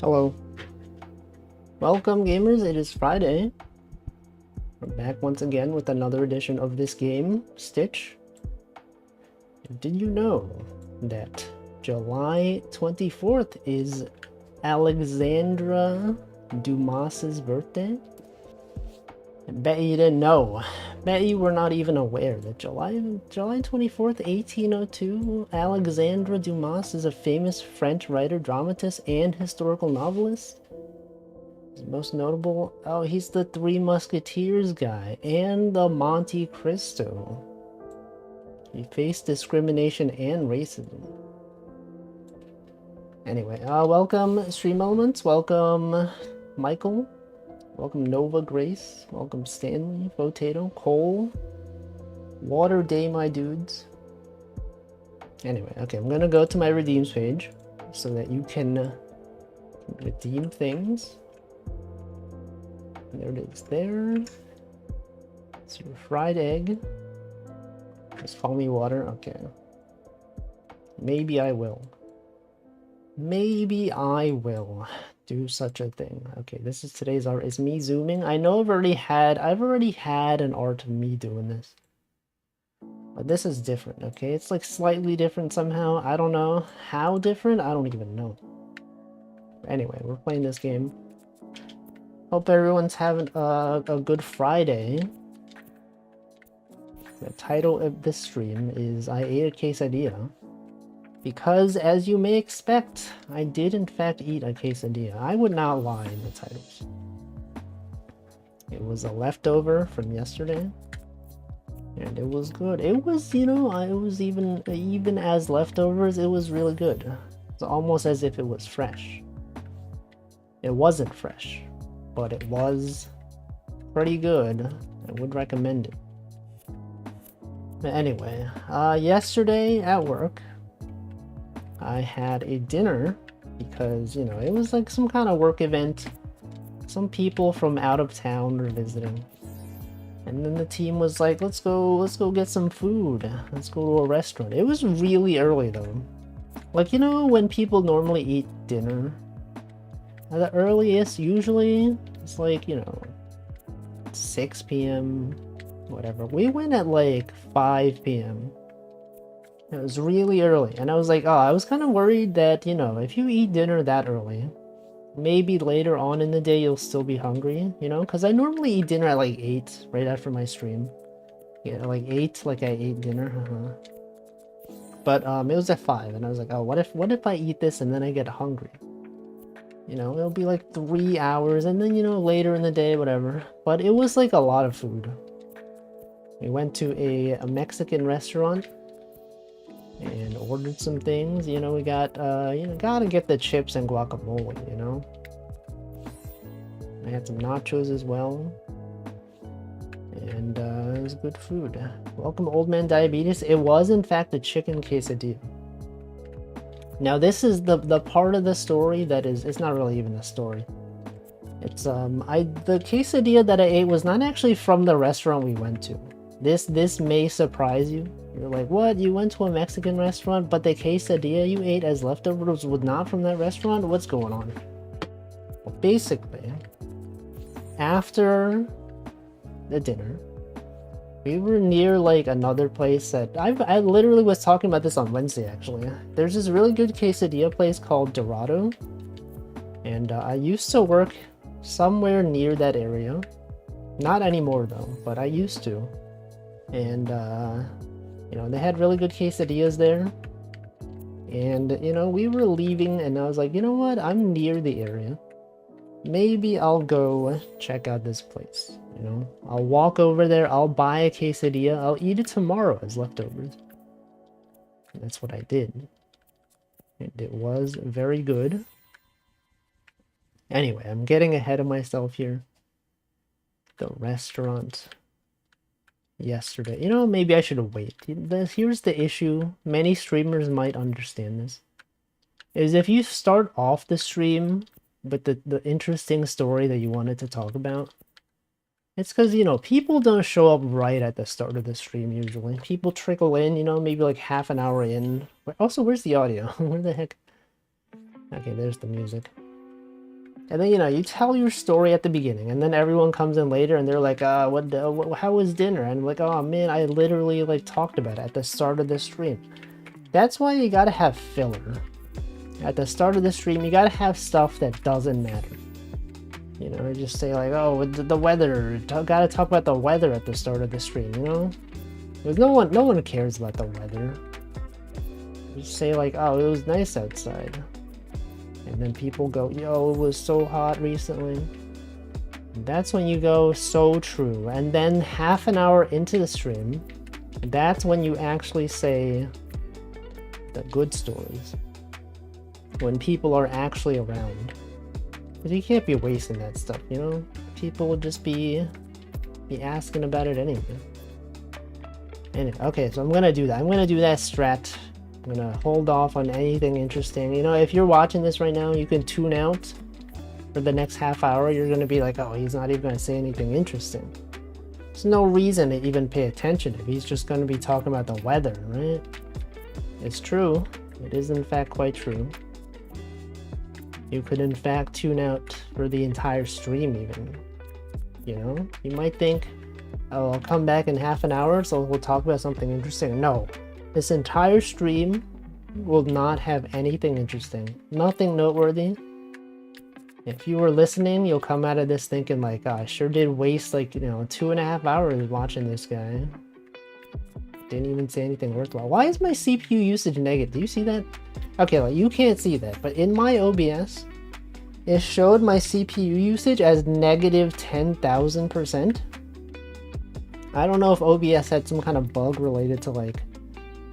Hello. Welcome, gamers. It is Friday. We're back once again with another edition of this game, Stitch. Did you know that July 24th is Alexandra Dumas's birthday? I bet you didn't know. Bet you were not even aware that July 24th, 1802, Alexandre Dumas is a famous French writer, dramatist, and historical novelist. His most notable, oh, he's the Three Musketeers guy and the Monte Cristo. He faced discrimination and racism. Anyway, welcome Stream Elements, welcome Michael, welcome Nova Grace, welcome Stanley, Potato, Cole, Water Day, my dudes. Anyway, okay, I'm gonna go to my redeems page so that you can redeem things. There it is there. It's your fried egg. Just follow me water. Okay. Maybe I will. Maybe I will do such a thing. Okay, this is today's art. Is me zooming? I know I've already had an art of me doing this. But this is different, okay? It's like slightly different somehow. I don't know how different. I don't even know. Anyway, we're playing this game. Hope everyone's having a good Friday. The title of this stream is I ate a quesadilla. Because, as you may expect, I did in fact eat a quesadilla. I would not lie in the titles. It was a leftover from yesterday. And it was good. It was, you know, it was even as leftovers, it was really good. It's almost as if it was fresh. It wasn't fresh, but it was pretty good. I would recommend it. But anyway, yesterday at work, I had a dinner because, you know, it was like some kind of work event. Some people from out of town were visiting. And then the team was like, let's go get some food. Let's go to a restaurant. It was really early though. Like, you know, when people normally eat dinner, the earliest usually it's like, you know, 6 p.m. whatever. We went at like 5 p.m. It was really early. And I was like, oh, I was kind of worried that, you know, if you eat dinner that early, maybe later on in the day you'll still be hungry, you know? Because I normally eat dinner at like 8, right after my stream. Yeah, like 8, like I ate dinner. But it was at 5, and I was like, oh, what if I eat this and then I get hungry? You know, it'll be like 3 hours, and then, you know, later in the day, whatever. But it was like a lot of food. We went to a Mexican restaurant and ordered some things. You know, we got, you know, gotta get the chips and guacamole, you know? I had some nachos as well. And it was good food. Welcome, Old Man Diabetes. It was, in fact, a chicken quesadilla. Now, this is the part of the story that is, it's not really even a story. It's, the quesadilla that I ate was not actually from the restaurant we went to. This may surprise you. You're like, what? You went to a Mexican restaurant, but the quesadilla you ate as leftovers was not from that restaurant? What's going on? Well, basically, after the dinner, we were near like another place that I literally was talking about this on Wednesday actually. There's this really good quesadilla place called Dorado, and I used to work somewhere near that area. Not anymore though, but I used to. And you know, they had really good quesadillas there. And you know, we were leaving and I was like, you know what, I'm near the area. Maybe I'll go check out this place, you know? I'll walk over there, I'll buy a quesadilla, I'll eat it tomorrow as leftovers. And that's what I did. And it was very good. Anyway, I'm getting ahead of myself here. The restaurant yesterday. You know, maybe I should wait. Here's the issue. Many streamers might understand this. Is if you start off the stream with the interesting story that you wanted to talk about, it's because, you know, people don't show up right at the start of the stream usually. People trickle in, you know, maybe like half an hour in. Also, where's the audio? Where the heck? Okay, there's the music. And then, you know, you tell your story at the beginning, and then everyone comes in later and they're like, how was dinner? And I'm like, oh man, I literally like talked about it at the start of the stream. That's why you gotta have filler. At the start of the stream, you gotta have stuff that doesn't matter. You know, just say like, oh, the weather, gotta talk about the weather at the start of the stream, you know? Because no one cares about the weather. Just say like, oh, it was nice outside. And then people go, yo, it was so hot recently. And that's when you go, so true. And then half an hour into the stream, that's when you actually say the good stories. When people are actually around. Because you can't be wasting that stuff, you know? People will just be asking about it anyway. Anyway, okay, so I'm gonna do that. I'm gonna do that strat. I'm gonna hold off on anything interesting. You know, if you're watching this right now, you can tune out for the next half hour. You're gonna be like, oh, he's not even gonna say anything interesting. There's no reason to even pay attention if he's just gonna be talking about the weather, right? It's true. It is in fact quite true. You could in fact tune out for the entire stream even. You know? You might think, oh, I'll come back in half an hour so we'll talk about something interesting. No. This entire stream will not have anything interesting. Nothing noteworthy. If you were listening, you'll come out of this thinking like, oh, I sure did waste like, you know, 2.5 hours watching this guy. Didn't even say anything worthwhile. Why is my CPU usage negative? Do you see that? Okay, well, you can't see that, but in my OBS, it showed my CPU usage as negative 10,000%. I don't know if OBS had some kind of bug related to like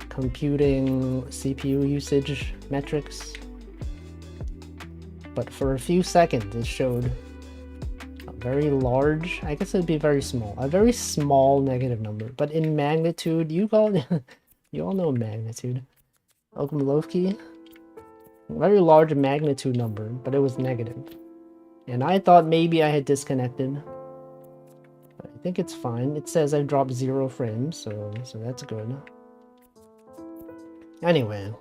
computing CPU usage metrics, but for a few seconds it showed a very large, I guess it'd be very small, a very small negative number, but in magnitude, you all know magnitude. Welcome Loki. Very large magnitude number, but it was negative. And I thought maybe I had disconnected. But I think it's fine. It says I dropped 0 frames, so that's good. Anyway,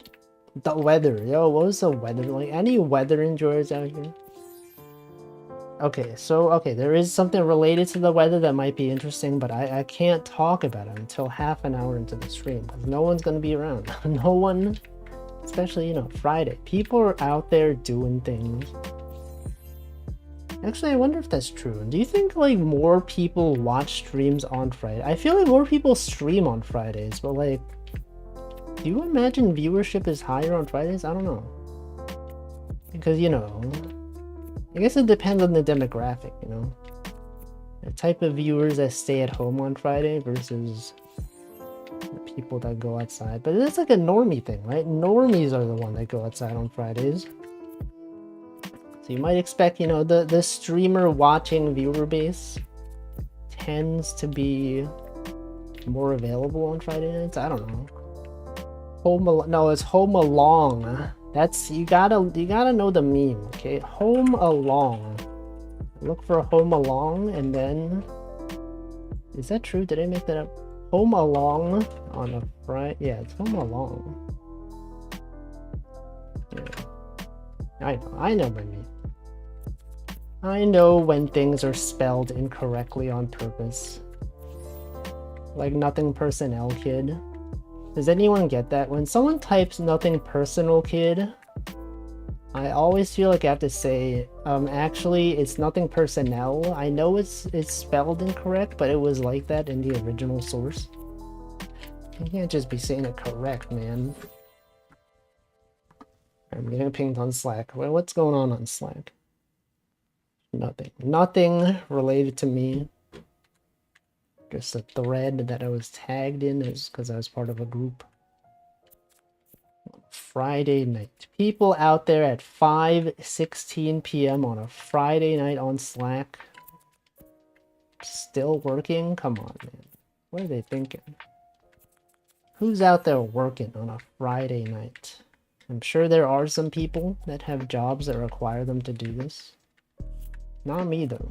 the weather. Yo, what was the weather like? Any weather enjoyers out here? Okay, so, there is something related to the weather that might be interesting, but I can't talk about it until half an hour into the stream, because no one's gonna be around. No one, especially, you know, Friday. People are out there doing things. Actually, I wonder if that's true. Do you think, like, more people watch streams on Friday? I feel like more people stream on Fridays, but, like, do you imagine viewership is higher on Fridays? I don't know. Because, you know, I guess it depends on the demographic, you know? The type of viewers that stay at home on Friday versus the people that go outside. But it's like a normie thing, right? Normies are the one that go outside on Fridays. So you might expect, you know, the streamer watching viewer base tends to be more available on Friday nights. I don't know. No, it's Home Along. That's, you gotta know the meme, okay? Home Along. Look for Home Along, and then, is that true? Did I make that up? Home Along on a Friday. Yeah, it's Home Along. Yeah. I know my meme. I know when things are spelled incorrectly on purpose. Like Nothing Personnel Kid. Does anyone get that? When someone types Nothing Personal Kid, I always feel like I have to say, actually, it's Nothing Personnel. I know it's spelled incorrect, but it was like that in the original source. You can't just be saying it correct, man. I'm getting pinged on Slack. What's going on Slack? Nothing. Nothing related to me. Just a thread that I was tagged in is because I was part of a group. Friday night. People out there at 5:16 p.m. on a Friday night on Slack. Still working? Come on, man. What are they thinking? Who's out there working on a Friday night? I'm sure there are some people that have jobs that require them to do this. Not me, though.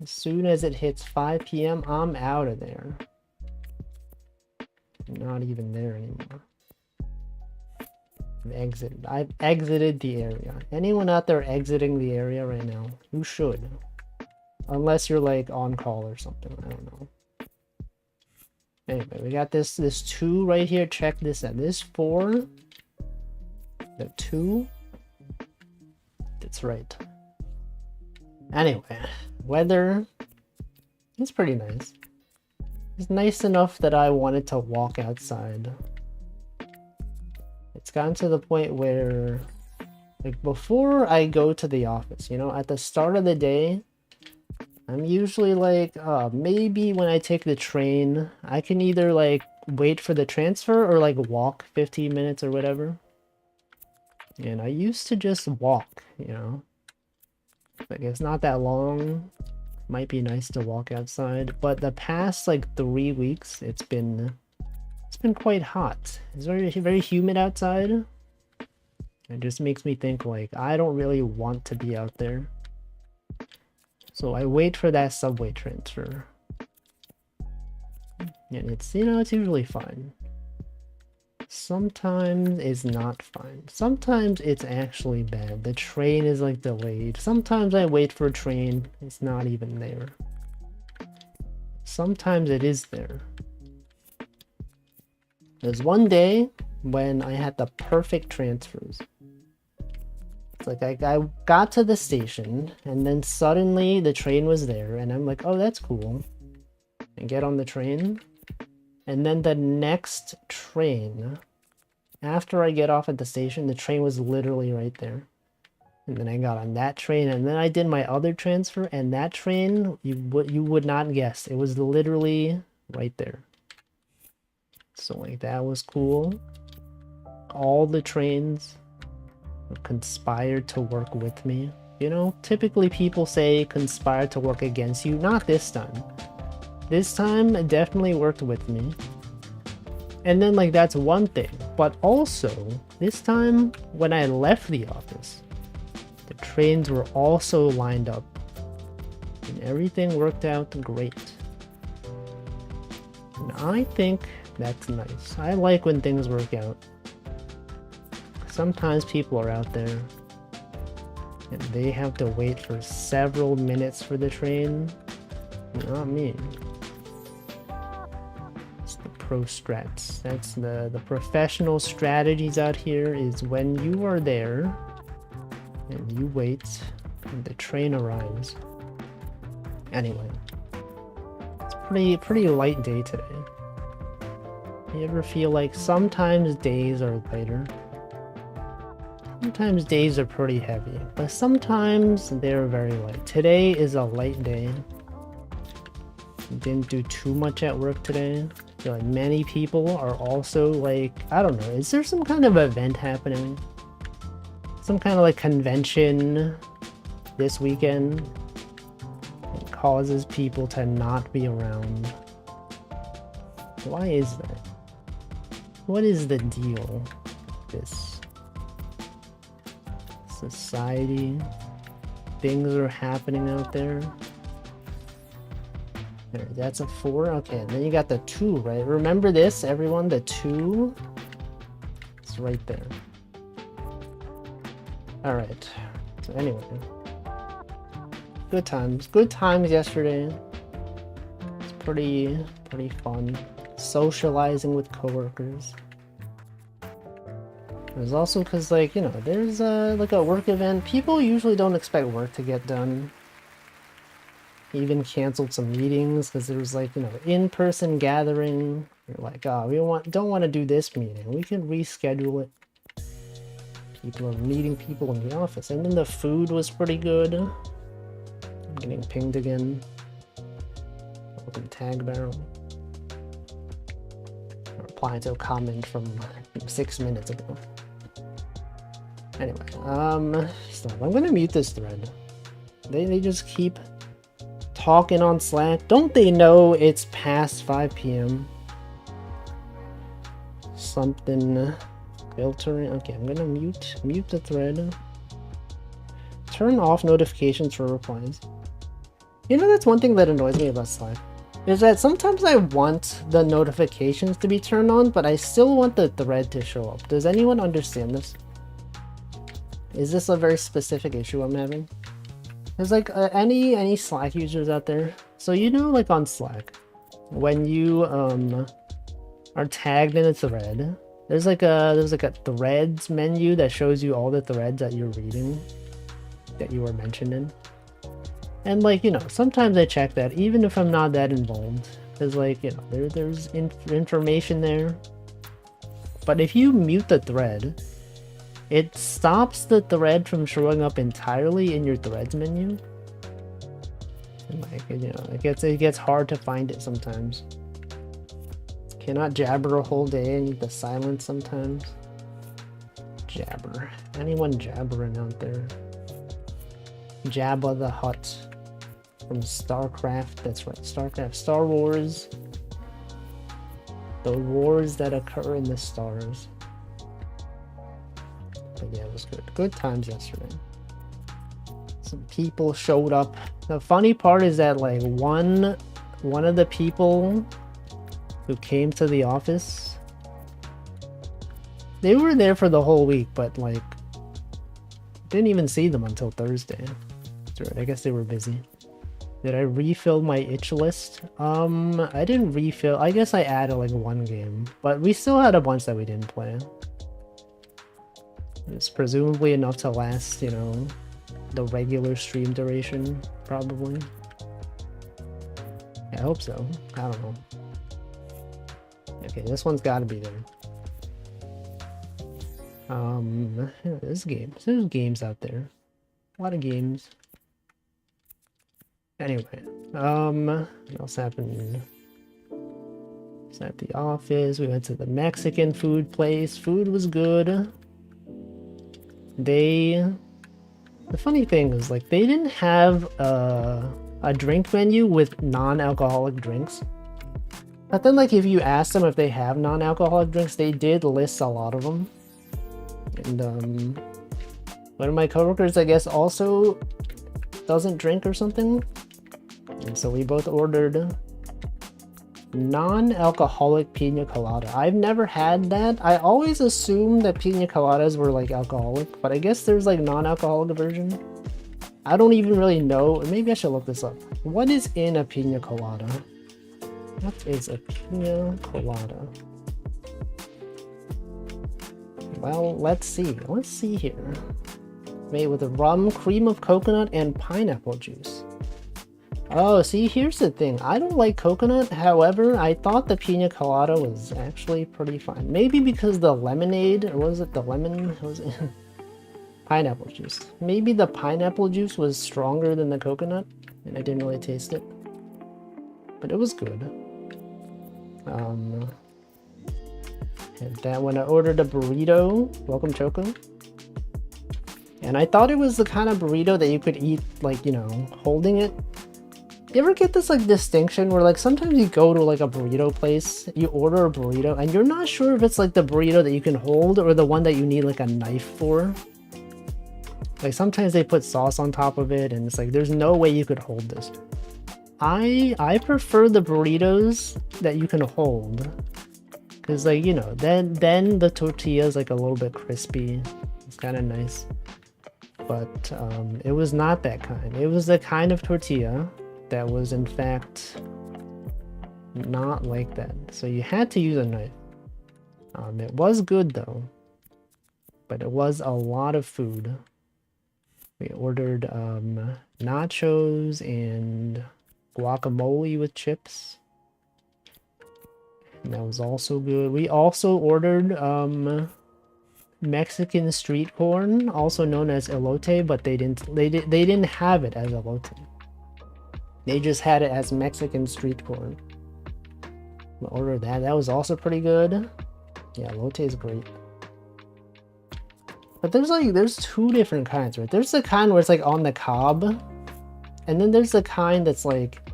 As soon as it hits 5 p.m., I'm out of there. I'm not even there anymore. I've exited the area. Anyone out there exiting the area right now? You should. Unless you're like on call or something. I don't know. Anyway, we got this 2 right here. Check this out. This 4. The 2. That's right. Anyway, weather is pretty nice. It's nice enough that I wanted to walk outside. It's gotten to the point where, like, before I go to the office, you know, at the start of the day, I'm usually like, maybe when I take the train, I can either like wait for the transfer or like walk 15 minutes or whatever. And I used to just walk, you know. Like, it's not that long. Might be nice to walk outside, but the past like 3 weeks, it's been quite hot. It's very humid outside. It just makes me think like I don't really want to be out there. So I wait for that subway transfer. And it's, you know, it's usually fine. Sometimes it's not fine. Sometimes it's actually bad. The train is like delayed. Sometimes I wait for a train, it's not even there. Sometimes it is there. There's one day when I had the perfect transfers. It's like I got to the station and then suddenly the train was there and I'm like, oh, that's cool. And get on the train. And then the next train, after I get off at the station, the train was literally right there. And then I got on that train and then I did my other transfer and that train, you would not guess. It was literally right there. So like that was cool. All the trains conspired to work with me. You know, typically people say conspire to work against you. Not this time. This time it definitely worked with me. And then like that's one thing. But also, this time when I left the office, the trains were also lined up. And everything worked out great. And I think that's nice. I like when things work out. Sometimes people are out there and they have to wait for several minutes for the train. Not me. It's the pro strats. That's the professional strategies out here is when you are there and you wait and the train arrives. Anyway, it's pretty light day today. You ever feel like sometimes days are lighter? Sometimes days are pretty heavy, but sometimes they're very light. Today is a light day. Didn't do too much at work today. I feel like many people are also like, I don't know, is there some kind of event happening? Some kind of like convention this weekend that causes people to not be around. Why is that? What is the deal with this? Society, things are happening out there. There, that's a 4. Okay, and then you got the 2, right? Remember this, everyone, the 2 is right there. All right, so anyway, good times yesterday. It's pretty fun socializing with coworkers. There's also because, like, you know, there's like a work event. People usually don't expect work to get done. Even canceled some meetings because there was like, you know, in-person gathering. You're like, oh, we don't want to do this meeting. We can reschedule it. People are meeting people in the office. And then the food was pretty good. I'm getting pinged again. Welcome Tag Barrel. I'm replying to a comment from 6 minutes ago. Anyway, so I'm gonna mute this thread. They just keep talking on Slack. Don't they know it's past 5 p.m? Something filtering. Okay, I'm gonna mute the thread. Turn off notifications for replies. You know, that's one thing that annoys me about Slack. is that sometimes I want the notifications to be turned on, but I still want the thread to show up. Does anyone understand this? Is this a very specific issue I'm having? There's like any Slack users out there? So you know, like on Slack, when you are tagged in a thread, there's like a threads menu that shows you all the threads that you're reading, that you were mentioned in. And like, you know, sometimes I check that even if I'm not that involved, because like, you know, there's information there. But if you mute the thread, it stops the thread from showing up entirely in your threads menu. And like, you know, it gets hard to find it sometimes. Cannot jabber a whole day and need the silence sometimes. Jabber. Anyone jabbering out there? Jabba the Hutt from StarCraft. That's right, StarCraft. Star Wars. The wars that occur in the stars. But yeah, it was good. Good times yesterday. Some people showed up. The funny part is that like one of the people who came to the office, they were there for the whole week, but like didn't even see them until Thursday. That's right, I guess they were busy. Did I refill my itch list? I didn't refill. I guess I added like one game, but we still had a bunch that we didn't play. It's presumably enough to last, you know, the regular stream duration, probably. I hope so. I don't know. Okay, this one's got to be there. There's games. There's games out there. A lot of games. Anyway, what else happened? Was at the office. We went to the Mexican food place. Food was good. The funny thing is, like, they didn't have a drink menu with non-alcoholic drinks. But then, like, if you ask them if they have non-alcoholic drinks, they did list a lot of them. And one of my coworkers, I guess, also doesn't drink or something. And so we both ordered non-alcoholic pina colada. I've never had that. I always assumed that pina coladas were like alcoholic, but I guess there's like non-alcoholic version. I don't even really know. Maybe I should look this up. What is in a pina colada? What is a pina colada? Well, let's see. Let's see here. Made with rum, cream of coconut, and pineapple juice. Oh, see, here's the thing. I don't like coconut. However, I thought the pina colada was actually pretty fine. Maybe because the lemonade, or was it the lemon? Was it pineapple juice? Maybe the pineapple juice was stronger than the coconut, and I didn't really taste it. But it was good. And then when I ordered a burrito, welcome Choco. And I thought it was the kind of burrito that you could eat, like, you know, holding it. You ever get this like distinction where like sometimes you go to like a burrito place, you order a burrito and you're not sure if it's like the burrito that you can hold or the one that you need like a knife for? Like sometimes they put sauce on top of it and it's like there's no way you could hold this. I prefer the burritos that you can hold. Cause like, you know, then the tortilla is like a little bit crispy. It's kind of nice. But it was not that kind. It was the kind of tortilla that was in fact not like that. So you had to use a knife. It was good though, but it was a lot of food. We ordered nachos and guacamole with chips. And that was also good. We also ordered Mexican street corn, also known as elote, but they didn't have it as elote. They just had it as Mexican street corn. I ordered that. That was also pretty good. Yeah, elote is great. But there's two different kinds, right? There's the kind where it's like on the cob, and then there's the kind that's like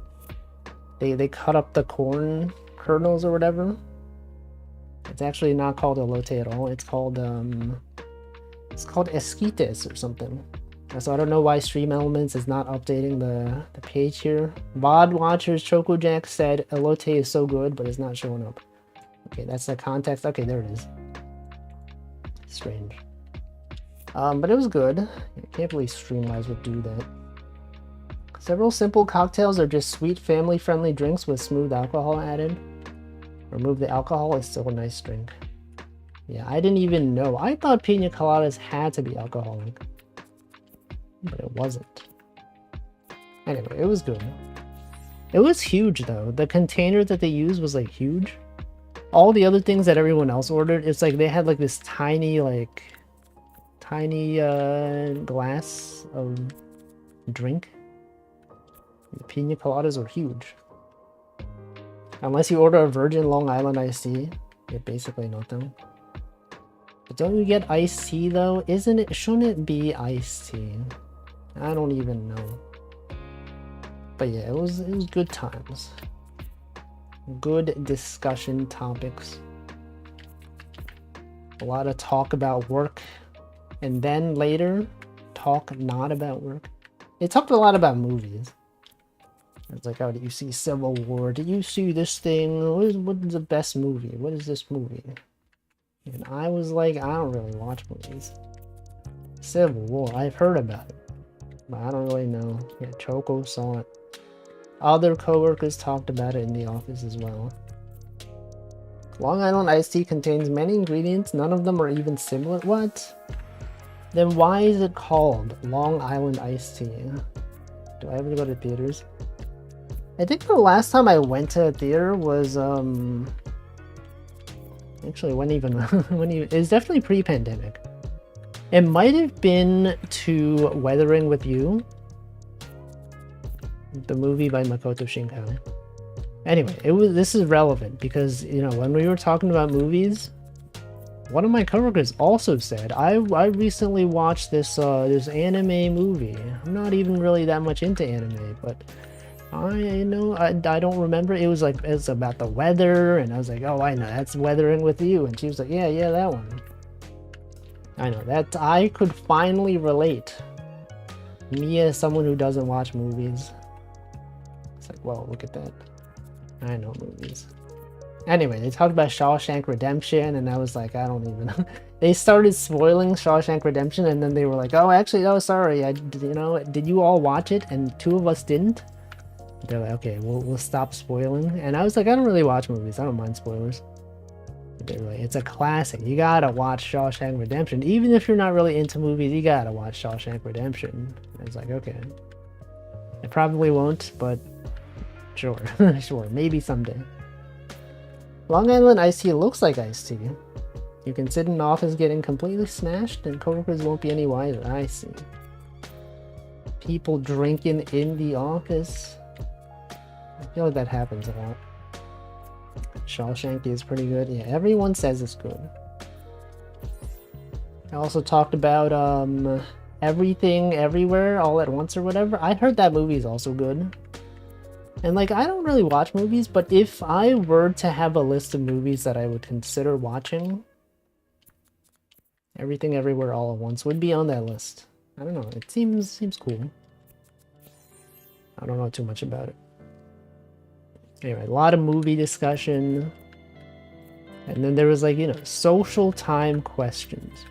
they cut up the corn kernels or whatever. It's actually not called elote at all. It's called esquites or something. So I don't know why Stream Elements is not updating the page here. VOD Watchers Chocojack said elote is so good, but it's not showing up. Okay, that's the context. Okay, there it is. Strange. But it was good. I can't believe Streamwise would do that. Several simple cocktails are just sweet, family-friendly drinks with smooth alcohol added. Remove the alcohol, it's still a nice drink. Yeah, I didn't even know. I thought pina coladas had to be alcoholic. But it wasn't. Anyway, it was good. It was huge though. The container that they used was like huge. All the other things that everyone else ordered, it's like they had like this tiny glass of drink. The pina coladas were huge. Unless you order a virgin Long Island iced tea, you get basically nothing. But don't you get iced tea though? Shouldn't it be iced tea? I don't even know. But yeah, it was good times. Good discussion topics. A lot of talk about work. And then later, talk not about work. They talked a lot about movies. It's like, oh, did you see Civil War? Did you see this thing? What is the best movie? What is this movie? And I was like, I don't really watch movies. Civil War, I've heard about it. But I don't really know. Yeah, Choco saw it. Other coworkers talked about it in the office as well. Long Island iced tea contains many ingredients. None of them are even similar. What? Then why is it called Long Island iced tea? Do I ever go to theaters? I think the last time I went to a theater was actually when even it's definitely pre-pandemic. It might have been to Weathering with You, the movie by Makoto Shinkai. Anyway, this is relevant because, you know, when we were talking about movies, one of my coworkers also said, I recently watched this anime movie. I'm not even really that much into anime, but I don't remember. It's about the weather, and I was like, oh, I know, that's Weathering with You. And she was like, yeah, that one. I know, that I could finally relate. Me as someone who doesn't watch movies. It's like, well, look at that. I know movies. Anyway, they talked about Shawshank Redemption, and I was like, I don't even know. They started spoiling Shawshank Redemption, and then they were like, oh, actually, oh, sorry, did you all watch it? And two of us didn't. They're like, okay, we'll stop spoiling. And I was like, I don't really watch movies. I don't mind spoilers. They were like, it's a classic. You gotta watch Shawshank Redemption. Even if you're not really into movies, you gotta watch Shawshank Redemption. I was like, okay. I probably won't, but sure. Sure, maybe someday. Long Island iced tea looks like iced tea. You can sit in the office getting completely smashed and coworkers won't be any wiser. I see. People drinking in the office. I feel like that happens a lot. Shawshank is pretty good. Yeah, everyone says it's good. I also talked about Everything Everywhere All at Once or whatever. I heard that movie is also good. And like, I don't really watch movies, but if I were to have a list of movies that I would consider watching, Everything Everywhere All at Once would be on that list. I don't know, it seems cool. I don't know too much about it. Anyway, a lot of movie discussion. And then there was like, you know, social time questions.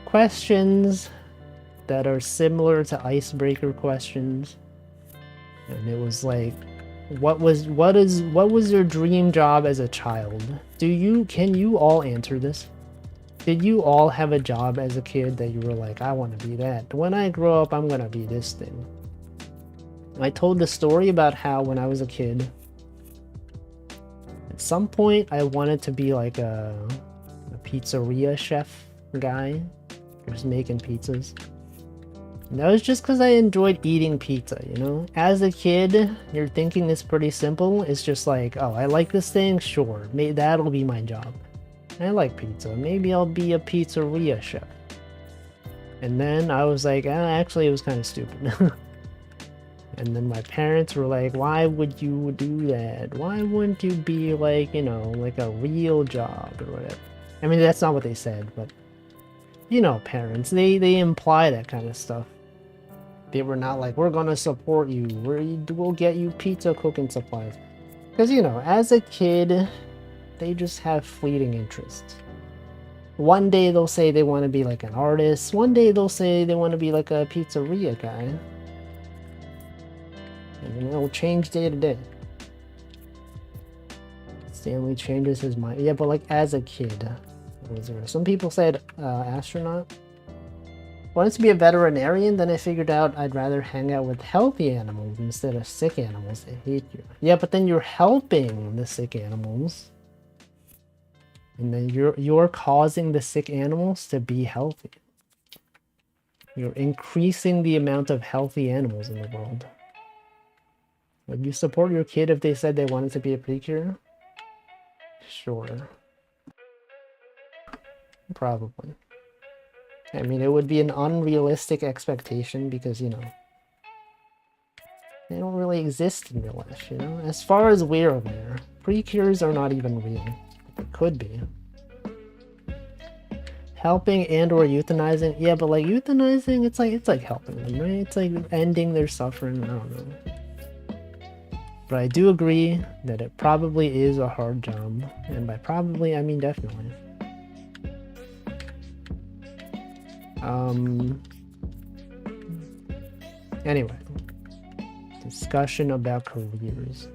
Questions that are similar to icebreaker questions. And it was like, what was your dream job as a child? Can you all answer this? Did you all have a job as a kid that you were like, I want to be that. When I grow up, I'm going to be this thing. I told the story about how when I was a kid, at some point I wanted to be like a pizzeria chef guy, just making pizzas. And that was just because I enjoyed eating pizza, you know? As a kid, you're thinking it's pretty simple. It's just like, oh, I like this thing? Sure, that'll be my job. I like pizza. Maybe I'll be a pizzeria chef. And then I was like, actually, it was kind of stupid. And then my parents were like, why would you do that? Why wouldn't you be like, you know, like a real job or whatever? I mean, that's not what they said, but you know, parents, they imply that kind of stuff. They were not like, we're gonna support you, we'll get you pizza cooking supplies. Because, you know, as a kid, they just have fleeting interests. One day they'll say they want to be like an artist, one day they'll say they want to be like a pizzeria guy. And it'll change day to day. Stanley changes his mind. Yeah, but like as a kid, some people said astronaut. Wanted to be a veterinarian, then I figured out I'd rather hang out with healthy animals instead of sick animals. They hate you. Yeah, but then you're helping the sick animals. And then you're causing the sick animals to be healthy. You're increasing the amount of healthy animals in the world. Would you support your kid if they said they wanted to be a precure? Sure. Probably. I mean, it would be an unrealistic expectation because, you know, they don't really exist in real life, you know? As far as we're aware, precures are not even real. They could be. Helping and or euthanizing? Yeah, but like euthanizing, it's like helping them, right? It's like ending their suffering, I don't know. But I do agree that it probably is a hard job. And by probably, I mean definitely. Anyway, discussion about careers.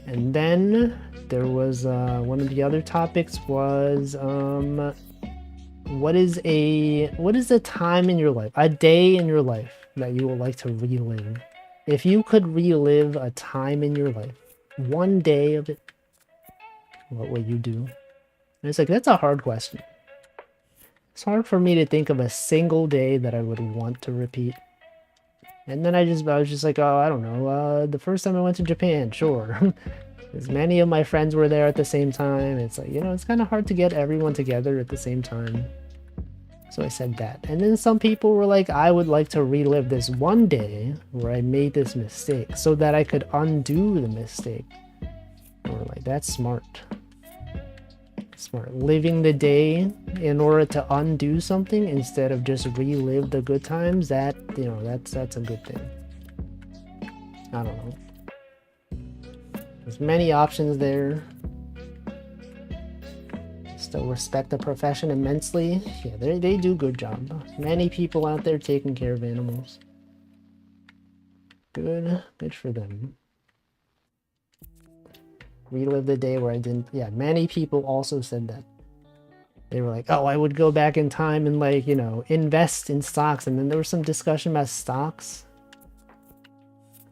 And then there was one of the other topics was what is a time in your life, a day in your life that you would like to relive? If you could relive a time in your life, one day of it, what would you do? And it's like, that's a hard question. It's hard for me to think of a single day that I would want to repeat. And then I was just like, oh, I don't know. The first time I went to Japan, sure. As many of my friends were there at the same time. It's like, you know, it's kind of hard to get everyone together at the same time. So I said that. And then some people were like, I would like to relive this one day where I made this mistake so that I could undo the mistake. And we're like, that's smart. Smart. Living the day in order to undo something instead of just relive the good times, that, you know, that's a good thing. I don't know. There's many options there. Still respect the profession immensely. Yeah, they do a good job. Many people out there taking care of animals. Good for them. Relive the day where I didn't. Yeah, many people also said that. They were like, oh, I would go back in time and, like, you know, invest in stocks. And then there was some discussion about stocks.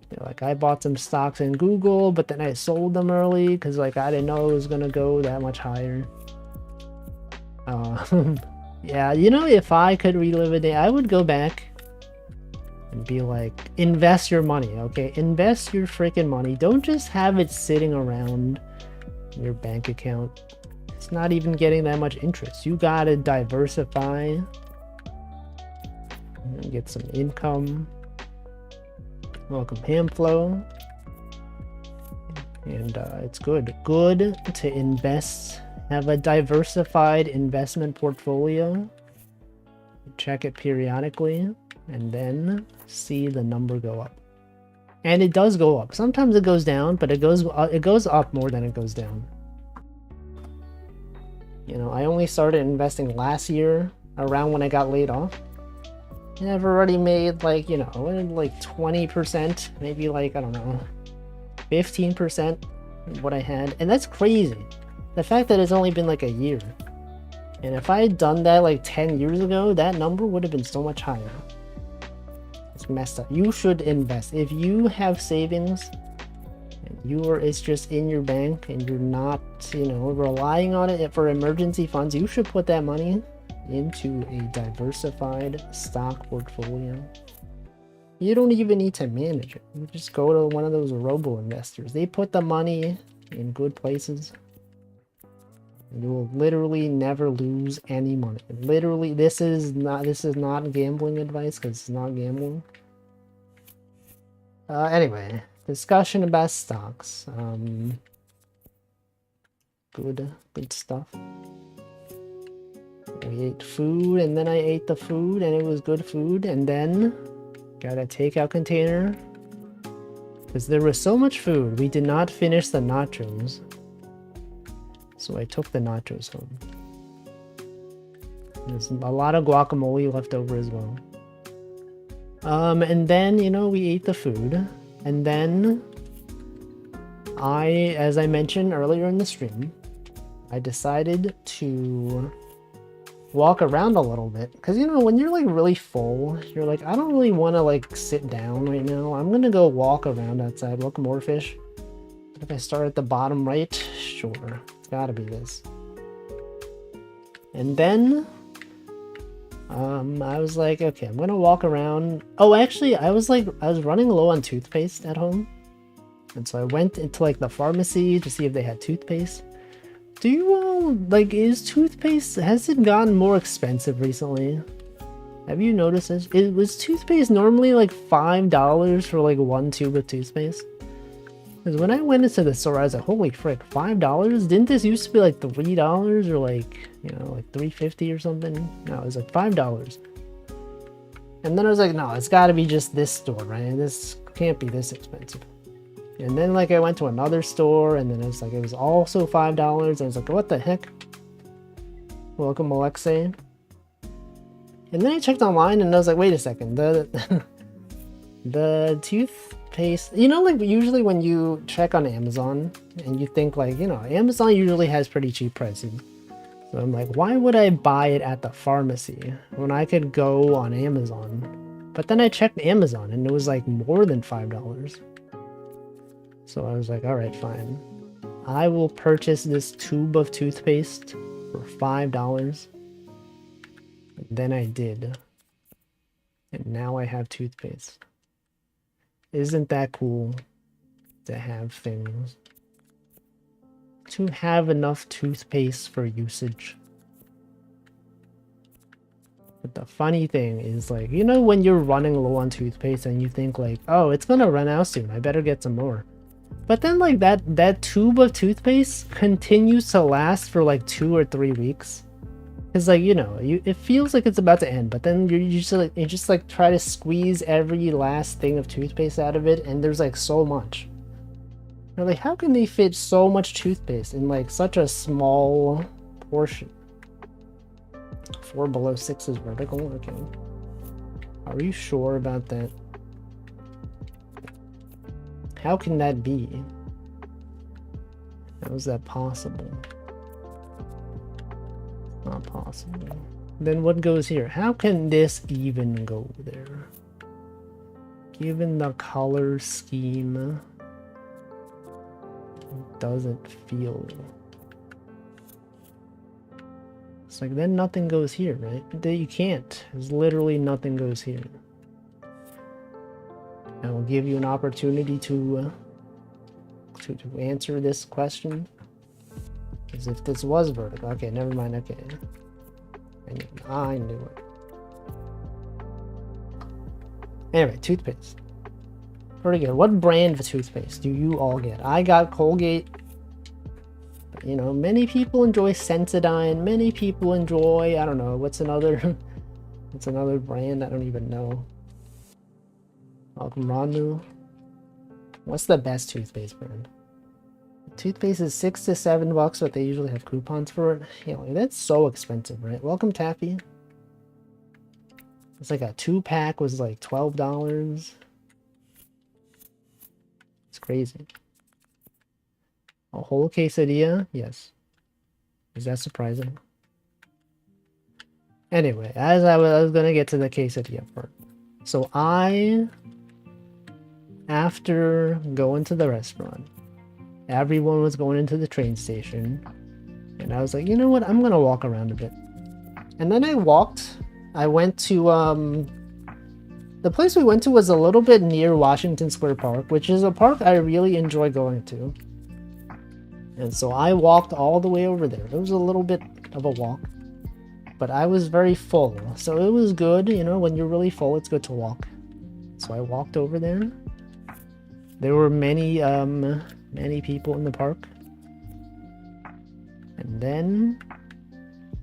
They're like, I bought some stocks in Google, but then I sold them early because, like, I didn't know it was gonna go that much higher. Yeah, you know, if I could relive a day, I would go back and be like, invest your money, okay? Invest your freaking money. Don't just have it sitting around your bank account. It's not even getting that much interest. You gotta diversify and get some income. Welcome, Hamflow. And it's good to invest. Have a diversified investment portfolio. Check it periodically and then see the number go up. And it does go up. Sometimes it goes down, but it goes up more than it goes down. You know, I only started investing last year around when I got laid off. And I've already made, like, you know, like 20%, maybe like, I don't know, 15% of what I had. And that's crazy. The fact that it's only been like a year. And if I had done that like 10 years ago, that number would have been so much higher. It's messed up. You should invest. If you have savings and it's just in your bank and you're not, you know, relying on it for emergency funds, you should put that money into a diversified stock portfolio. You don't even need to manage it. You just go to one of those robo investors. They put the money in good places. You will literally never lose any money. Literally, this is not gambling advice because it's not gambling. Anyway, discussion about stocks. Good stuff. We ate food, and then I ate the food, and it was good food, and then Got a takeout container. Because there was so much food, we did not finish the nachos. So I took the nachos home. There's a lot of guacamole left over as well. And then, you know, we ate the food. And then as I mentioned earlier in the stream, I decided to walk around a little bit. Because, you know, when you're like really full, you're like, I don't really want to like sit down right now. I'm going to go walk around outside. Welcome, more fish. If I start at the bottom right, sure. It's got to be this. And then I was like, okay, I'm going to walk around. Oh, actually, I was running low on toothpaste at home. And so I went into like the pharmacy to see if they had toothpaste. Do you all, like, is toothpaste, has it gotten more expensive recently? Have you noticed this? Was toothpaste normally like $5 for like one tube of toothpaste? Because when I went into the store, I was like, holy frick, $5? Didn't this used to be like $3 or like, you know, like $3.50 or something? No, it was like $5. And then I was like, no, it's got to be just this store, right? This can't be this expensive. And then like I went to another store and then it was also $5. I was like, what the heck? Welcome, Alexei. And then I checked online and I was like, wait a second, the toothpaste, you know, like usually when you check on Amazon and you think like, you know, Amazon usually has pretty cheap pricing. So I'm like, why would I buy it at the pharmacy when I could go on Amazon? But then I checked Amazon and it was like more than $5. So I was like, all right, fine. I will purchase this tube of toothpaste for $5. And then I did. And now I have toothpaste. Isn't that cool to have things? To have enough toothpaste for usage. But the funny thing is, like, you know when you're running low on toothpaste and you think like, oh, it's gonna run out soon, I better get some more. But then like that tube of toothpaste continues to last for like 2 or 3 weeks. It's like, you know, it feels like it's about to end, but then you just like try to squeeze every last thing of toothpaste out of it, and there's like so much. You're like, how can they fit so much toothpaste in like such a small portion? 4 below 6 is vertical. Okay. Are you sure about that? How can that be? How is that possible? Not possible. Then what goes here? How can this even go there? Given the color scheme, it doesn't feel. It's like then nothing goes here, right? You can't. There's literally nothing goes here. I will give you an opportunity to answer this question. As if this was vertical. Okay, never mind. Okay. I knew it. Anyway, toothpaste. Pretty good. What brand of toothpaste do you all get? I got Colgate. But, you know, many people enjoy Sensodyne. Many people enjoy, I don't know, what's another brand? I don't even know. Ranu. What's the best toothpaste brand? Toothpaste is $6 to $7, but they usually have coupons for it. Yeah, like, that's so expensive, right? Welcome, Taffy. It's like a 2-pack was like $12. It's crazy. A whole quesadilla? Yes. Is that surprising? Anyway, as I was gonna get to the quesadilla part. So after going to the restaurant, everyone was going into the train station, and I was like, you know what, I'm gonna walk around a bit. And then I went to the place we went to was a little bit near Washington Square Park, which is a park I really enjoy going to. And so I walked all the way over there. It was a little bit of a walk, but I was very full, so it was good. You know, when you're really full, it's good to walk. So I walked over there. There were many people in the park. And then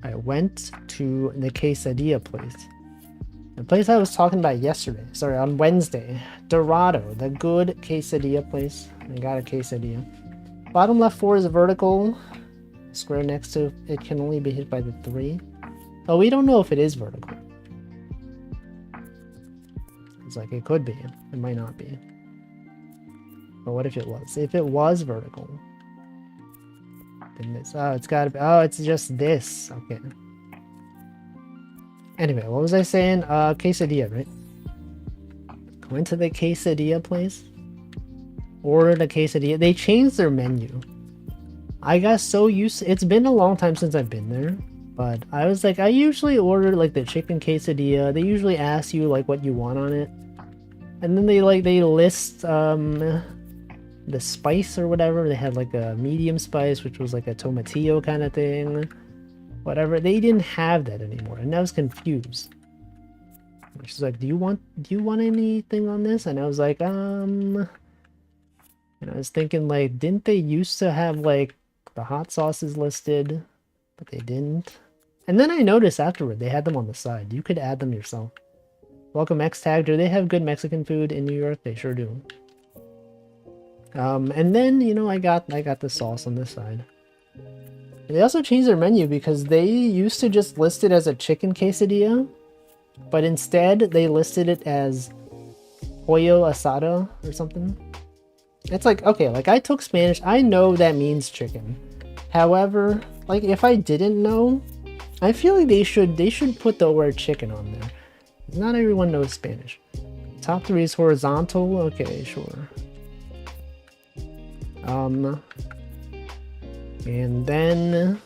I went to the quesadilla place. The place I was talking about yesterday, sorry, on Wednesday, Dorado, the good quesadilla place. I got a quesadilla. Bottom left 4 is vertical. Square next to it can only be hit by the 3. Oh, we don't know if it is vertical. It's like it could be. It might not be. But what if it was? If it was vertical, then this. Oh, it's gotta be. Oh, it's just this. Okay. Anyway, what was I saying? Quesadilla, right? Went to the quesadilla place. Ordered a quesadilla. They changed their menu. I got so used to, it's been a long time since I've been there, but I was like, I usually order like the chicken quesadilla. They usually ask you like what you want on it. And then they list the spice or whatever. They had like a medium spice, which was like a tomatillo kind of thing. Whatever. They didn't have that anymore, and I was confused. She's like, do you want anything on this? And I was like, and I was thinking like, didn't they used to have like the hot sauces listed, but they didn't. And then I noticed afterward they had them on the side. You could add them yourself. Welcome X Tag. Do they have good Mexican food in New York? They sure do. And then, you know, I got the sauce on this side. They also changed their menu because they used to just list it as a chicken quesadilla, but instead they listed it as pollo asada or something. It's like, okay, like I took Spanish, I know that means chicken. However, like if I didn't know, I feel like they should put the word chicken on there. Not everyone knows Spanish. Top 3 is horizontal. Okay, sure. And then,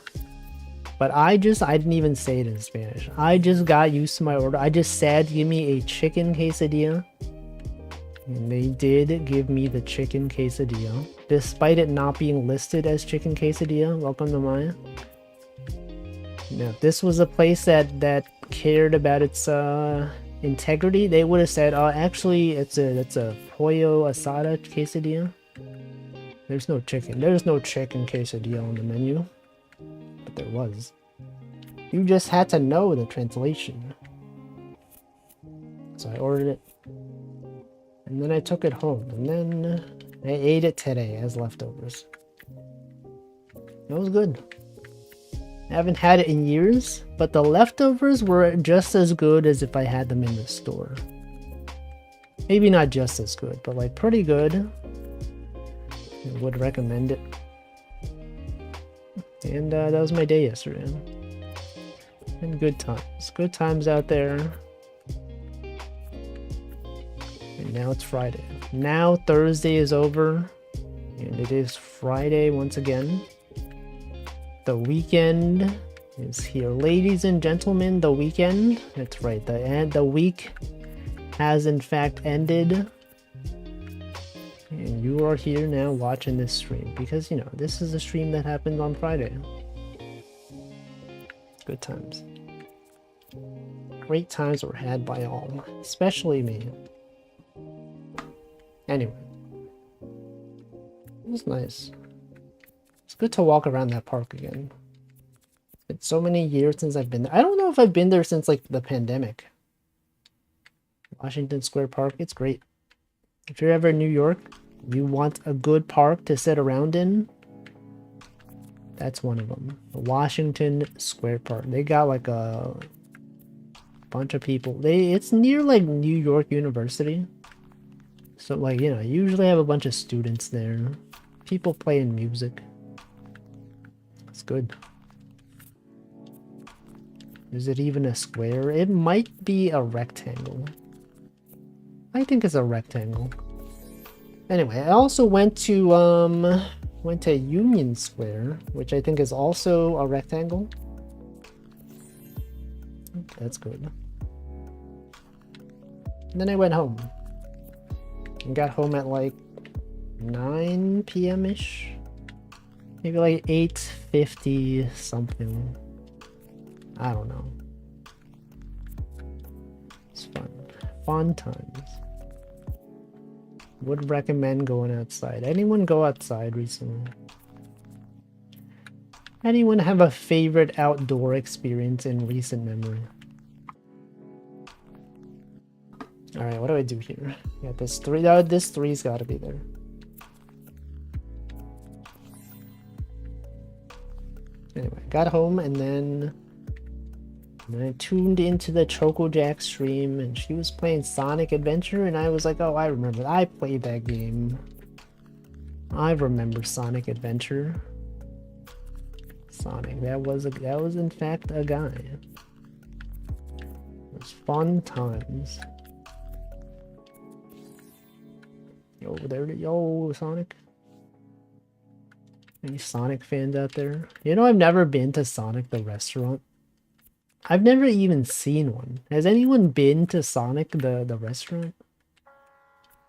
but I didn't even say it in Spanish. I just got used to my order. I just said, give me a chicken quesadilla. And they did give me the chicken quesadilla, despite it not being listed as chicken quesadilla. Welcome to Maya. Now, if this was a place that cared about its integrity, they would have said, "Oh, actually, it's a pollo asada quesadilla." There's no chicken quesadilla on the menu, but there was. You just had to know the translation. So I ordered it, and then I took it home, and then I ate it today as leftovers. It was good. I haven't had it in years, but the leftovers were just as good as if I had them in the store. Maybe not just as good, but like pretty good. I would recommend it. And that was my day yesterday. And good times. Good times out there. And now it's Friday. Now Thursday is over. And it is Friday once again. The weekend is here. Ladies and gentlemen, the weekend. That's right. The week has in fact ended. And you are here now watching this stream. Because, you know, this is a stream that happened on Friday. Good times. Great times were had by all. Especially me. Anyway. It was nice. It's good to walk around that park again. It's so many years since I've been there. I don't know if I've been there since like the pandemic. Washington Square Park, it's great. If you're ever in New York, you want a good park to sit around in, that's one of them. The Washington Square Park. They got like a bunch of people. It's near like New York University. So like, you know, you usually have a bunch of students there. People playing music. It's good. Is it even a square? It might be a rectangle. I think it's a rectangle. Anyway, I also went to Union Square, which I think is also a rectangle. That's good. And then I went home. And got home at like 9 p.m.-ish. Maybe like 8:50 something. I don't know. It's fun. Fun times. Would recommend going outside. Anyone go outside recently? Anyone have a favorite outdoor experience in recent memory? Alright, what do I do here? Yeah, this 3. No, this 3's gotta be there. Anyway, got home and then I tuned into the Choco Jack stream and she was playing Sonic Adventure and I was like, oh, I remember. I played that game. I remember Sonic Adventure. Sonic, that was in fact a guy. It was fun times. Yo, yo, Sonic. Any Sonic fans out there? You know, I've never been to Sonic the restaurant. I've never even seen one. Has anyone been to Sonic the restaurant?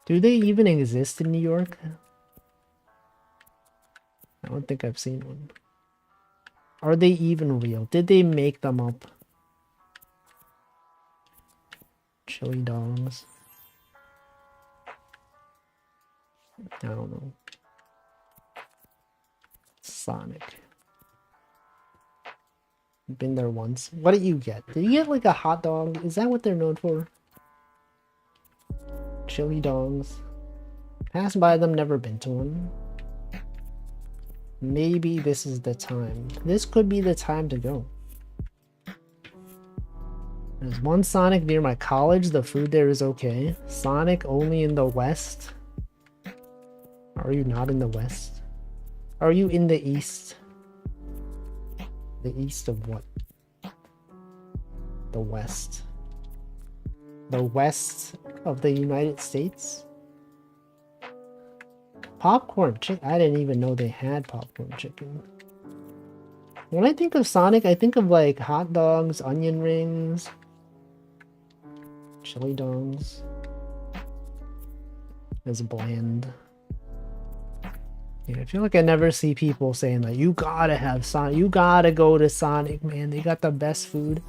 Do they even exist in New York? I don't think I've seen one. Are they even real? Did they make them up? Chili dogs. I don't know. Sonic. Been there once. What did you get? Did you get like a hot dog? Is that what they're known for? Chili dogs. Passed by them, never been to one. Maybe this is the time. This could be the time to go. There's one Sonic near my college. The food there is okay. Sonic only in the West. Are you not in the West? Are you in the East? The East of what? The West. The West of the United States? Popcorn chicken. I didn't even know they had popcorn chicken. When I think of Sonic, I think of like hot dogs, onion rings, chili dogs. It's bland. Yeah, I feel like I never see people saying like, you gotta have Sonic, you gotta go to Sonic, man. They got the best food.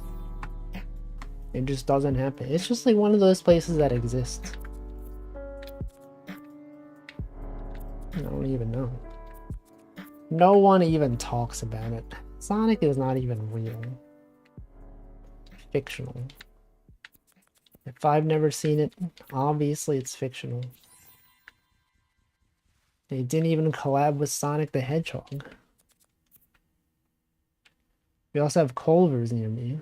It just doesn't happen. It's just like one of those places that exist. I don't even know. No one even talks about it. Sonic is not even real. Fictional. If I've never seen it, obviously it's fictional. They didn't even collab with Sonic the Hedgehog. We also have Culver's near me,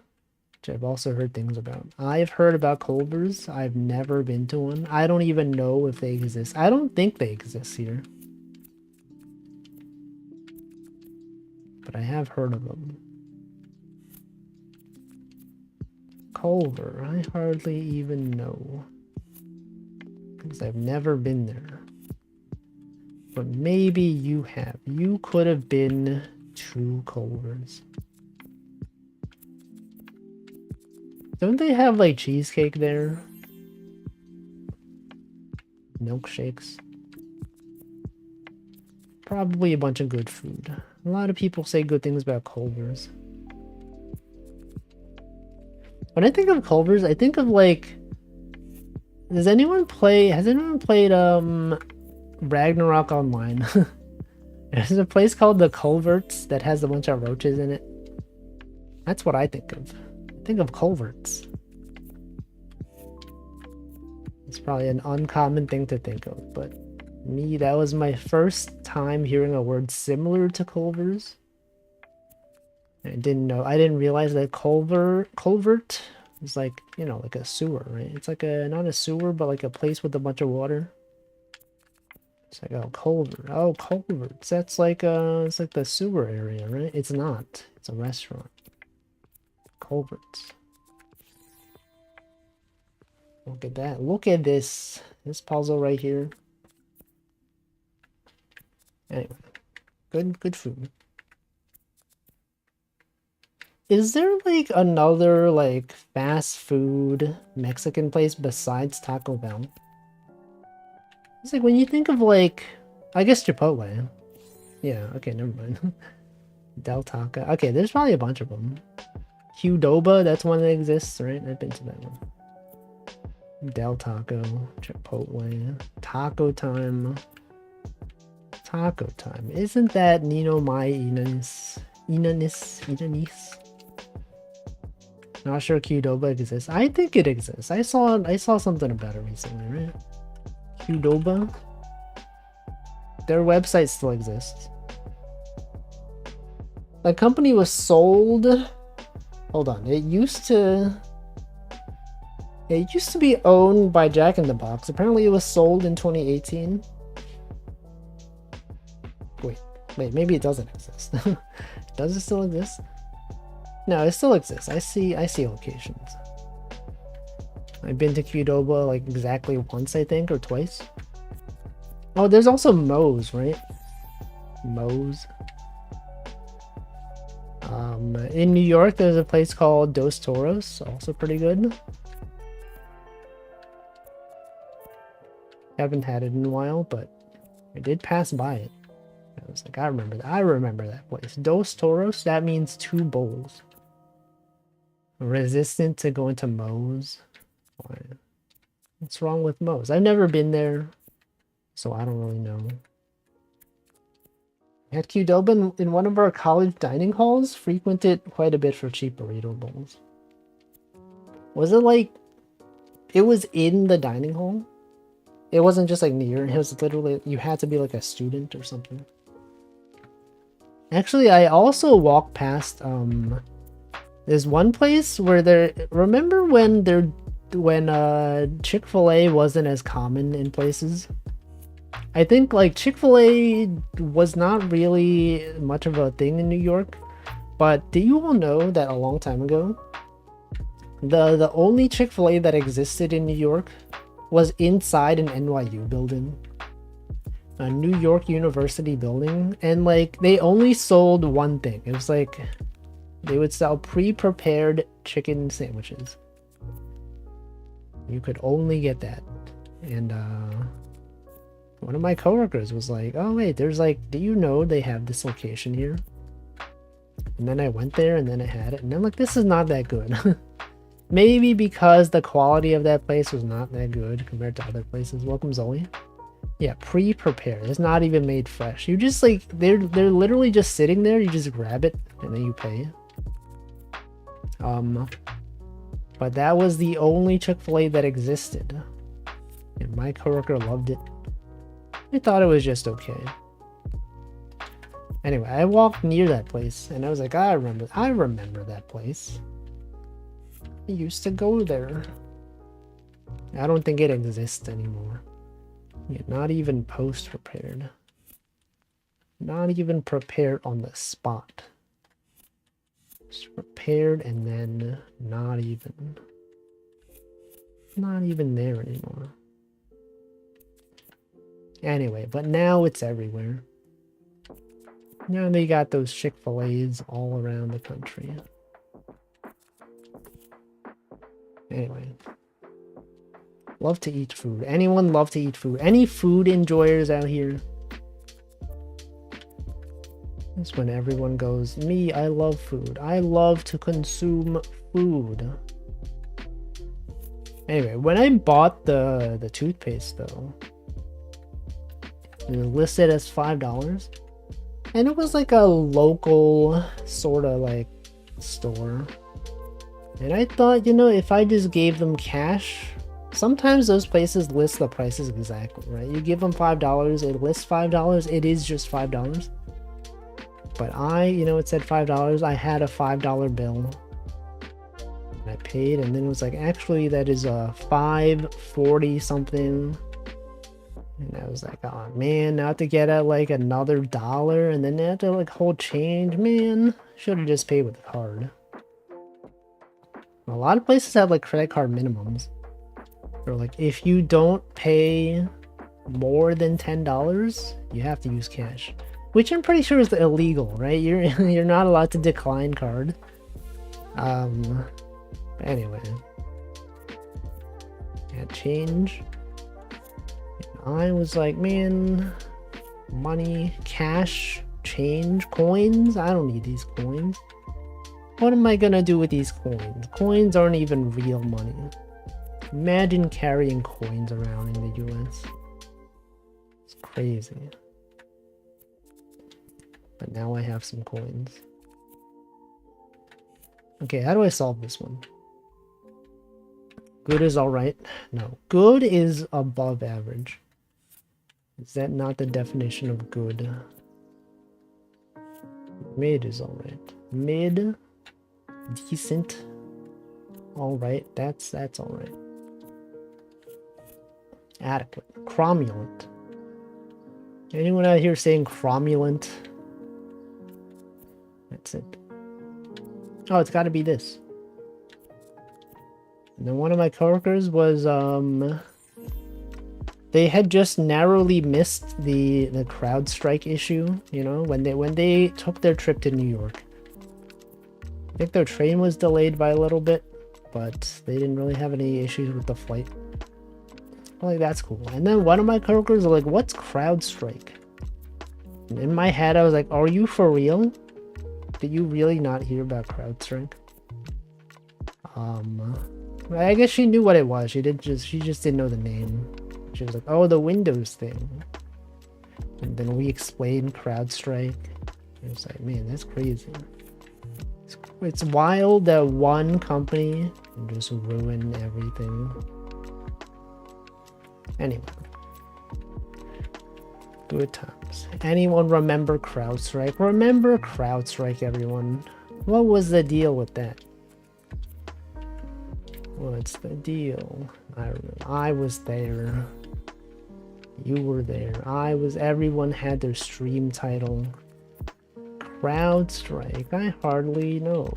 which I've also heard things about. I've heard about Culver's. I've never been to one. I don't even know if they exist. I don't think they exist here. But I have heard of them. Culver, I hardly even know. Because I've never been there. But maybe you have. You could have been to Culver's. Don't they have like cheesecake there? Milkshakes. Probably a bunch of good food. A lot of people say good things about Culver's. When I think of Culver's, I think of like... has anyone played Ragnarok Online? There's a place called the Culverts that has a bunch of roaches in it. That's what I think of. I think of Culverts. It's probably an uncommon thing to think of, but me, that was my first time hearing a word similar to Culver's. I didn't realize that culvert is like, you know, like a sewer, right? It's like not a sewer, but like a place with a bunch of water. It's like, oh, culvert. Oh, culverts. That's like, it's like the sewer area, right? It's not. It's a restaurant. Culverts. Look at that. Look at this. This puzzle right here. Anyway. Good food. Is there like another like fast food Mexican place besides Taco Bell? It's like when you think of like, I guess Chipotle. Yeah, okay, never mind. Del Taco. Okay, there's probably a bunch of them. Qdoba, that's one that exists, right? I've been to that one. Del Taco, Chipotle, Taco Time. Taco Time. Isn't that Nino Mai Inanis? Not sure Qdoba exists. I think it exists. I saw something about it recently, right? Qdoba. Their website still exists. The company was sold. Hold on. It used to be owned by Jack in the Box. Apparently it was sold in 2018. Wait, maybe it doesn't exist. Does it still exist? No, it still exists. I see locations. I've been to Qdoba like exactly once, I think, or twice. Oh, there's also Moe's, right? Moe's. In New York, there's a place called Dos Toros, also pretty good. Haven't had it in a while, but I did pass by it. I was like, I remember that place. Dos Toros, that means 2 bowls. Resistant to going to Moe's. What's wrong with Moe's? I've never been there, so I don't really know. At Qdoba in one of our college dining halls, frequented quite a bit for cheap burrito bowls. Was it like, it was in the dining hall? It wasn't just like near, it was literally, you had to be like a student or something. Actually, I also walked past, there's one place where remember when Chick-fil-A wasn't as common in places? I think like Chick-fil-A was not really much of a thing in New York, but do you all know that a long time ago, the only Chick-fil-A that existed in New York was inside an NYU building, a New York University building, and like they only sold one thing. It was like they would sell pre-prepared chicken sandwiches. You could only get that, and one of my coworkers was like, oh wait, there's like, do you know they have this location here? And then I went there and then I had it and I'm like, this is not that good. Maybe because the quality of that place was not that good compared to other places. Welcome, Zoe. Yeah, pre-prepared. It's not even made fresh. You just like, they're literally just sitting there. You just grab it and then you pay. But that was the only Chick-fil-A that existed. And my coworker loved it. I thought it was just okay. Anyway, I walked near that place and I was like, I remember that place. I used to go there. I don't think it exists anymore. Yeah, not even post-prepared. Not even prepared on the spot. Just prepared and then not even there anymore. Anyway, but now it's everywhere. Now they got those Chick-fil-A's all around the country. Anyway. Love to eat food. Anyone love to eat food? Any food enjoyers out here? That's when everyone goes, me, I love food. I love to consume food. Anyway, when I bought the toothpaste though, it was listed as $5. And it was like a local sort of like store. And I thought, you know, if I just gave them cash, sometimes those places list the prices exactly, right? You give them $5, it lists $5, it is just $5. But it said $5. I had a $5 bill. And I paid, and then it was like, actually, that is a $5.40 something. And I was like, oh man, now I have to get out like another $1, and then I have to like hold change, man. Should have just paid with a card. A lot of places have like credit card minimums. Or like, if you don't pay more than $10, you have to use cash. Which I'm pretty sure is illegal, right? You're not allowed to decline card. Anyway. Yeah, change. I was like, man, money, cash, change, coins. I don't need these coins. What am I gonna do with these coins? Coins aren't even real money. Imagine carrying coins around in the US. It's crazy. But now I have some coins. Okay, how do I solve this one? Good is alright. No. Good is above average. Is that not the definition of good? Mid is alright. Mid, decent, alright. That's alright. Adequate. Cromulent. Anyone out here saying cromulent? That's it. Oh, it's got to be this. And then one of my coworkers was they had just narrowly missed the CrowdStrike issue, you know, when they took their trip to New York. I think their train was delayed by a little bit, but they didn't really have any issues with the flight. Like, that's cool. And then one of my coworkers was like, what's CrowdStrike? And in my head, I was like, are you for real? Did you really not hear about CrowdStrike? I guess she knew what it was. She just didn't know the name. She was like, oh, the Windows thing. And then we explained CrowdStrike. It was like, man, that's crazy. It's wild that one company can just ruin everything. Anyway. Good times. Anyone remember CrowdStrike? Remember CrowdStrike, everyone. What was the deal with that? What's the deal? I remember. I was there. You were there. Everyone had their stream title. CrowdStrike. I hardly know.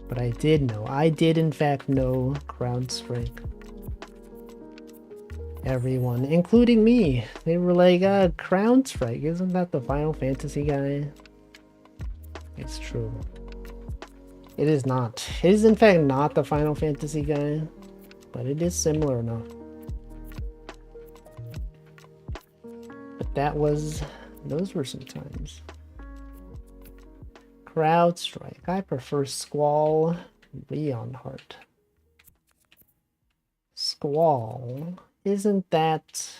But I did know. I did in fact know CrowdStrike. Everyone, including me, they were like, CrowdStrike, isn't that the Final Fantasy guy? It's true. It is not. It is in fact not the Final Fantasy guy, but it is similar enough. But those were some times. CrowdStrike. I prefer Squall Leonhardt. Squall. Isn't that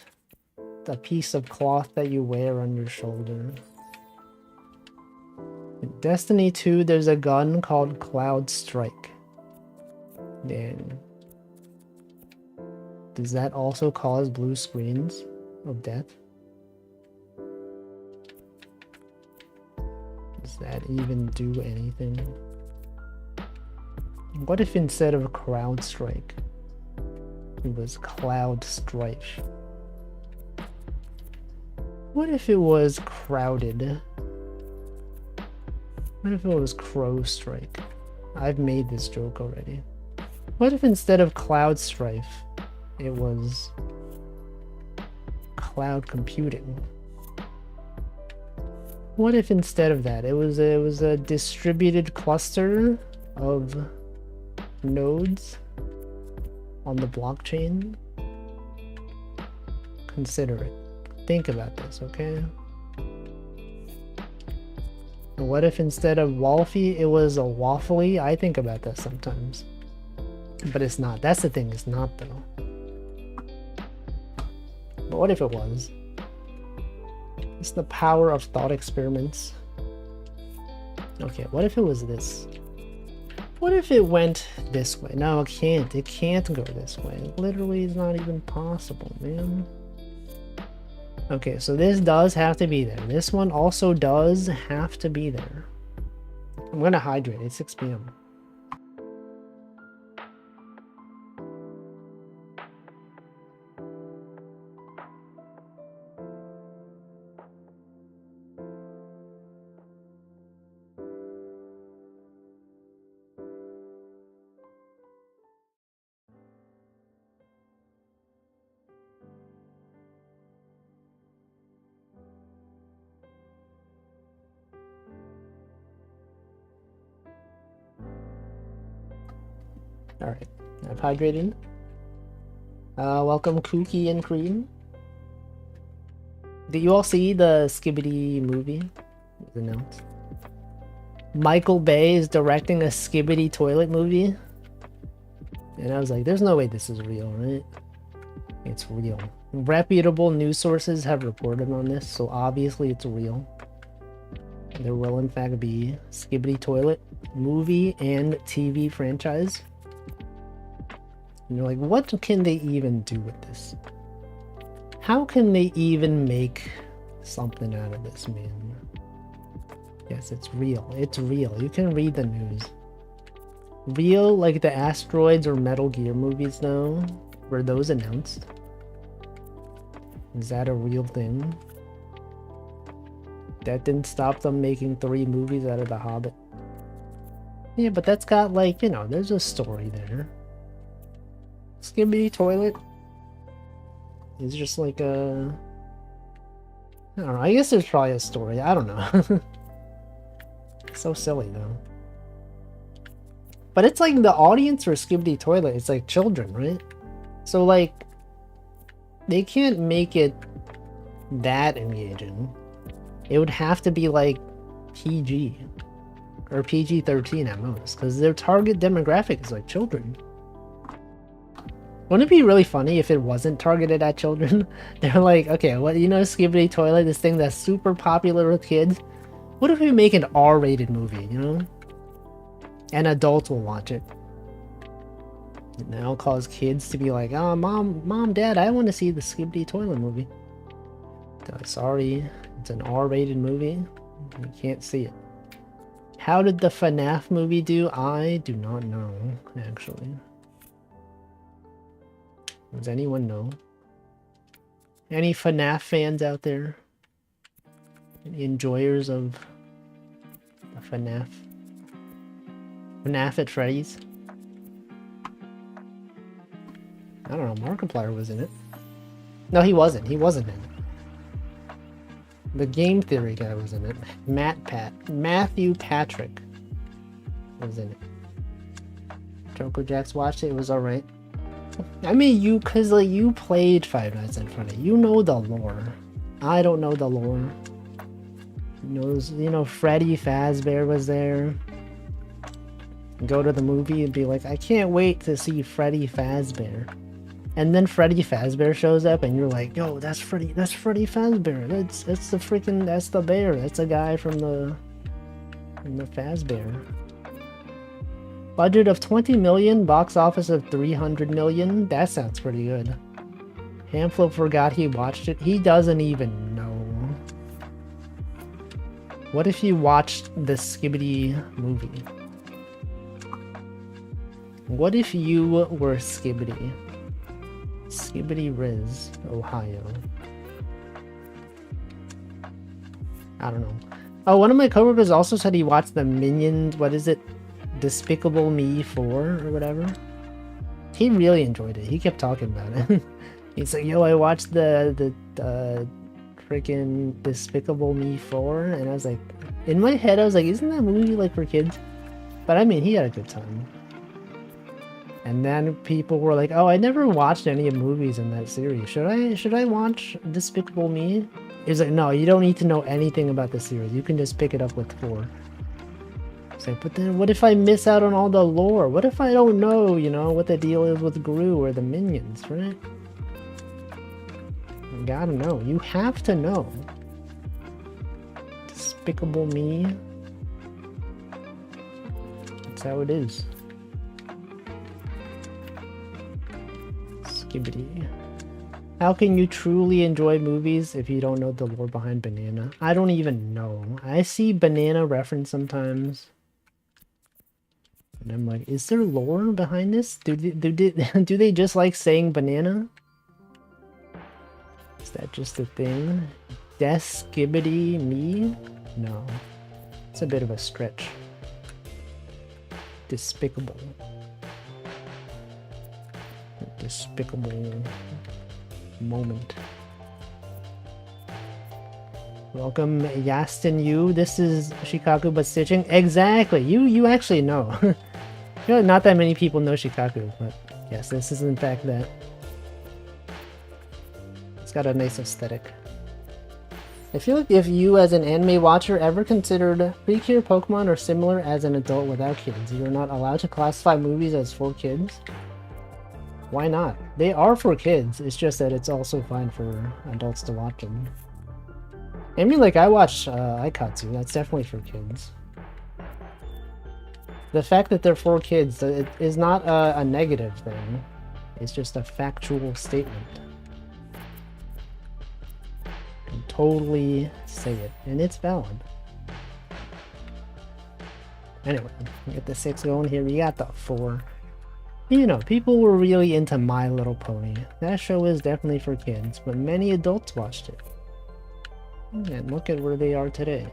the piece of cloth that you wear on your shoulder? In Destiny 2, there's a gun called Cloud Strike. Then, does that also cause blue screens of death? Does that even do anything? What if instead of Crowd Strike, it was Cloud Strife? What if it was crowded? What if it was Crow Strike? I've made this joke already. What if instead of Cloud Strife, it was Cloud Computing? What if instead of that, it was a distributed cluster of nodes on the blockchain? Consider it. Think about this, okay? And what if instead of Wolfie, it was a Waffly? I think about that sometimes. But it's not. That's the thing, it's not though. But what if it was? It's the power of thought experiments. Okay, what if it was this? What if it went this way? No, it can't. It can't go this way. It literally is not even possible, man. Okay, so this does have to be there. This one also does have to be there. I'm gonna hydrate. It's 6 p.m. Alright, I've hydrated. Welcome Cookie and Cream. Did you all see the Skibbity movie? It was announced. Michael Bay is directing a Skibbity toilet movie. And I was like, there's no way this is real, right? It's real. Reputable news sources have reported on this, so obviously it's real. There will in fact be Skibbity toilet movie and TV franchise. And you're like, what can they even do with this? How can they even make something out of this, man? Yes, it's real. It's real. You can read the news. Real, like the Asteroids or Metal Gear movies, though? Were those announced? Is that a real thing? That didn't stop them making 3 movies out of The Hobbit. Yeah, but that's got, like, you know, there's a story there. Skibidi Toilet is just like a... I don't know, I guess there's probably a story. I don't know. So silly, though. But it's like the audience for Skibidi Toilet, it's like children, right? So, like, they can't make it that engaging. It would have to be, like, PG. Or PG-13 at most. Because their target demographic is, like, children. Wouldn't it be really funny if it wasn't targeted at children? They're like, okay, well, you know Skibidi Toilet, this thing that's super popular with kids? What if we make an R-rated movie, you know? And adults will watch it. And that'll cause kids to be like, oh, mom, dad, I want to see the Skibidi Toilet movie. Sorry, it's an R-rated movie. You can't see it. How did the FNAF movie do? I do not know, actually. Does anyone know? Any FNAF fans out there? Any enjoyers of the FNAF? FNAF at Freddy's? I don't know, Markiplier was in it. No, he wasn't. He wasn't in it. The game theory guy was in it. Matthew Patrick was in it. Joker Jacks watched it. It was alright. I mean, cause like you played Five Nights at Freddy's. You know the lore. I don't know the lore. You know, Freddy Fazbear was there. Go to the movie and be like, I can't wait to see Freddy Fazbear. And then Freddy Fazbear shows up and you're like, yo, that's Freddy Fazbear. That's the bear. That's a guy from the Fazbear. Budget of 20 million, box office of 300 million. That sounds pretty good. Hamflip forgot he watched it. He doesn't even know. What if you watched the Skibidi movie? What if you were Skibidi? Skibidi Riz, Ohio. I don't know. Oh, one of my coworkers also said he watched the Minions, what is it? Despicable Me 4 or whatever. He really enjoyed it. He kept talking about it. He's like, yo, I watched the freaking Despicable Me 4, and I was like, in my head I was like, isn't that movie like for kids? But I mean, he had a good time. And then people were like, oh, I never watched any of the movies in that series. Should I watch Despicable Me? He's like, no, you don't need to know anything about the series. You can just pick it up with 4. It's like, but then what if I miss out on all the lore? What if I don't know, you know, what the deal is with Gru or the Minions, right? You gotta know. You have to know. Despicable Me. That's how it is. Skibidi. How can you truly enjoy movies if you don't know the lore behind Banana? I don't even know. I see Banana referenced sometimes. And I'm like, is there lore behind this? Do they just like saying banana? Is that just a thing? Skibidi Me? No. It's a bit of a stretch. Despicable. Despicable moment. Welcome, Yastin Yu. This is Shikaku but stitching. Exactly. You actually know. You know, not that many people know Shikaku, but yes, this is in fact that. It's got a nice aesthetic. I feel like if you as an anime watcher ever considered Precure Pokemon or similar as an adult without kids, you're not allowed to classify movies as for kids. Why not? They are for kids, it's just that it's also fine for adults to watch them. I mean, like, I watch Aikatsu, that's definitely for kids. The fact that they're 4 kids it is not a negative thing. It's just a factual statement. You can totally say it, and it's valid. Anyway, we get the 6 going here. We got the 4. You know, people were really into My Little Pony. That show is definitely for kids, but many adults watched it. And look at where they are today.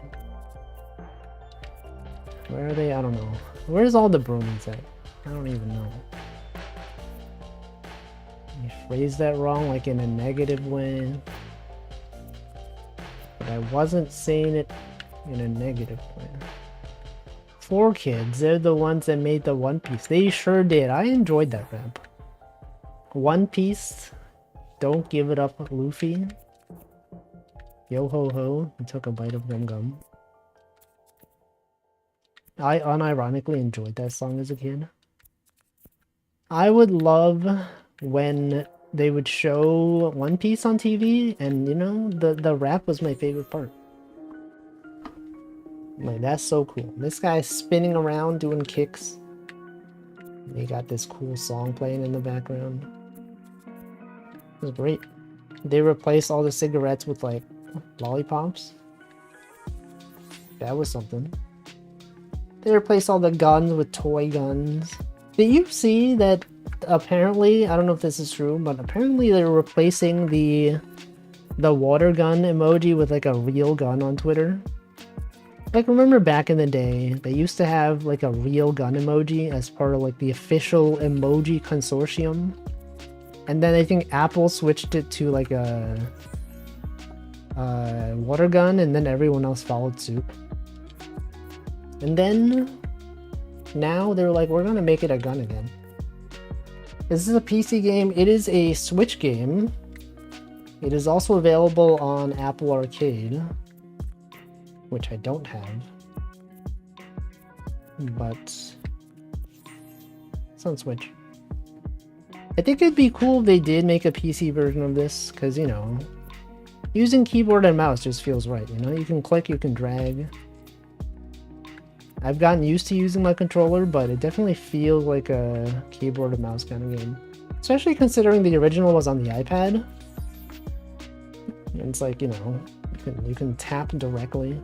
Where are they? I don't know. Where's all the bronies at? I don't even know. You phrased that wrong, like in a negative way. But I wasn't saying it in a negative way. 4 kids, they're the ones that made the One Piece. They sure did. I enjoyed that rap. One Piece, don't give it up, Luffy. Yo ho ho, he took a bite of gum gum. I unironically enjoyed that song as a kid. I would love when they would show One Piece on TV, and you know, the rap was my favorite part. Like, that's so cool. This guy's spinning around doing kicks. They got this cool song playing in the background. It was great. They replaced all the cigarettes with like lollipops. That was something. They replaced all the guns with toy guns. Did you see that apparently, I don't know if this is true, but apparently they're replacing the water gun emoji with like a real gun on Twitter? Like, remember back in the day, they used to have like a real gun emoji as part of like the official emoji consortium. And then I think Apple switched it to like a water gun, and then everyone else followed suit. And then now they're like, we're gonna make it a gun again. This is a PC game. It is a Switch game. It is also available on Apple Arcade, which I don't have, but it's on Switch. I think it'd be cool if they did make a PC version of this, because, you know, using keyboard and mouse just feels right, you know? You can click, you can drag. I've gotten used to using my controller, but it definitely feels like a keyboard and mouse kind of game. Especially considering the original was on the iPad. And it's like, you know, you can tap directly.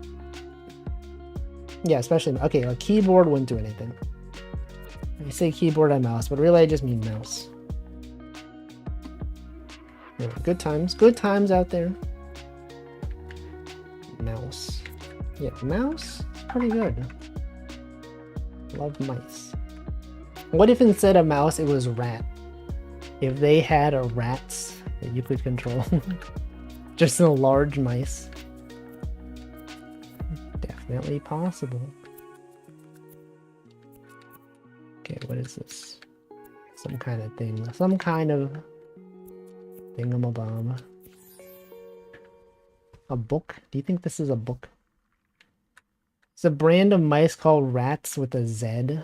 Yeah, especially, okay, a keyboard wouldn't do anything. I say keyboard and mouse, but really I just mean mouse. Yeah, good times out there. Mouse. Yeah, mouse is pretty good. Love mice. What if instead of mouse it was rat? If they had a rats that you could control. Just a large mice. Definitely possible. Okay, what is this? Some kind of thing. Some kind of thingamabob. A book? Do you think this is a book? It's a brand of mice called Rats with a Z.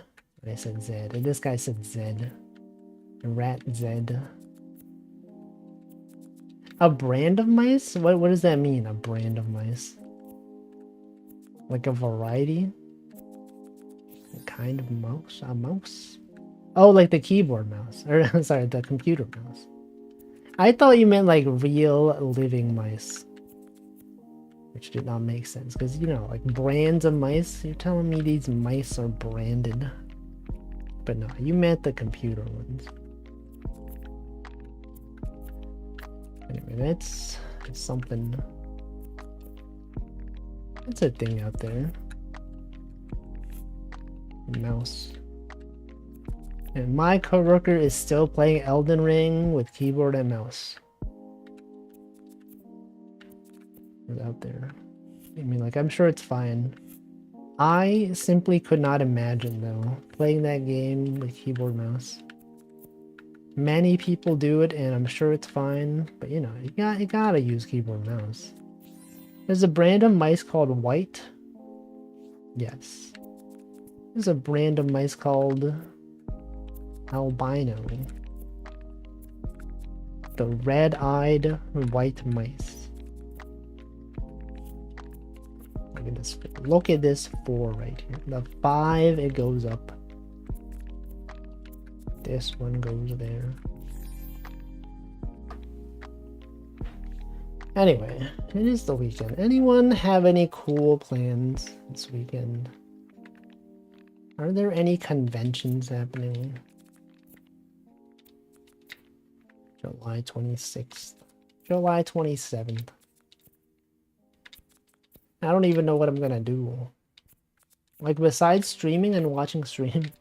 I said Z. And this guy said Z. Rat Z. A brand of mice? What does that mean, a brand of mice? Like a variety? A kind of mouse? A mouse? Oh, like the keyboard mouse. Or, sorry, the computer mouse. I thought you meant like real living mice. Which did not make sense, because, you know, like brands of mice, you're telling me these mice are branded. But no, you meant the computer ones. Anyway, that's something. That's a thing out there. Mouse. And my coworker is still playing Elden Ring with keyboard and mouse. Out there. I mean, like, I'm sure it's fine. I simply could not imagine, though, playing that game with keyboard mouse. Many people do it, and I'm sure it's fine, but you know, you gotta use keyboard mouse. There's a brand of mice called White. Yes. There's a brand of mice called Albino. The red-eyed white mice. Look at this 4 right here. The 5, it goes up. This one goes there. Anyway, it is the weekend. Anyone have any cool plans this weekend? Are there any conventions happening? July 26th. July 27th. I don't even know what I'm gonna do. Like, besides streaming and watching stream.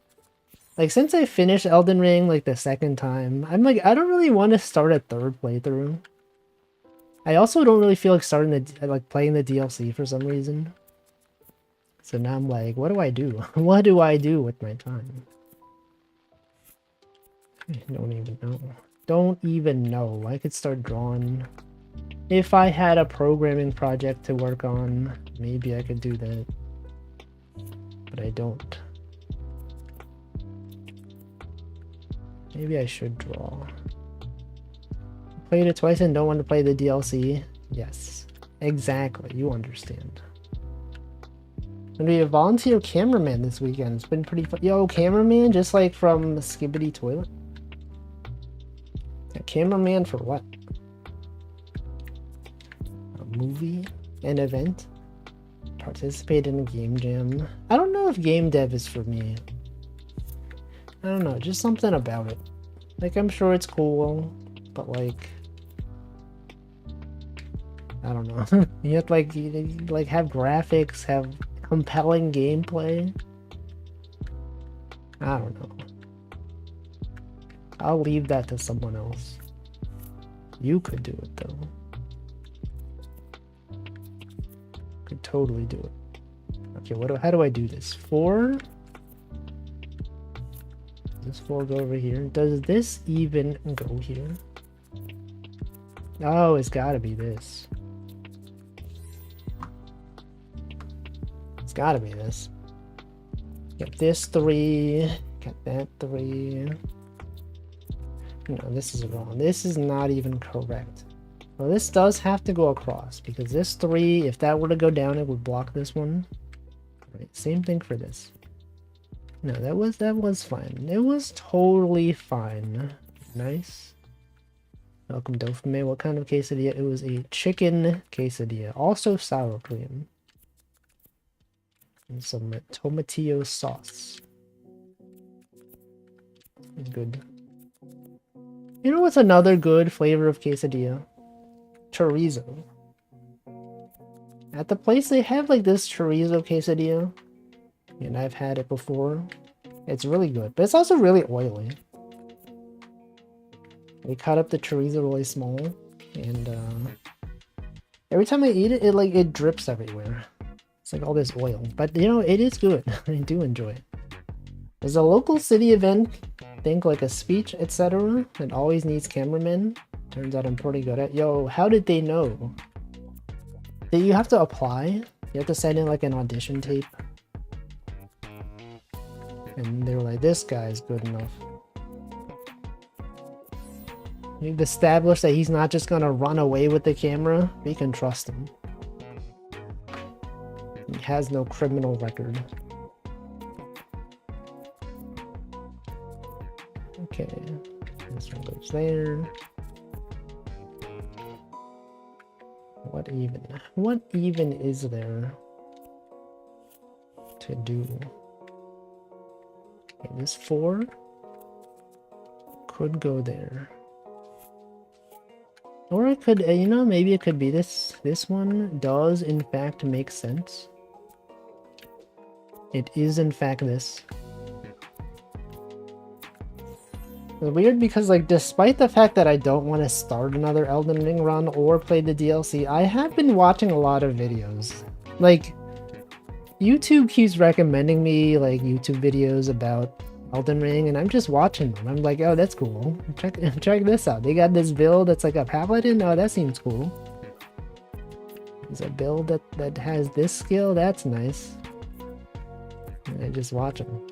Like, since I finished Elden Ring, like, the second time, I'm like, I don't really want to start a third playthrough. I also don't really feel like playing the DLC for some reason. So now I'm like, what do I do? What do I do with my time? I don't even know. Don't even know. I could start drawing. If I had a programming project to work on, maybe I could do that. But I don't. Maybe I should draw. Played it twice and don't want to play the DLC? Yes. Exactly. You understand. I'm gonna be a volunteer cameraman this weekend. It's been pretty fun. Yo, cameraman? Just like from Skibbity Toilet? A cameraman for what? A movie? An event? Participate in a game jam? I don't know if game dev is for me. I don't know, just something about it. Like, I'm sure it's cool, but like, I don't know. You have to like have graphics, have compelling gameplay. I don't know. I'll leave that to someone else. You could do it though. Could totally do it. Okay, how do I do this? 4? Does 4 go over here? Does this even go here? Oh, it's gotta be this. It's gotta be this. Get this 3. Get that 3. No, this is wrong. This is not even correct. Well, this does have to go across because this 3, if that were to go down, it would block this one. Right, same thing for this. No, that was fine. It was totally fine. Nice. Welcome, Dopamine. What kind of quesadilla? It was a chicken quesadilla. Also sour cream. And some tomatillo sauce. It's good. You know what's another good flavor of quesadilla? Chorizo. At the place they have like this chorizo quesadilla. And I've had it before. It's really good, but it's also really oily. They cut up the chorizo really small, and every time I eat it, it drips everywhere. It's like all this oil, but you know, it is good. I do enjoy it. There's a local city event, think like a speech, etc. It always needs cameramen. Turns out I'm pretty good at. Yo, how did they know? Did you have to apply? You have to send in like an audition tape. And they were like, this guy's good enough. We've established that he's not just gonna run away with the camera. We can trust him. He has no criminal record. Okay. This one goes there. What even is there to do? Okay, this 4 could go there. Or it could, you know, maybe it could be this. This one does in fact make sense. It is in fact this. It's weird because, like, despite the fact that I don't want to start another Elden Ring run or play the DLC, I have been watching a lot of videos. Like, YouTube keeps recommending me, like, YouTube videos about Elden Ring, and I'm just watching them. I'm like, oh, that's cool. Check this out. They got this build that's like a paladin. Oh, that seems cool. There's a build that has this skill. That's nice. And I just watch them.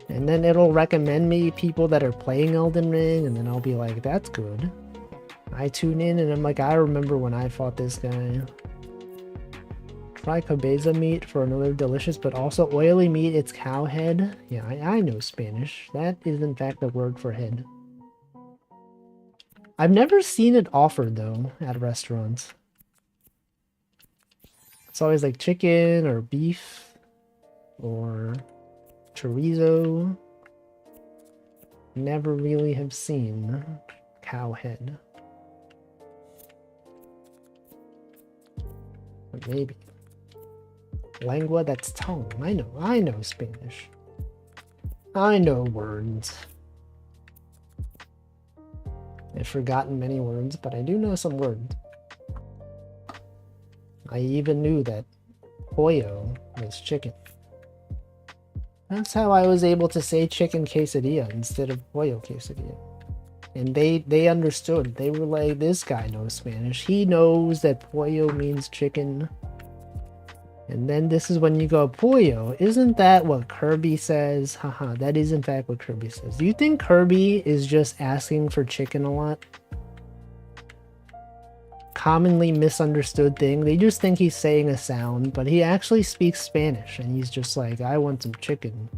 And then it'll recommend me people that are playing Elden Ring, and then I'll be like, that's good. I tune in, and I'm like, I remember when I fought this guy. Fry cabeza meat for another delicious but also oily meat. It's cow head. Yeah, I know Spanish. That is in fact the word for head. I've never seen it offered though at restaurants. It's always like chicken or beef or chorizo. Never really have seen cow head. Or maybe. Lengua, that's tongue. I know Spanish. I know words. I've forgotten many words, but I do know some words. I even knew that pollo was chicken. That's how I was able to say chicken quesadilla instead of pollo quesadilla. And they understood. They were like, this guy knows Spanish. He knows that pollo means chicken. And then this is when you go, pollo, isn't that what Kirby says? Haha, that is in fact what Kirby says. Do you think Kirby is just asking for chicken a lot? Commonly misunderstood thing. They just think he's saying a sound, but he actually speaks Spanish. And he's just like, I want some chicken.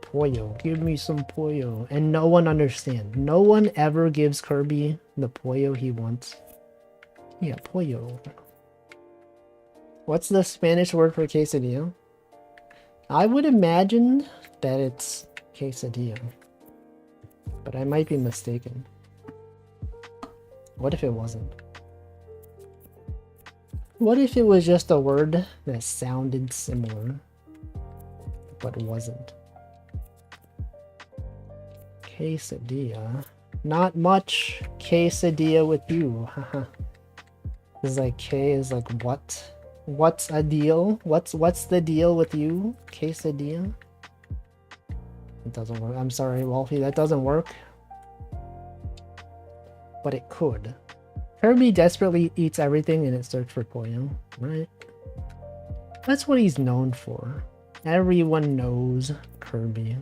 Pollo, give me some pollo. And no one understands. No one ever gives Kirby the pollo he wants. Yeah, pollo. What's the Spanish word for quesadilla? I would imagine that it's quesadilla. But I might be mistaken. What if it wasn't? What if it was just a word that sounded similar, but wasn't? Quesadilla. Not much quesadilla with you. Haha. It's like K is like what? What's a deal? What's the deal with you? Quesadilla? It doesn't work. I'm sorry, Wolfie, that doesn't work. But it could. Kirby desperately eats everything in its search for pollo, right? That's what he's known for. Everyone knows Kirby.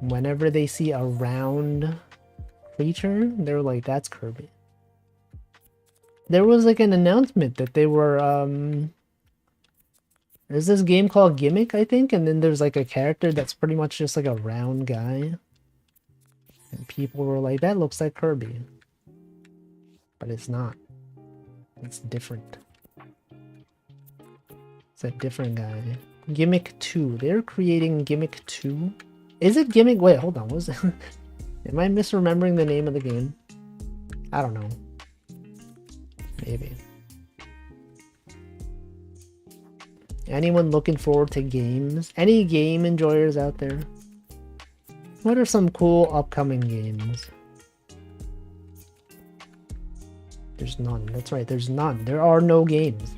Whenever they see a round creature, they're like, that's Kirby. There was like an announcement that they were, there's this game called Gimmick, I think, and then there's like a character that's pretty much just like a round guy. And people were like, that looks like Kirby. But it's not. It's different. It's a different guy. Gimmick 2. They're creating Gimmick 2. Is it Gimmick? Wait, hold on. What was it? Am I misremembering the name of the game? I don't know. Maybe. Anyone looking forward to games? Any game enjoyers out there? What are some cool upcoming games? There's none. That's right, there's none. There are no games.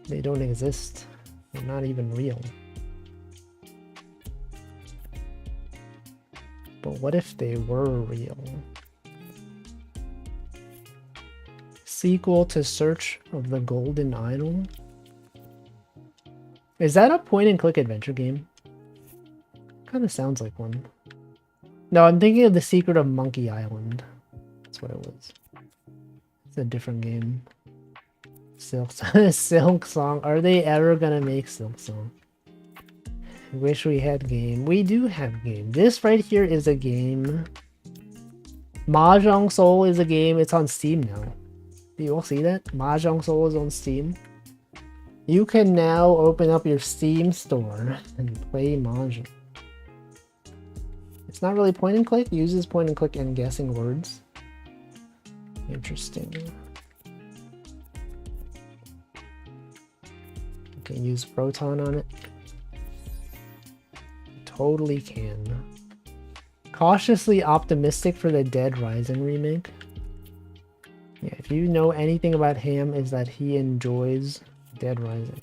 They don't exist. They're not even real. But what if they were real? Sequel to Search of the Golden Idol? Is that a point-and-click adventure game? Kind of sounds like one. No, I'm thinking of The Secret of Monkey Island. That's what it was. It's a different game. Silk Song. Are they ever gonna make Silk Song? Wish we had game. We do have game. This right here is a game. Mahjong Soul is a game. It's on Steam now. Do you all see that? Mahjong Soul is on Steam. You can now open up your Steam store and play Mahjong. It's not really point and click. It uses point and click and guessing words. Interesting. You can use Proton on it. Totally can. Cautiously optimistic for the Dead Rising remake. Yeah, if you know anything about him, is that he enjoys Dead Rising.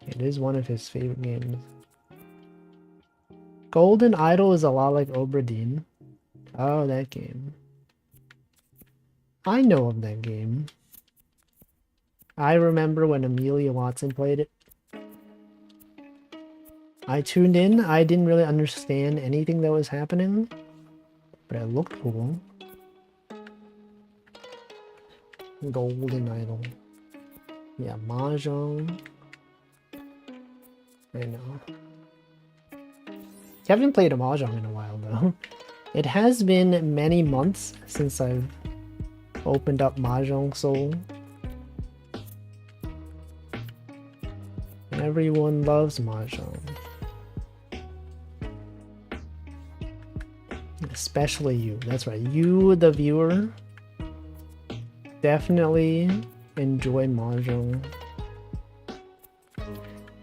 It is one of his favorite games. Golden Idol is a lot like Obra Dinn. Oh, that game. I know of that game. I remember when Amelia Watson played it. I tuned in. I didn't really understand anything that was happening, but it looked cool. Golden idol. Yeah, Mahjong. I know. Haven't played a Mahjong in a while though. It has been many months since I've opened up Mahjong Soul. Everyone loves Mahjong. Especially you. That's right. You, the viewer, definitely enjoy Mahjong.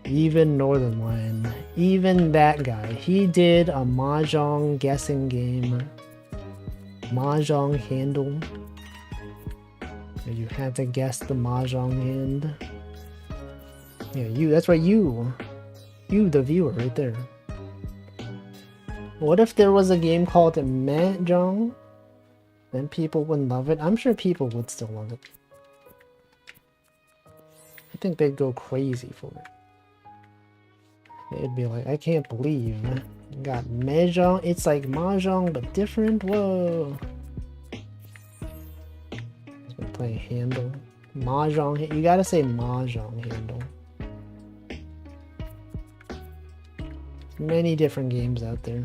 Even Northern Lion. Even that guy. He did a Mahjong guessing game. Mahjong handle. You had to guess the Mahjong hand. Yeah, you. That's right, you. You, the viewer, right there. What if there was a game called Mahjong? Then people wouldn't love it. I'm sure people would still love it. I think they'd go crazy for it. They'd be like, I can't believe you got Mahjong. It's like Mahjong, but different. Whoa. He's been playing handle. Mahjong. You gotta say Mahjong handle. Many different games out there.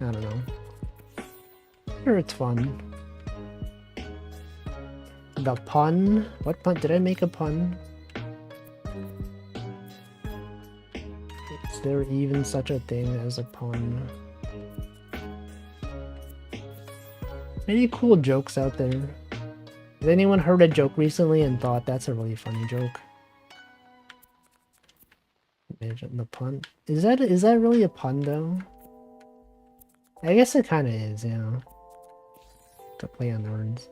I don't know. Sure, it's fun. The pun? What pun? Did I make a pun? Is there even such a thing as a pun? Any cool jokes out there? Has anyone heard a joke recently and thought that's a really funny joke? Imagine the pun. Is that really a pun though? I guess it kind of is, yeah. To play on words.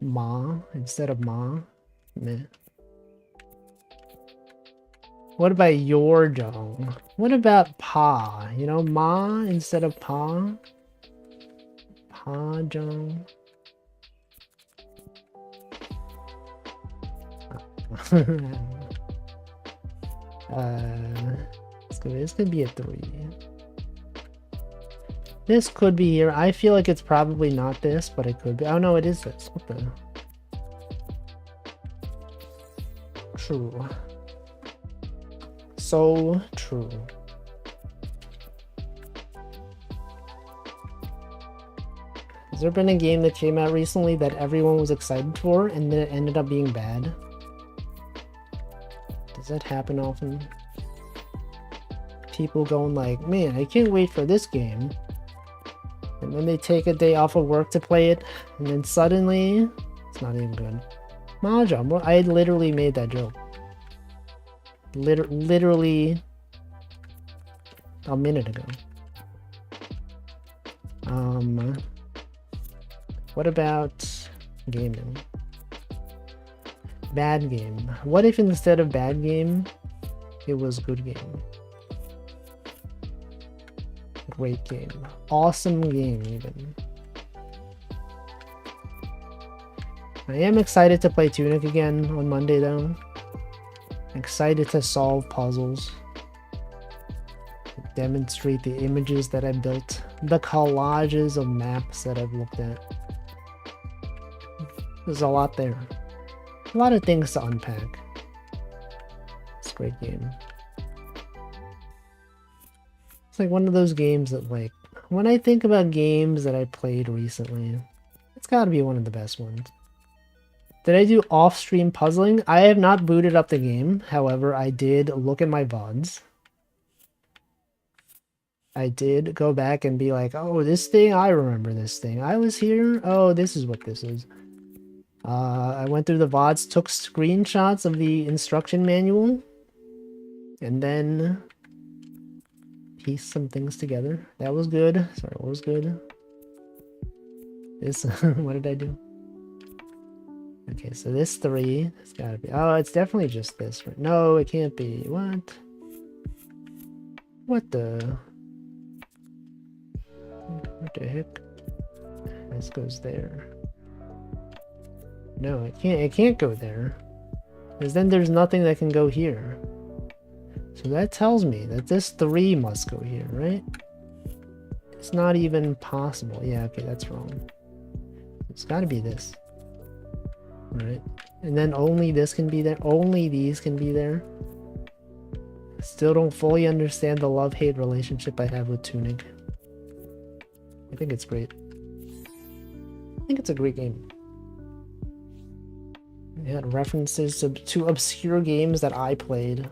Ma instead of ma. Meh. What about your jong? What about pa? You know, ma instead of pa? Pa jong. This could be a 3. This could be here. I feel like it's probably not this, but it could be. Oh no, it is this. What the? True. So true. Has there been a game that came out recently that everyone was excited for and then it ended up being bad? Does that happen often? People going like, man, I can't wait for this game. And then they take a day off of work to play it, and then suddenly, it's not even good. Mahjong, well, I literally made that joke. Literally a minute ago. What about gaming? Bad game. What if instead of bad game, it was good game? Great game. Awesome game, even. I am excited to play Tunic again on Monday, though. Excited to solve puzzles. Demonstrate the images that I built. The collages of maps that I've looked at. There's a lot there. A lot of things to unpack. It's a great game. It's like one of those games that, like, when I think about games that I played recently, it's gotta be one of the best ones. Did I do off-stream puzzling? I have not booted up the game. However, I did look at my VODs. I did go back and be like, oh, this thing, I remember this thing. I was here. Oh, this is what this is. I went through the VODs, took screenshots of the instruction manual, and then pieced some things together. That was good. Sorry, what was good? This, what did I do? Okay, so this 3, it's gotta be, oh, it's definitely just this. No, it can't be. What? What the? What the heck? This goes there. No, it can't go there. Because then there's nothing that can go here. So that tells me that this 3 must go here, right? It's not even possible. Yeah, okay, that's wrong. It's got to be this. Right? And then only this can be there. Only these can be there. Still don't fully understand the love-hate relationship I have with Tunic. I think it's great. I think it's a great game. It had references to obscure games that I played.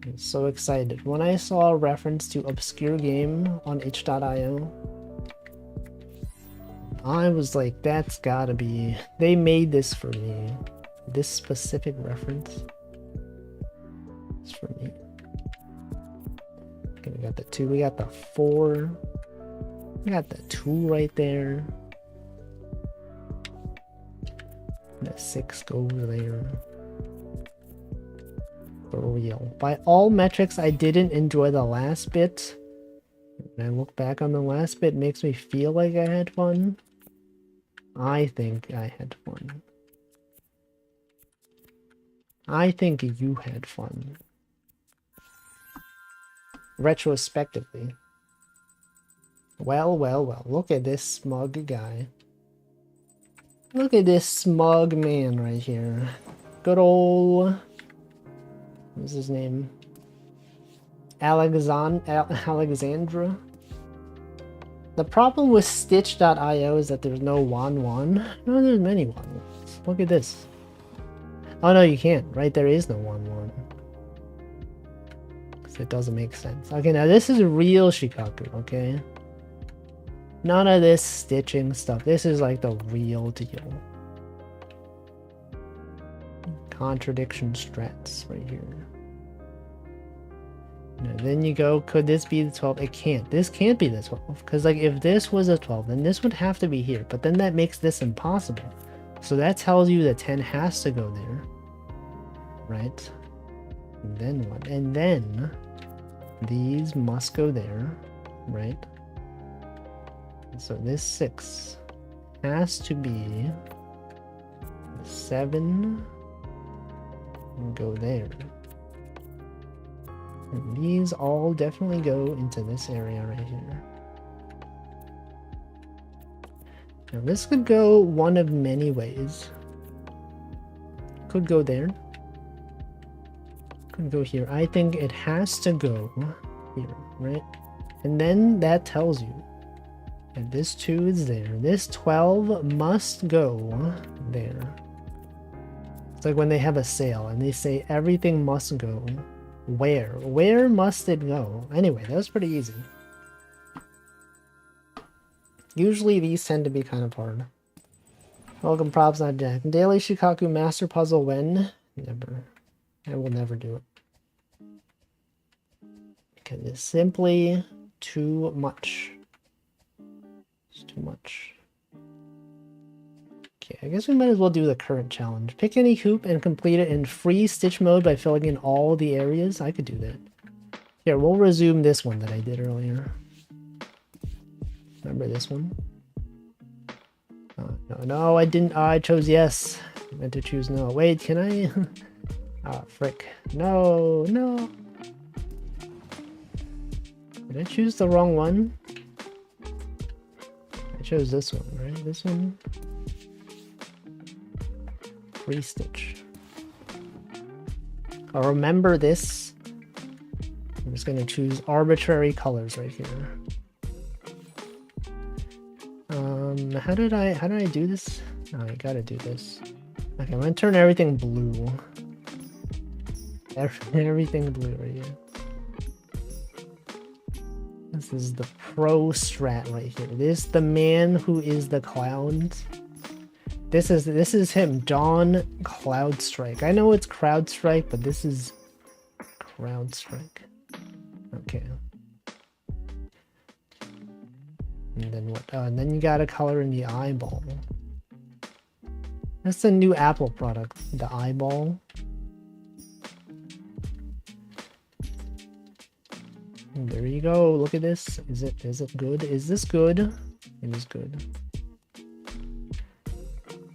I'm so excited. When I saw a reference to obscure game on itch.io, I was like, that's gotta be... They made this for me. This specific reference is for me. Okay, we got the 2, we got the 4. We got the 2 right there. The 6 goes there. For real. By all metrics, I didn't enjoy the last bit. When I look back on the last bit, it makes me feel like I had fun. I think I had fun. I think you had fun. Retrospectively. Well, well, well. Look at this smug guy. Look at this smug man right here. Good old... What's his name? Alexandra? The problem with Stitch.io is that there's no Wan. No, there's many Wan. Look at this. Oh no, you can't, right? There is no Wan. Because it doesn't make sense. Okay, now this is real Shikaku, okay? None of this stitching stuff. This is like the real deal. Contradiction strats right here. Now, then you go, could this be the 12? It can't. This can't be the 12. Because like if this was a 12, then this would have to be here. But then that makes this impossible. So that tells you that 10 has to go there. Right? And then what? And then these must go there. Right? So this 6 has to be 7 and go there. And these all definitely go into this area right here. Now this could go one of many ways. Could go there. Could go here. I think it has to go here, right? And then that tells you that this 2 is there. This 12 must go there. It's like when they have a sale and they say everything must go. Where? Where must it go? Anyway, that was pretty easy. Usually these tend to be kind of hard. Welcome, props, not Jack. Daily Shikaku Master Puzzle when? Never. I will never do it. Because it's simply too much. It's too much. Okay, I guess we might as well do the current challenge. Pick any hoop and complete it in free stitch mode by filling in all the areas. I could do that. Here, we'll resume this one that I did earlier. Remember this one? No, I didn't. Oh, I chose yes. I meant to choose no. Wait, can I? Ah, frick. No. Did I choose the wrong one? I chose this one, right? This one? Free stitch. I'll remember this. I'm just going to choose arbitrary colors right here. How did I do this? Oh, I gotta do this. Okay, I'm gonna turn everything blue. Everything blue right here. This is the pro strat right here. This the man who is the clown. This is him, Dawn Cloudstrike. I know it's Crowdstrike, but this is Crowdstrike. Okay. And then what? And then you gotta color in the eyeball. That's the new Apple product, the eyeball. And there you go. Look at this. Is it good? Is this good? It is good.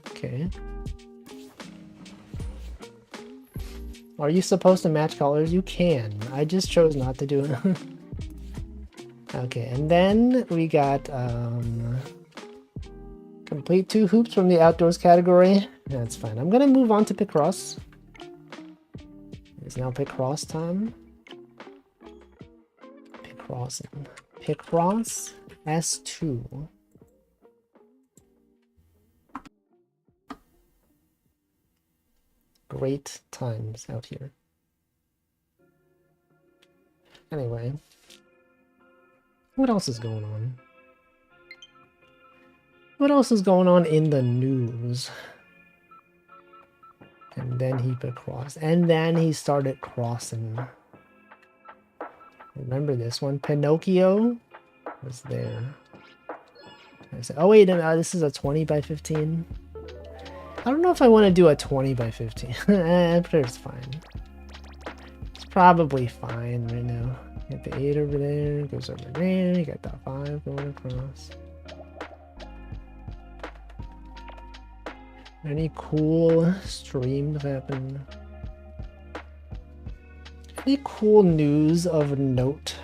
Okay. Are you supposed to match colors? You can. I just chose not to do it. Okay, and then we got complete 2 hoops from the outdoors category. That's fine. I'm gonna move on to Picross. It's now Picross time. Picross S2. Great times out here. Anyway, what else is going on? What else is going on in the news? And then he Picross. And then he started crossing. Remember this one? Pinocchio was there. I said, oh wait, this is a 20 by 15. I don't know if I want to do a 20 by 15. I'm sure it's fine. It's probably fine right now. You got the 8 over there, goes over there, you got that 5 going across. Any cool streams happen? Any cool news of note?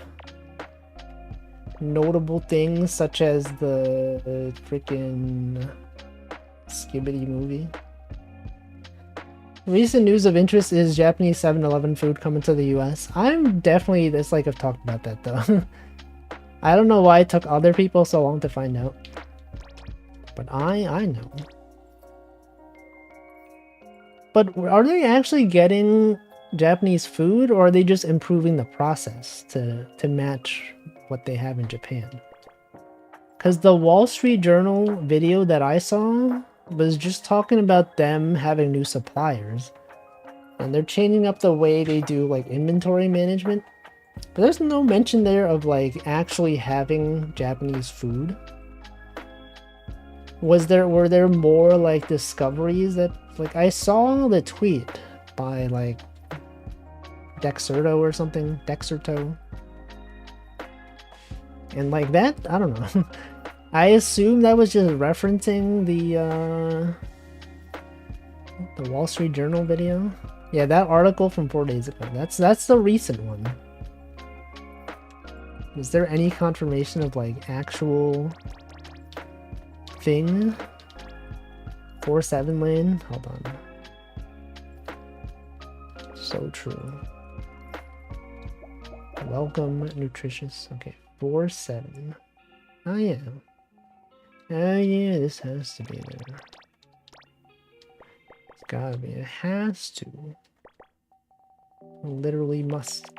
Notable things such as the freaking Skibbity movie. Recent news of interest is Japanese 7-Eleven food coming to the US. I'm definitely, it's like I've talked about that though. I don't know why it took other people so long to find out. But I know. But are they actually getting Japanese food, or are they just improving the process to match what they have in Japan? Because the Wall Street Journal video that I saw was just talking about them having new suppliers. And they're changing up the way they do like inventory management. But there's no mention there of like actually having Japanese food. Were there more like discoveries that, like, I saw the tweet by like Dexerto or something, Dexerto. And like that, I don't know. I assume that was just referencing the Wall Street Journal video. Yeah, that article from 4 days ago. That's the recent one. Is there any confirmation of like actual thing? 4-7 lane? Hold on. So true. Welcome, nutritious. Okay, 4-7. Oh yeah. Oh yeah, this has to be there. It's gotta be. It has to. Literally must.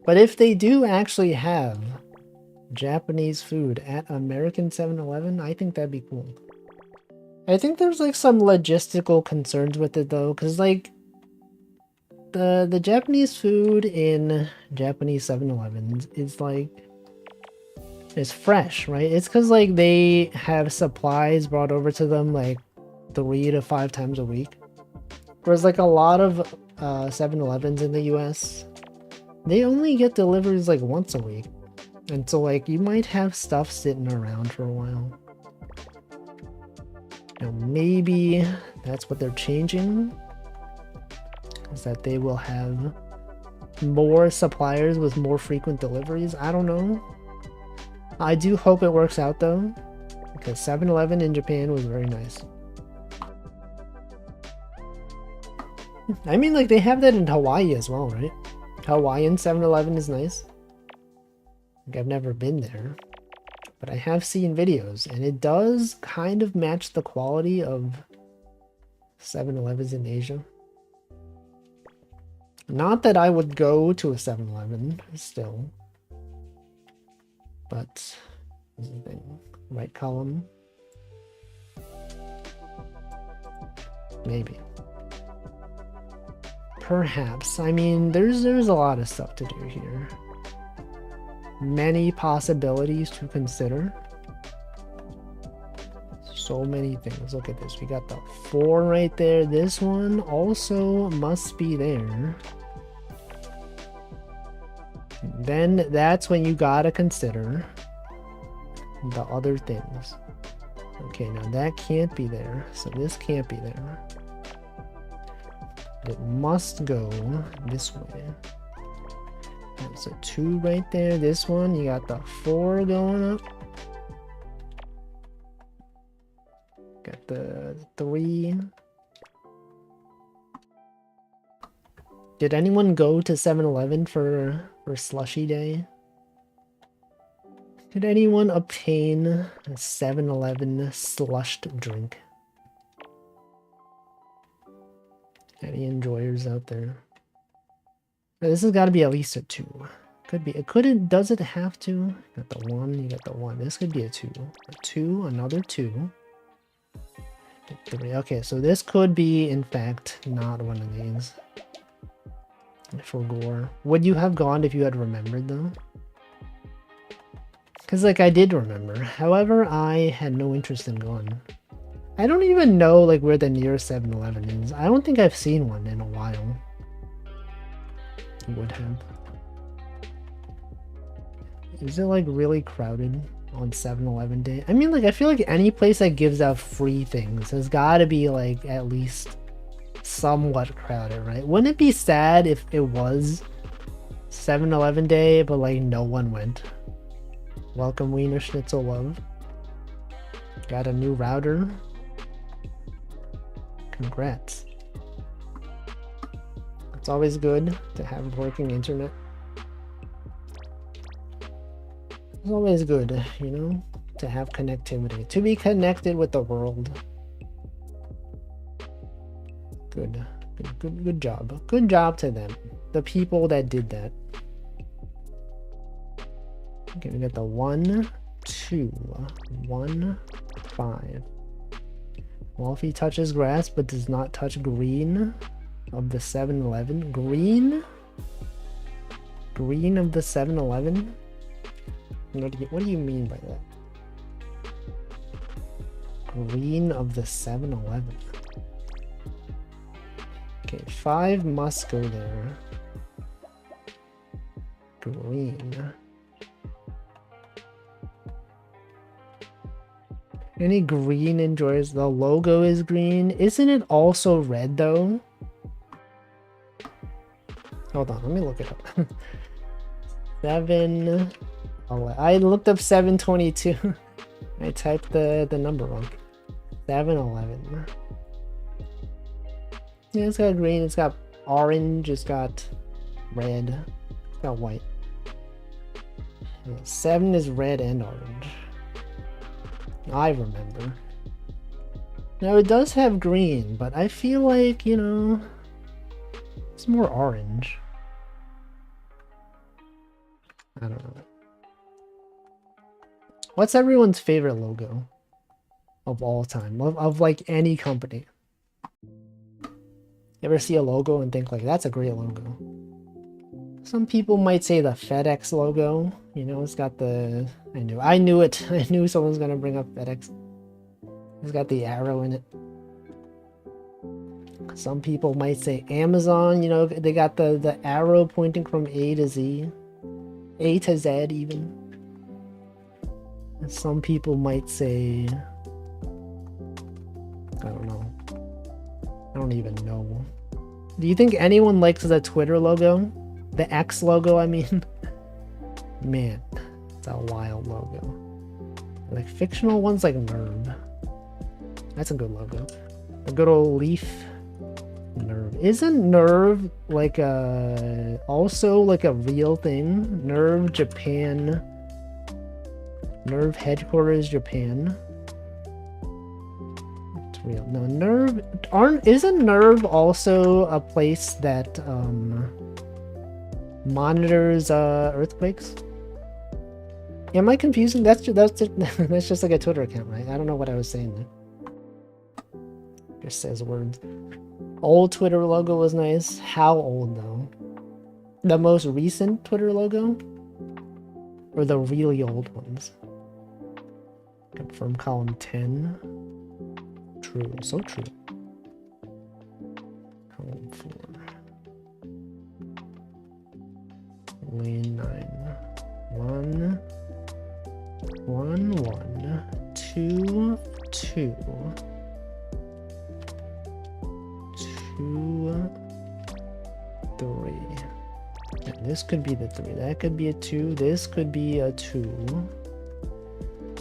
But if they do actually have Japanese food at American 7-Eleven, I think that'd be cool. I think there's like some logistical concerns with it though, because like the Japanese food in Japanese 7-Elevens is like, it's fresh, right? It's because like they have supplies brought over to them like 3 to 5 times a week. Whereas like a lot of 7-Elevens in the US, they only get deliveries like once a week. And so like you might have stuff sitting around for a while. Now maybe that's what they're changing, is that they will have more suppliers with more frequent deliveries. I don't know. I do hope it works out though, because 7-Eleven in Japan was very nice. I mean, like they have that in Hawaii as well, right? Hawaiian 7-Eleven is nice. Like, I've never been there, but I have seen videos, and it does kind of match the quality of 7-Elevens in Asia. Not that I would go to a 7-Eleven still, but this is the thing. Right column. Maybe. Perhaps. I mean, there's a lot of stuff to do here. Many possibilities to consider. So many things. Look at this. We got the 4 right there. This one also must be there. And then that's when you gotta consider the other things. Okay, now that can't be there. So this can't be there. It must go this way. There's a 2 right there. This one, you got the 4 going up. Got the 3. Did anyone go to 7-Eleven for slushy day? Did anyone obtain a 7-Eleven slushed drink? Any enjoyers out there? This has got to be at least a 2. Could be. It couldn't. Does it have to? Got the 1. You got the 1. This could be a 2. A 2. Another 2. 3. Okay, so this could be, in fact, not one of these. For gore. Would you have gone if you had remembered though? Because like I did remember. However, I had no interest in going. I don't even know like where the nearest 7-Eleven is. I don't think I've seen one in a while. Would have. Is it like really crowded on 7-Eleven day? I mean, like I feel like any place that gives out free things has got to be like at least somewhat crowded, right? Wouldn't it be sad if it was 7-Eleven day but like no one went? Welcome Wiener Schnitzel love. Got a new router. Congrats. It's always good to have working internet. It's always good, you know, to have connectivity, to be connected with the world. Good job. Good job to them. The people that did that. Okay, we got the 1, 2, 1, 5. Well, if he touches grass but does not touch green of the 7-Eleven. Green? Green of the 7-Eleven? What do you mean by that? Green of the 7-Eleven. Okay, 5 must go there. Green. Any green enjoys? The logo is green. Isn't it also red though? Hold on, let me look it up. 7. I looked up 722. I typed the number wrong. 7-Eleven. Yeah, it's got green, it's got orange, it's got red, it's got white. 7 is red and orange. I remember. Now it does have green, but I feel like, you know, it's more orange. I don't know. What's everyone's favorite logo of all time? Of like any company? You ever see a logo and think like, that's a great logo? Some people might say the FedEx logo. You know, it's got the... I knew it. I knew someone was going to bring up FedEx. It's got the arrow in it. Some people might say Amazon. You know, they got the arrow pointing from A to Z. A to Z even. And some people might say... I don't know. I don't even know. Do you think anyone likes the Twitter logo? The X logo, I mean? Man, it's a wild logo. Like fictional ones like Nerve. That's a good logo. A good old leaf. Nerve. Isn't Nerve like also like a real thing? Nerve Japan. Nerve headquarters Japan. Real. No, Nerve isn't Nerve also a place that monitors earthquakes? Am I confusing? That's just like a Twitter account, right? I don't know what I was saying there. Just says words. Old Twitter logo was nice. How old though? The most recent Twitter logo? Or the really old ones? Confirm column 10. True, so true. Column 4. Lane 9. 1 1 1 2 2 2 3. This could be the 3. That could be a 2. This could be a 2.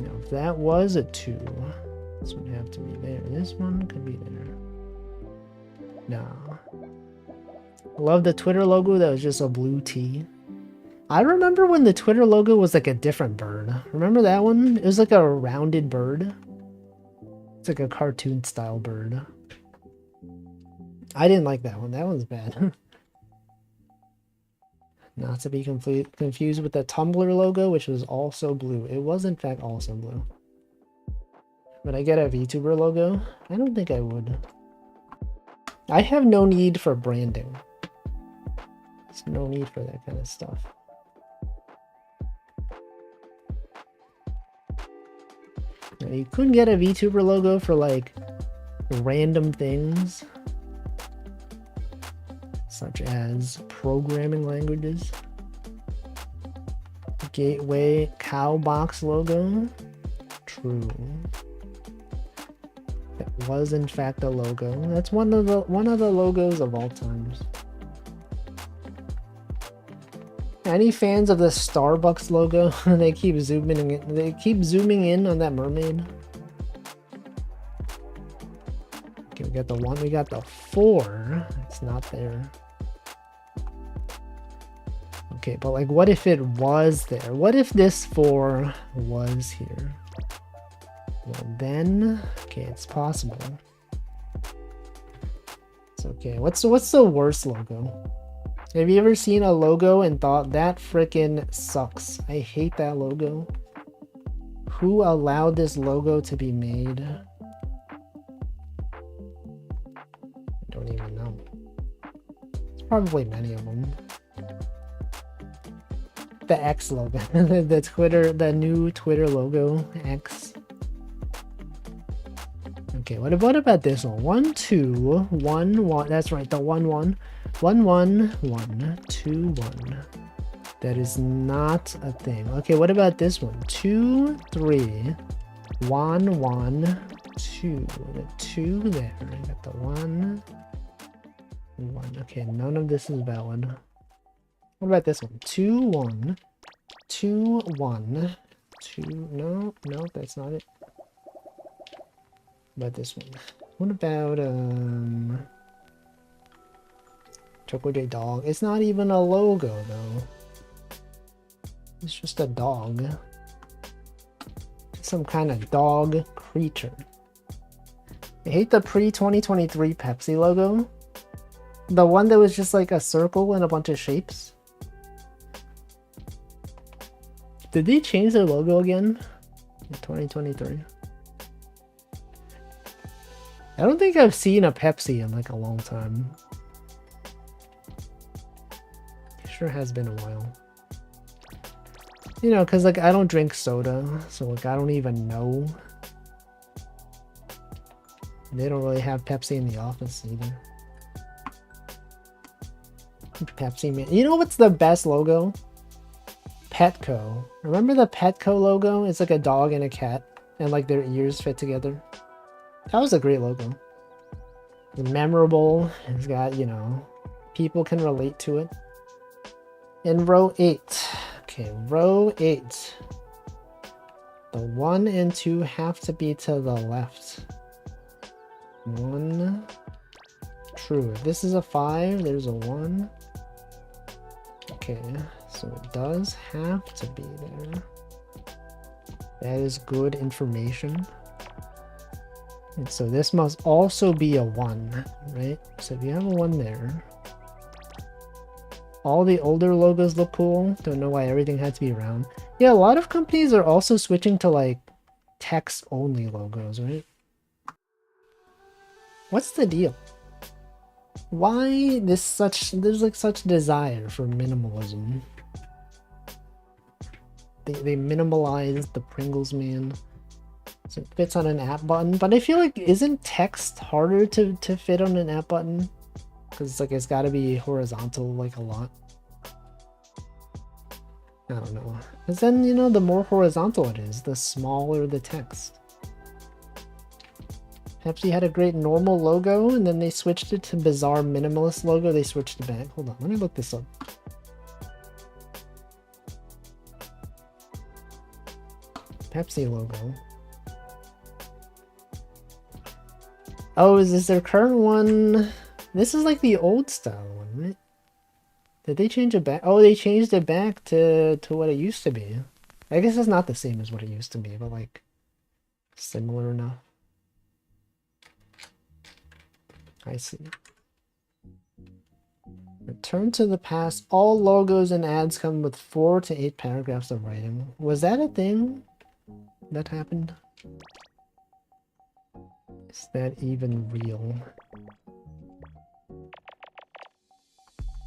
Now, if that was a 2, this would have to be there. This one could be there. No. I love the Twitter logo that was just a blue T. I remember when the Twitter logo was like a different bird. Remember that one? It was like a rounded bird. It's like a cartoon style bird. I didn't like that one. That one's bad. Not to be confused with the Tumblr logo, which was also blue. It was in fact also blue. Would I get a VTuber logo? I don't think I would. I have no need for branding. There's no need for that kind of stuff. Now, you couldn't get a VTuber logo for like random things, such as programming languages. Gateway Cowbox logo. True. That was in fact a logo. That's one of the logos of all times. Any fans of the Starbucks logo? They keep zooming in. They keep zooming in on that mermaid. Okay, we got the 1. We got the 4. It's not there. Okay, but like, what if it was there? What if this 4 was here? Well, then, okay, it's possible. It's okay. What's the worst logo? Have you ever seen a logo and thought, that frickin' sucks? I hate that logo. Who allowed this logo to be made? I don't even know. There's probably many of them. The X logo. the new Twitter logo, X. Okay, what about this one? 1, 2, 1, 1. That's right, the 1, 1. 1, 1, 1, 2, 1. That is not a thing. Okay, what about this one? 2, 3, 1, 1, 2. The 2 there. I got the 1, 1. Okay, none of this is valid. What about this one? 2, 1, 2, 1, 2. No, that's not it. What about this one? What about Choco J Dog? It's not even a logo though. It's just a dog. Some kind of dog creature. I hate the pre-2023 Pepsi logo. The one that was just like a circle and a bunch of shapes. Did they change their logo again in 2023? I don't think I've seen a Pepsi in like a long time. It sure has been a while. You know, because like I don't drink soda, so like I don't even know. They don't really have Pepsi in the office either. Pepsi man. You know what's the best logo? Petco. Remember the Petco logo? It's like a dog and a cat, and like their ears fit together. That was a great logo. It's memorable. It's got, you know, people can relate to it. In row 8. Okay, row 8. The 1 and 2 have to be to the left. 1. True. If this is a 5, there's a 1. Okay, so it does have to be there. That is good information. And so this must also be a 1, right? So if you have a 1 there. All the older logos look cool. Don't know why everything had to be round. Yeah, a lot of companies are also switching to like text-only logos, right? What's the deal? Why there's like such desire for minimalism? They minimalized the Pringles man. So it fits on an app button, but I feel like isn't text harder to fit on an app button? Because like it's got to be horizontal like a lot. I don't know. Because then, you know, the more horizontal it is, the smaller the text. Pepsi had a great normal logo, and then they switched it to bizarre minimalist logo. They switched it back. Hold on, let me look this up. Pepsi logo. Oh, is this their current one? This is like the old style one, right? Did they change it back? Oh, they changed it back to what it used to be. I guess it's not the same as what it used to be, but like similar enough. I see. Return to the past. All logos and ads come with 4 to 8 paragraphs of writing. Was that a thing that happened? Is that even real?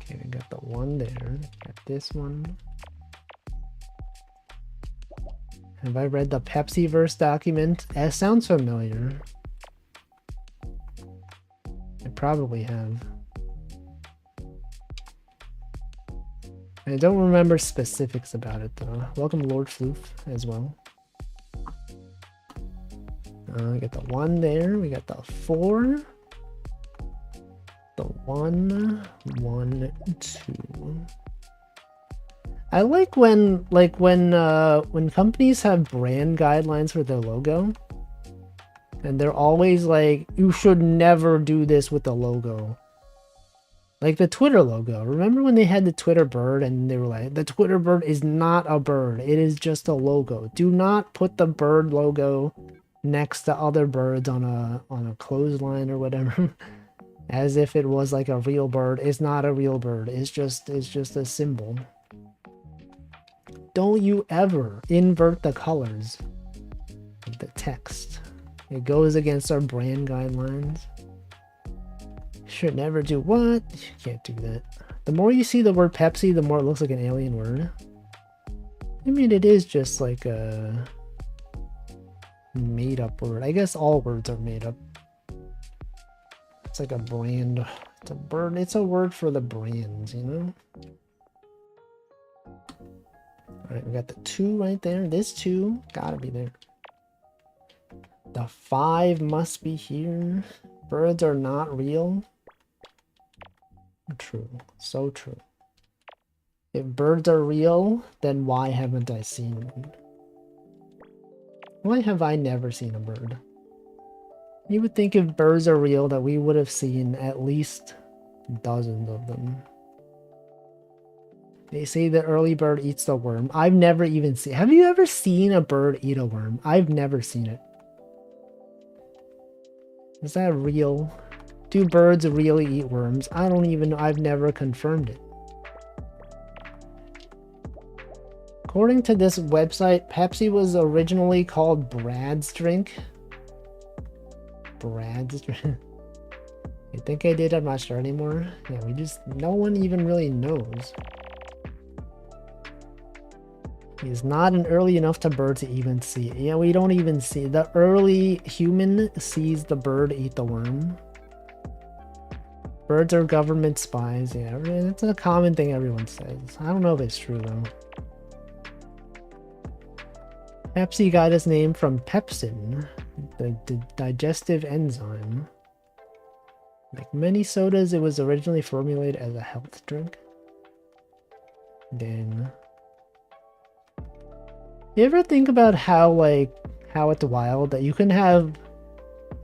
Okay, we got the one there. Got this one. Have I read the Pepsi-verse document? It sounds familiar. I probably have. I don't remember specifics about it though. Welcome Lord Floof as well. We got the 1 there. We got the 4. The 1, 1, 2. I like when companies have brand guidelines for their logo, and they're always like, you should never do this with the logo. Like the Twitter logo. Remember when they had the Twitter bird and they were like, the Twitter bird is not a bird. It is just a logo. Do not put the bird logo next to other birds on a clothesline or whatever. As if it was like a real bird. It's not a real bird. It's just a symbol. Don't you ever invert the colors of the text. It goes against our brand guidelines. Should never do what? You can't do that. The more you see the word Pepsi, the more it looks like an alien word. I mean, it is just like a made up word. I guess all words are made up. It's like a brand. It's a bird. It's a word for the brands, you know? Alright, we got the 2 right there. This 2 gotta be there. The 5 must be here. Birds are not real. True. So true. If birds are real, then why haven't I seen one? Why have I never seen a bird? You would think if birds are real that we would have seen at least dozens of them. They say the early bird eats the worm. I've never even seen... Have you ever seen a bird eat a worm? I've never seen it. Is that real? Do birds really eat worms? I don't even know. I've never confirmed it. According to this website, Pepsi was originally called Brad's Drink. Brad's Drink. I think I did. I'm not sure anymore. Yeah, no one even really knows. It's not an early enough to bird to even see it. Yeah, we don't even see. The early human sees the bird eat the worm. Birds are government spies. Yeah, it's a common thing everyone says. I don't know if it's true though. Pepsi got its name from pepsin, the digestive enzyme. Like many sodas, it was originally formulated as a health drink. Then, you ever think about how it's wild that you can have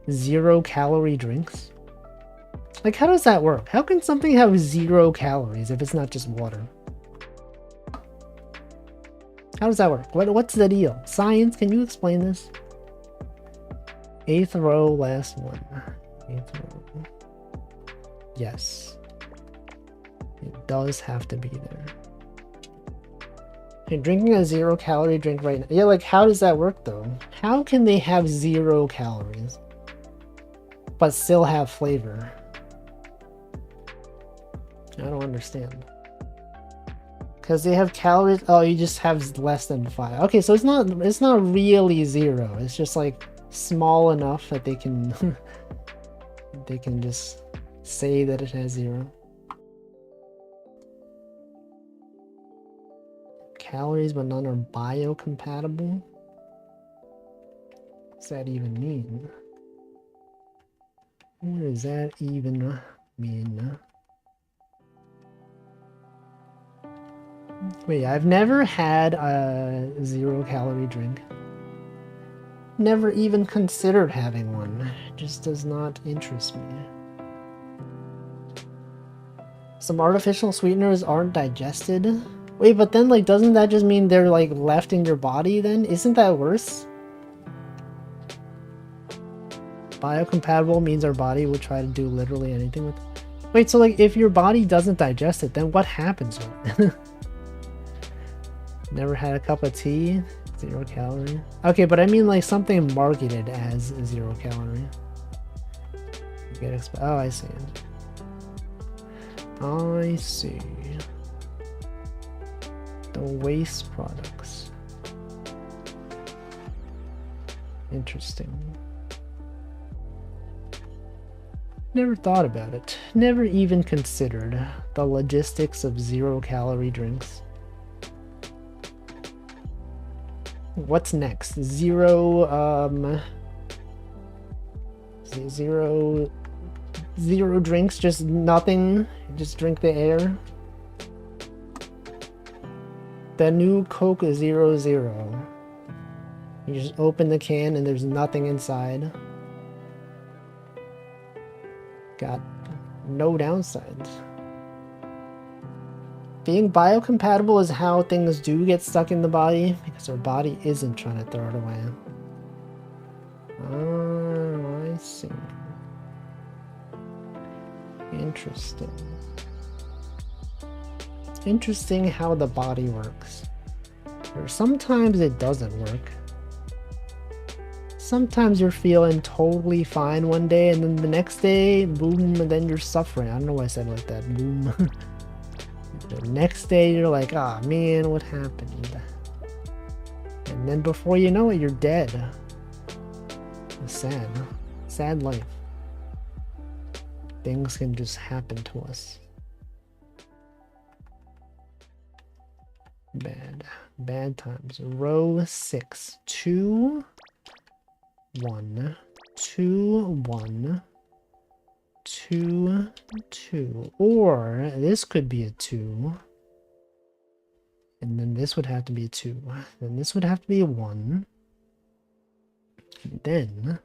0-calorie drinks? Like, how does that work? How can something have 0 calories if it's not just water? How does that work? What's the deal? Science, can you explain this? 8th row, last one. 8th row. Yes. It does have to be there. You're drinking a 0-calorie drink right now. Yeah, like, how does that work, though? How can they have 0 calories, but still have flavor? I don't understand. Because they have calories. Oh, you just have less than 5. Okay, so it's not really 0. It's just like small enough that they can they can just say that it has 0 calories, but none are biocompatible. What's that even mean? What does that even mean? Wait, I've never had a 0-calorie drink. Never even considered having one. It just does not interest me. Some artificial sweeteners aren't digested. Wait, but then, like, doesn't that just mean they're, like, left in your body then? Isn't that worse? Biocompatible means our body will try to do literally anything with it. Wait, so, like, if your body doesn't digest it, then what happens with it? Never had a cup of tea? 0 calorie. Okay, but I mean, like, something marketed as 0 calorie. Oh, I see. I see. The waste products. Interesting. Never thought about it. Never even considered the logistics of 0 calorie drinks. What's next? Zero drinks, just nothing, just drink the air. The new Coke 00. You just open the can and there's nothing inside. Got no downsides. Being biocompatible is how things do get stuck in the body, because our body isn't trying to throw it away. Oh, I see. Interesting. It's interesting how the body works. Or sometimes it doesn't work. Sometimes you're feeling totally fine one day, and then the next day, boom, and then you're suffering. I don't know why I said it like that. Boom. The next day, you're like, ah, oh, man, what happened? And then before you know it, you're dead. It's sad. Sad life. Things can just happen to us. Bad times. Row 6. 2, 1, 2, 1, 2, 2. Or this could be a 2. And then this would have to be a 2. Then this would have to be a 1. And then...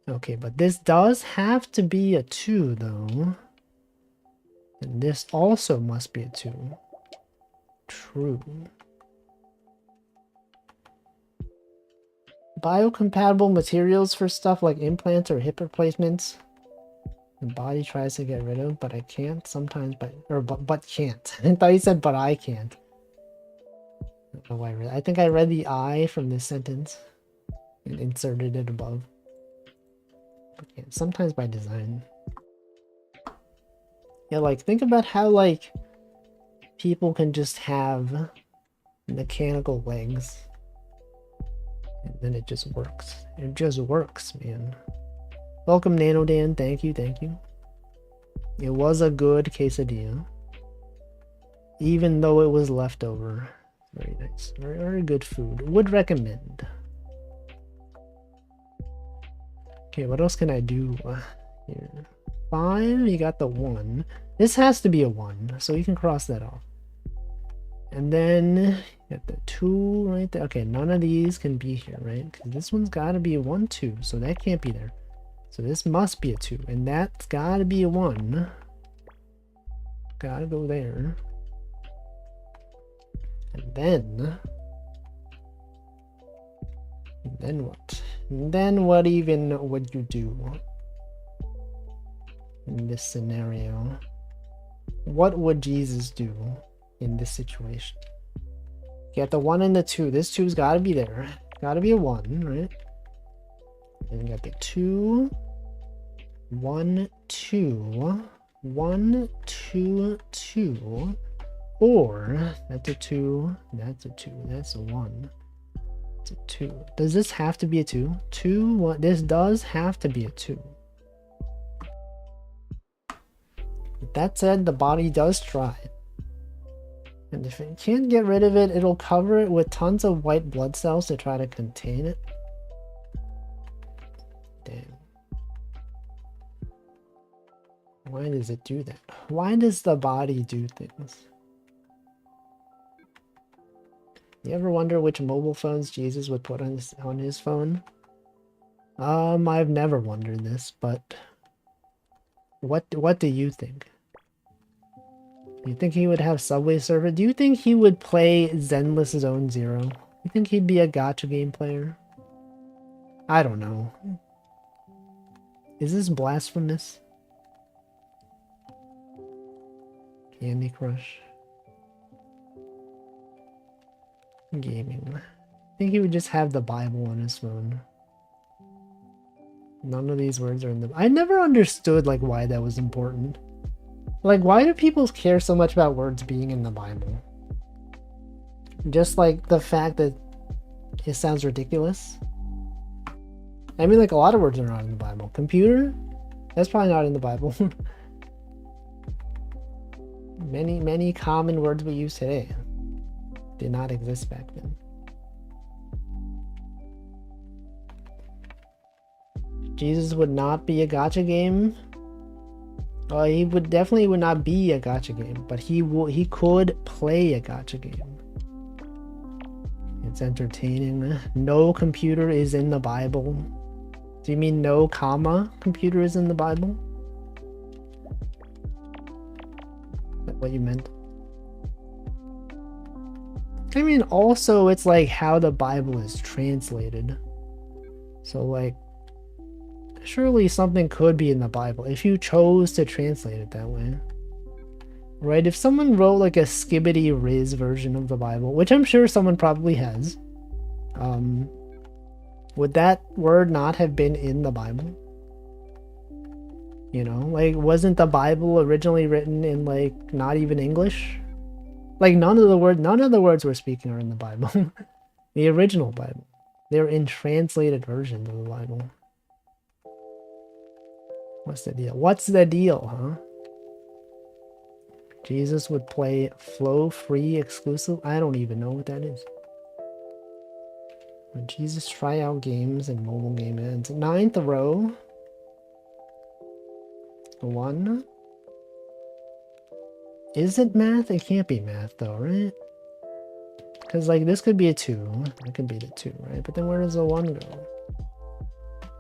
Okay, but this does have to be a 2, though. And this also must be a 2. True. Biocompatible materials for stuff like implants or hip replacements. The body tries to get rid of, but I can't sometimes, but can't. I thought you said, but I can't. I don't know why I read. I think I read the I from this sentence and inserted it above. But can't. Sometimes by design. Yeah, like, think about how, like, people can just have mechanical legs. And then it just works. It just works, man. Welcome, Nano Dan. Thank you, thank you. It was a good quesadilla. Even though it was leftover. Very nice. Very, very good food. Would recommend. Okay, what else can I do here? 5, you got the 1. This has to be a 1, so you can cross that off. And then you got the 2 right there. Okay, none of these can be here, right? Because this one's got to be a 1, 2, so that can't be there. So this must be a 2, and that's got to be a 1. Gotta go there. And then what? And then what even would you do in this scenario? What would Jesus do in this situation? You got the 1 and the 2. This 2's got to be there. Got to be a 1, right? And you got the 2, 1, 2, 1, 2, 2, or that's a 2, that's a 2, that's a 1, it's a 2. Does this have to be a 2? 2, 1, this does have to be a 2. With that said, the body does try. And if it can't get rid of it, it'll cover it with tons of white blood cells to try to contain it. Damn. Why does it do that? Why does the body do things? You ever wonder which mobile phones Jesus would put on his phone? I've never wondered this, but what do you think? Do you think he would have Subway Surfer? Do you think he would play Zenless Zone Zero? You think he'd be a gacha game player? I don't know. Is this blasphemous? Candy Crush. Gaming. I think he would just have the Bible on his phone. None of these words are in the... I never understood, like, why that was important. Like, why do people care so much about words being in the Bible? Just, like, the fact that it sounds ridiculous? I mean, like, a lot of words are not in the Bible. Computer? That's probably not in the Bible. Many common words we use today did not exist back then. Jesus would not be a gacha game. He definitely would not be a gacha game, but he could play a gacha game. It's entertaining. No computer is in the Bible. Do you mean no comma computer is in the Bible? Is that what you meant? I mean, also it's like how the Bible is translated. So like, surely something could be in the Bible if you chose to translate it that way. Right? If someone wrote like a skibbity riz version of the Bible, which I'm sure someone probably has, would that word not have been in the Bible? You know, like, wasn't the Bible originally written in like not even English? Like none of the words we're speaking are in the Bible. The original Bible. They're in translated versions of the Bible. What's the deal? What's the deal, huh? Jesus would play flow free exclusive? I don't even know what that is. When Jesus try out games and mobile game ends. 9th row. 1. Is it math? It can't be math though, right? Because like this could be a 2. That could be the 2, right? But then where does the 1 go?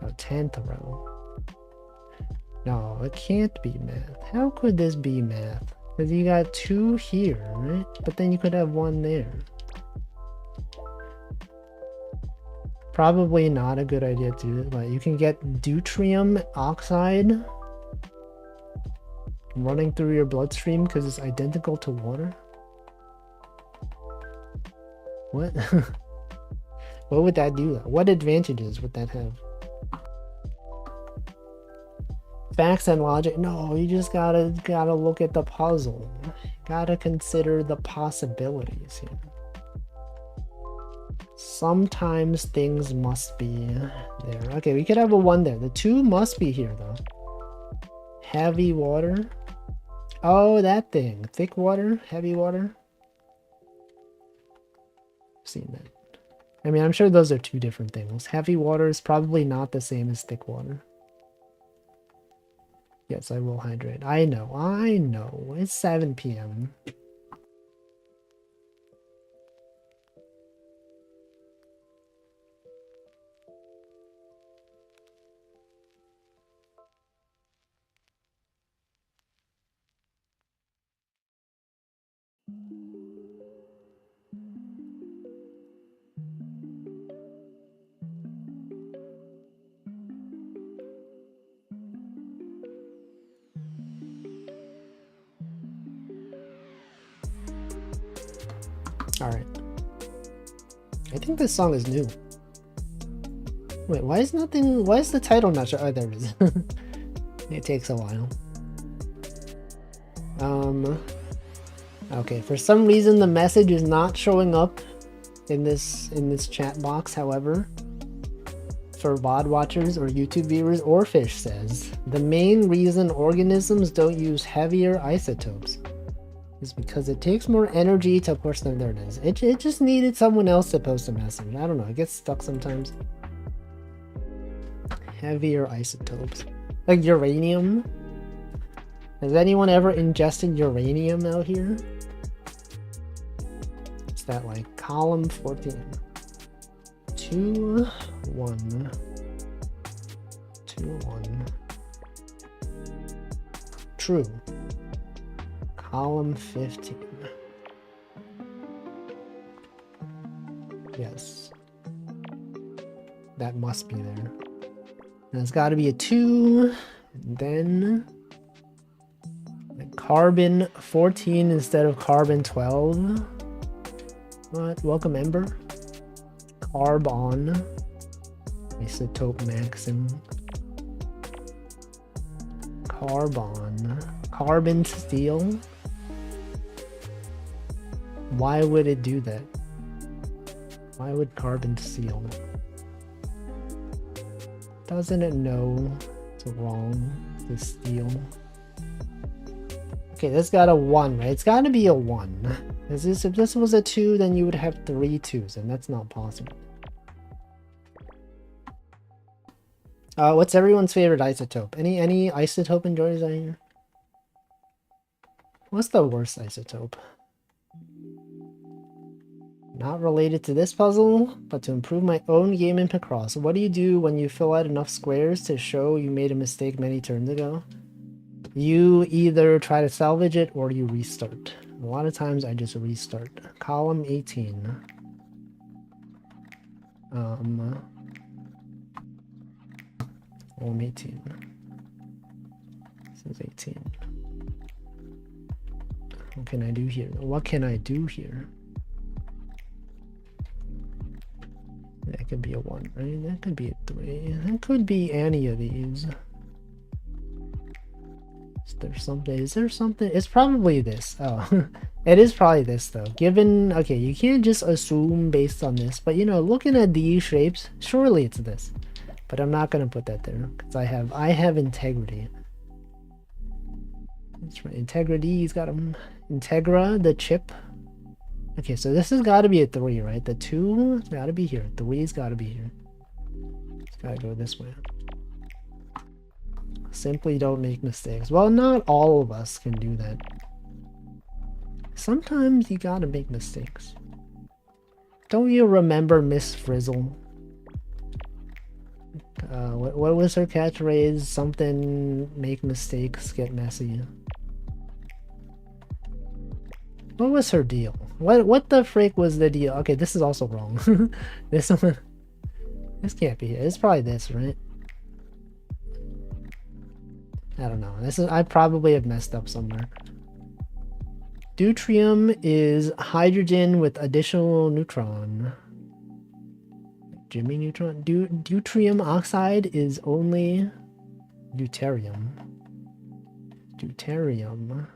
Oh, 10th row. No, it can't be math. How could this be math? Because you got 2 here, right? But then you could have 1 there. Probably not a good idea to do it, but you can get deuterium oxide running through your bloodstream because it's identical to water. What? What would that do? What advantages would that have? Facts and logic? No, you just gotta look at the puzzle. Gotta consider the possibilities here. Sometimes things must be there. Okay, we could have a 1 there. The 2 must be here though. Heavy water. Oh, that thing. Thick water, heavy water. Seen that. I mean, I'm sure those are 2 different things. Heavy water is probably not the same as thick water. Yes, I will hydrate. I know. It's 7 p.m. Alright. I think this song is new. Wait, why is the title not sure? Oh, there it is. It takes a while. Okay, for some reason the message is not showing up in this chat box, however. For VOD watchers or YouTube viewers, Orfish says, the main reason organisms don't use heavier isotopes is because it takes more energy to push them. There it is. It just needed someone else to post a message. I don't know. It gets stuck sometimes. Heavier isotopes. Like uranium. Has anyone ever ingested uranium out here? It's that like? Column 14. 2, 1, 2, 1. True. Column 15. Yes. That must be there. There's got to be a 2. Then carbon 14 instead of carbon 12. What? Welcome, Ember. Carbon. Isotope maxim. Carbon. Carbon steel. Why would it do that? Why would carbon steel? Doesn't it know it's wrong to steal? Okay, this got a 1, right? It's got to be a 1. If this was a 2, then you would have 3 2s, and that's not possible. What's everyone's favorite isotope? Any isotope enjoyers out here? What's the worst isotope? Not related to this puzzle, but to improve my own game in Picross. What do you do when you fill out enough squares to show you made a mistake many turns ago? You either try to salvage it or you restart. A lot of times I just restart. Column 18. Column 18. This is 18. What can I do here? What can I do here? That could be a 1, right? That could be a 3. That could be any of these. Is there something? It's probably this. Oh, it is probably this though. Given, okay, you can't just assume based on this, but you know, looking at these shapes, surely it's this. But I'm not gonna put that there because I have integrity. That's right, integrity. He's got him. Integra, the chip. Okay, so this has got to be a 3, right? The 2's got to be here. 3's got to be here. It's got to go this way. Simply don't make mistakes. Well, not all of us can do that. Sometimes you gotta make mistakes. Don't you remember Miss Frizzle? What was her catchphrase? Something, make mistakes, get messy. What was her deal? What the frick was the deal? Okay, this is also wrong. This one, this can't be it. It's probably this, right? I don't know. I probably have messed up somewhere. Deuterium is hydrogen with additional neutron. Jimmy Neutron. Deuterium oxide is only deuterium. Deuterium.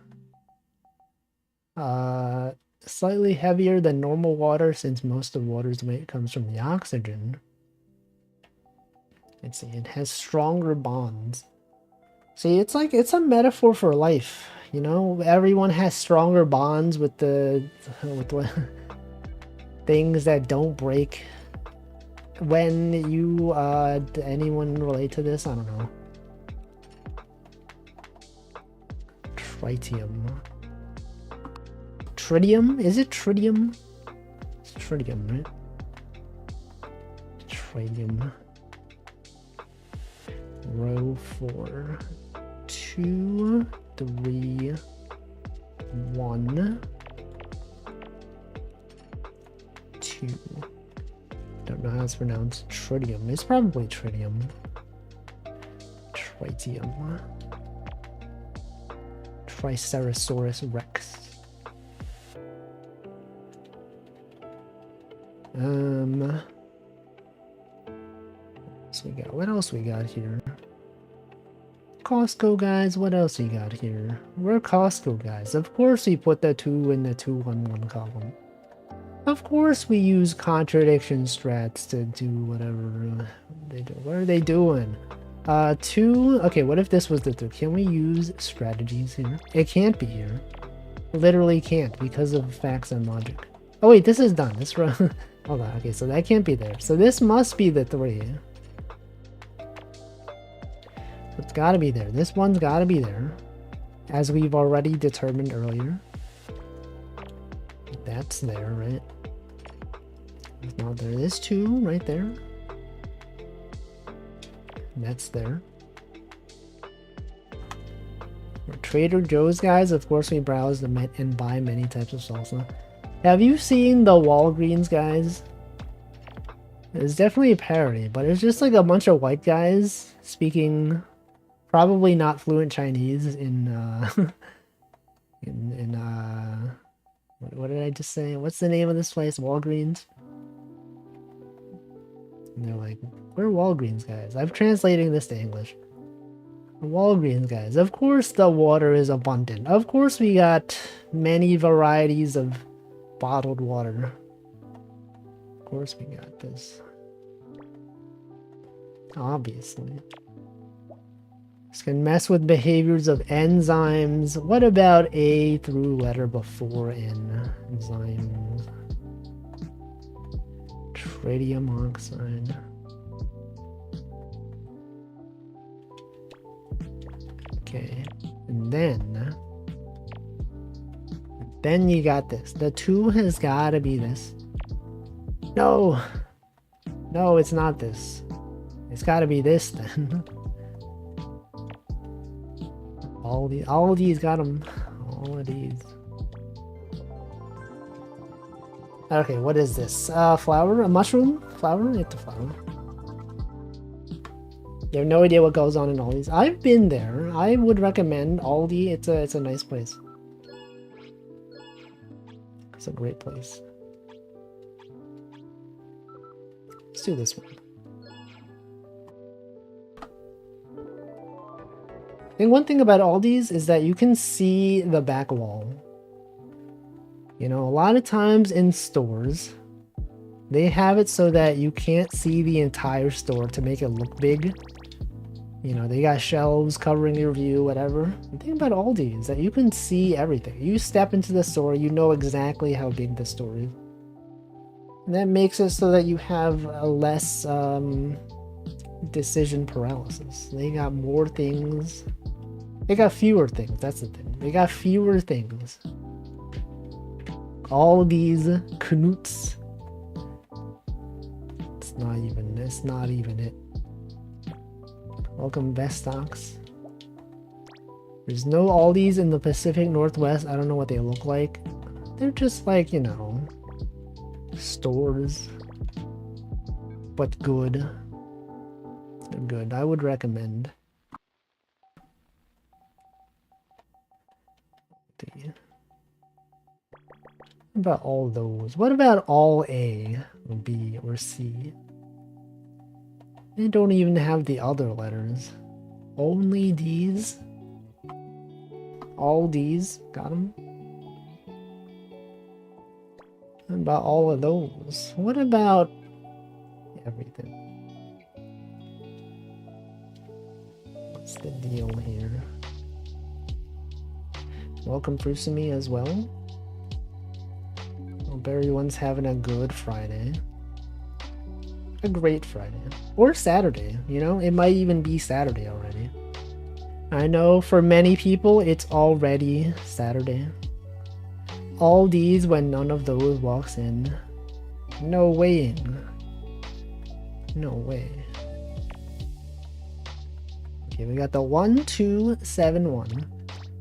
Slightly heavier than normal water since most of water's weight comes from the oxygen. Let's see, it has stronger bonds. See, it's like, it's a metaphor for life, you know? Everyone has stronger bonds with things that don't break. When you, anyone relate to this? I don't know. Tritium. Tritium? Is it tritium? It's tritium, right? Tritium. Row 4. 2, 3, 1, 2. Don't know how it's pronounced. Tritium. It's probably tritium. Tritium. Triceratops rex. What else we got here? Costco guys, what else we got here? We're Costco guys. Of course we put the 2 in the 211 column. Of course we use contradiction strats to do whatever they do. What are they doing? 2, okay, what if this was the 2? Can we use strategies here? It can't be here. Literally can't because of facts and logic. Oh wait, this is done. This run. Hold on, okay, so that can't be there. So this must be the 3. It's gotta be there. This one's gotta be there. As we've already determined earlier. That's there, right? Now there is two right there. That's there. For Trader Joe's, guys, of course we browse and buy many types of salsa. Have you seen the Walgreens, guys? It's definitely a parody, but it's just like a bunch of white guys speaking probably not fluent Chinese in what did I just say? What's the name of this place? Walgreens? And they're like, we're Walgreens, guys. I'm translating this to English. Walgreens, guys. Of course the water is abundant. Of course we got many varieties of bottled water. Of course we got this. Obviously. This can mess with behaviors of enzymes. What about A through letter before N? Enzymes. Tritium oxide. Okay. And then you got this. The 2 has got to be this. No. No, it's not this. It's got to be this then. All of these got them. All of these. Okay, what is this? Flower? A mushroom? Flower? It's a flower. You have no idea what goes on in Aldi's. I've been there. I would recommend Aldi. It's a nice place. It's a great place. Let's do this one. And one thing about Aldi's is that you can see the back wall. You know, a lot of times in stores, they have it so that you can't see the entire store to make it look big. You know, they got shelves covering your view, whatever. The thing about Aldi is that you can see everything. You step into the store, you know exactly how big the store is. And that makes it so that you have a less decision paralysis. They got more things. They got fewer things. That's the thing. They got fewer things. All these knuts. It's not even it. Welcome, Vestox. There's no Aldi's in the Pacific Northwest. I don't know what they look like. They're just like, you know, stores. But good. They're good. I would recommend. What about all those? What about all A or B or C? They don't even have the other letters. Only D's? All D's? Got them? What about all of those? What about everything? What's the deal here? Welcome Frusumi as well. Hope everyone's having a good Friday. A great Friday. Or Saturday, you know? It might even be Saturday already. I know for many people it's already Saturday. All these when none of those walks in. No weighing. No way. Okay, we got the 1271.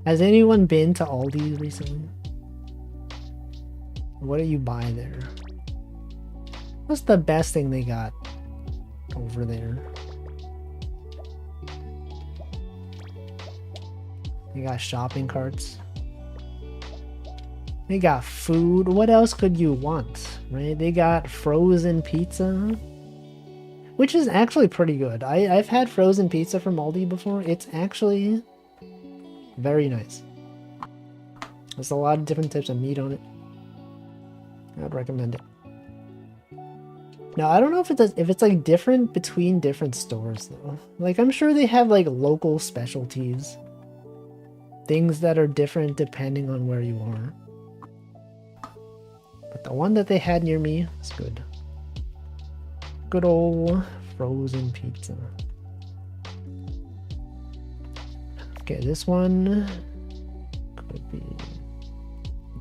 Has anyone been to Aldi recently? What do you buy there? What's the best thing they got over there? They got shopping carts. They got food. What else could you want, right? They got frozen pizza, which is actually pretty good. I've had frozen pizza from Aldi before. It's actually very nice. There's a lot of different types of meat on it. I'd recommend it. Now, I don't know if it's like different between different stores though. Like, I'm sure they have like local specialties. Things that are different depending on where you are. But the one that they had near me is good. Good old frozen pizza. Okay, this one could be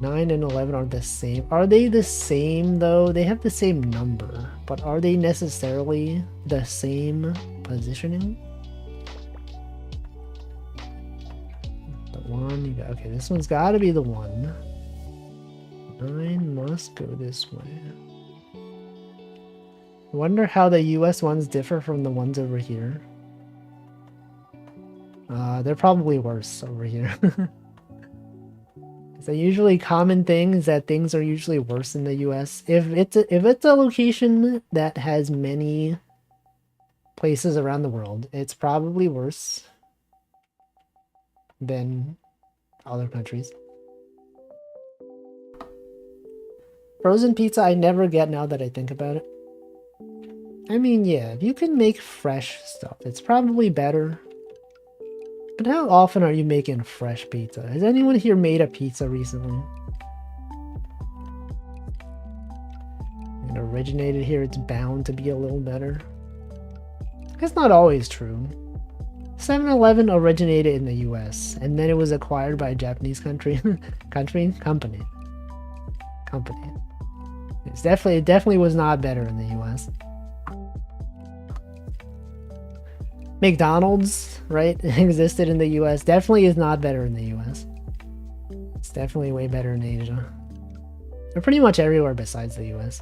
9 and 11 are the same. Are they the same though? They have the same number, but are they necessarily the same positioning? The 1, you got, okay, this one's got to be the 1. 9 must go this way. I wonder how the US ones differ from the ones over here. They're probably worse over here. So usually common thing is that things are usually worse in the US. If it's a location that has many places around the world, it's probably worse than other countries. Frozen pizza I never get now that I think about it. I mean, yeah, if you can make fresh stuff, it's probably better. But how often are you making fresh pizza? Has anyone here made a pizza recently? It originated here, it's bound to be a little better. That's not always true. 7-Eleven originated in the US, and then it was acquired by a Japanese company. It definitely was not better in the US. McDonald's, right, existed in the US, definitely is not better in the US. It's definitely way better in Asia. Or pretty much everywhere besides the US.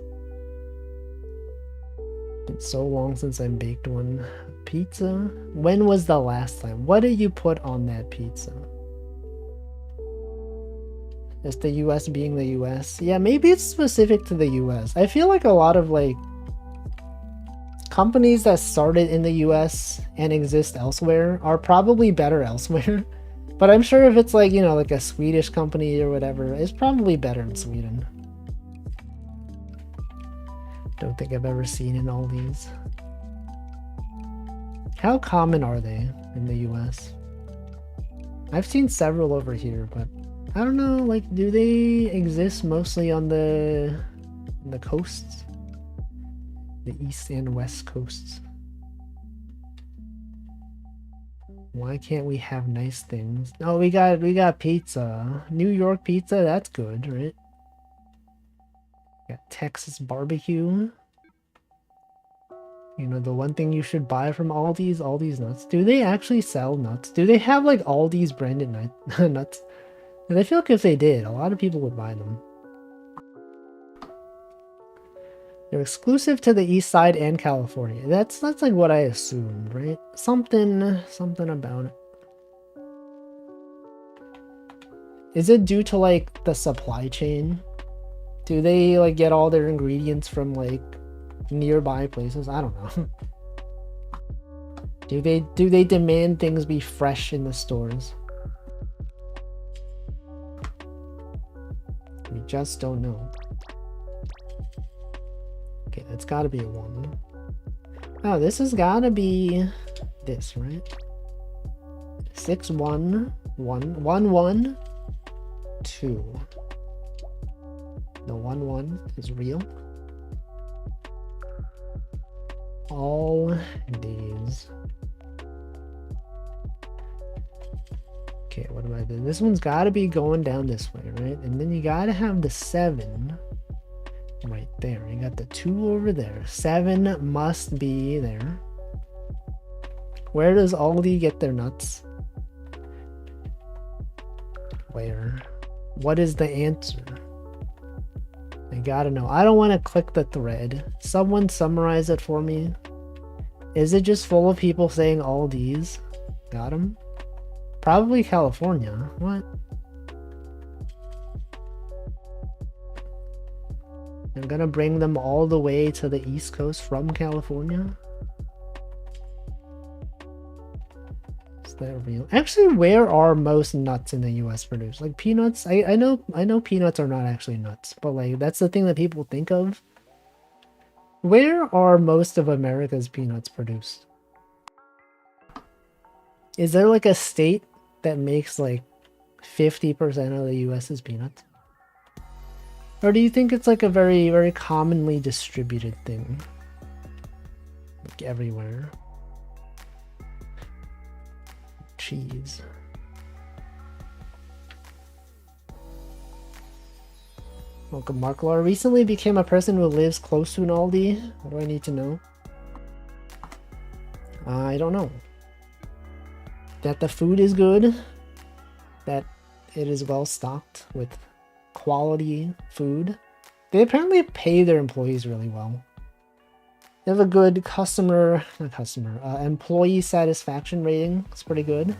It's so long since I baked one. Pizza? When was the last time? What did you put on that pizza? Is the US being the US? Yeah, maybe it's specific to the US. I feel like a lot of like companies that started in the US and exist elsewhere are probably better elsewhere. But I'm sure if it's like, you know, like a Swedish company or whatever, it's probably better in Sweden. Don't think I've ever seen in all these. How common are they in the US? I've seen several over here, but I don't know, like, do they exist mostly on the coasts? The east and west coasts. Why can't we have nice things? Oh, we got pizza. New York pizza, that's good, right? Got Texas barbecue. You know, the one thing you should buy from Aldi's nuts. Do they actually sell nuts? Do they have like Aldi's branded nuts? Because I feel like if they did, a lot of people would buy them. They're exclusive to the East Side and California. That's like what I assumed, right? Something about it. Is it due to like the supply chain? Do they like get all their ingredients from like nearby places? I don't know. Do they demand things be fresh in the stores? We just don't know. Okay, that's gotta be a 1. Oh, this has gotta be this, right? 6 1 1 1 1 2. The 1 1 is real. All these. Okay, what am I doing? This one's gotta be going down this way, right? And then you gotta have the 7 right there. You got the 2 over there. 7 must be there. Where does Aldi get their nuts? Where? What is the answer? I gotta know. I don't want to click the thread. Someone summarize it for me. Is it just full of people saying Aldi's? Got him? Probably California. What? I'm gonna bring them all the way to the East Coast from California? Is that real? Actually, where are most nuts in the US produced? Like peanuts? I know peanuts are not actually nuts, but like that's the thing that people think of. Where are most of America's peanuts produced? Is there like a state that makes like 50% of the US's peanuts? Or do you think it's like a very, very commonly distributed thing? Like everywhere. Cheese. Welcome, Mark Laura. Recently became a person who lives close to an Aldi. What do I need to know? I don't know. That the food is good. That it is well stocked with quality food. They apparently pay their employees really well. They have a good employee satisfaction rating. It's pretty good.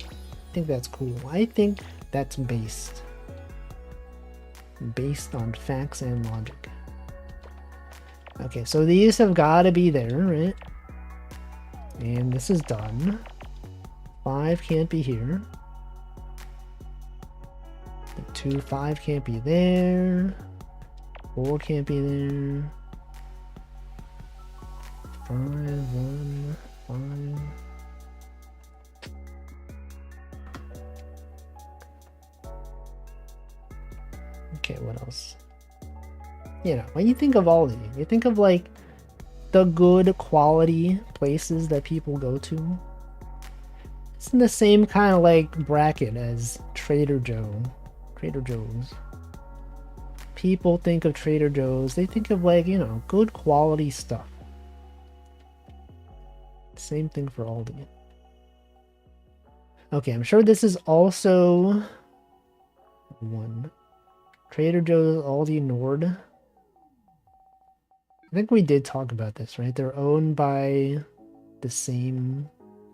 I think that's cool. I think that's based on facts and logic. Okay, so these have got to be there, right? And this is done. 5 can't be here. 2, 5 can't be there. 4 can't be there. 5, 1, 5. Okay, what else? You know, when you think of Aldi, you think of like the good quality places that people go to. It's in the same kind of like bracket as Trader Joe's. People think of Trader Joe's, they think of like, you know, good quality stuff. Same thing for Aldi. Okay, I'm sure this is also 1. Trader Joe's, Aldi Nord. I think we did talk about this, right? They're owned by the same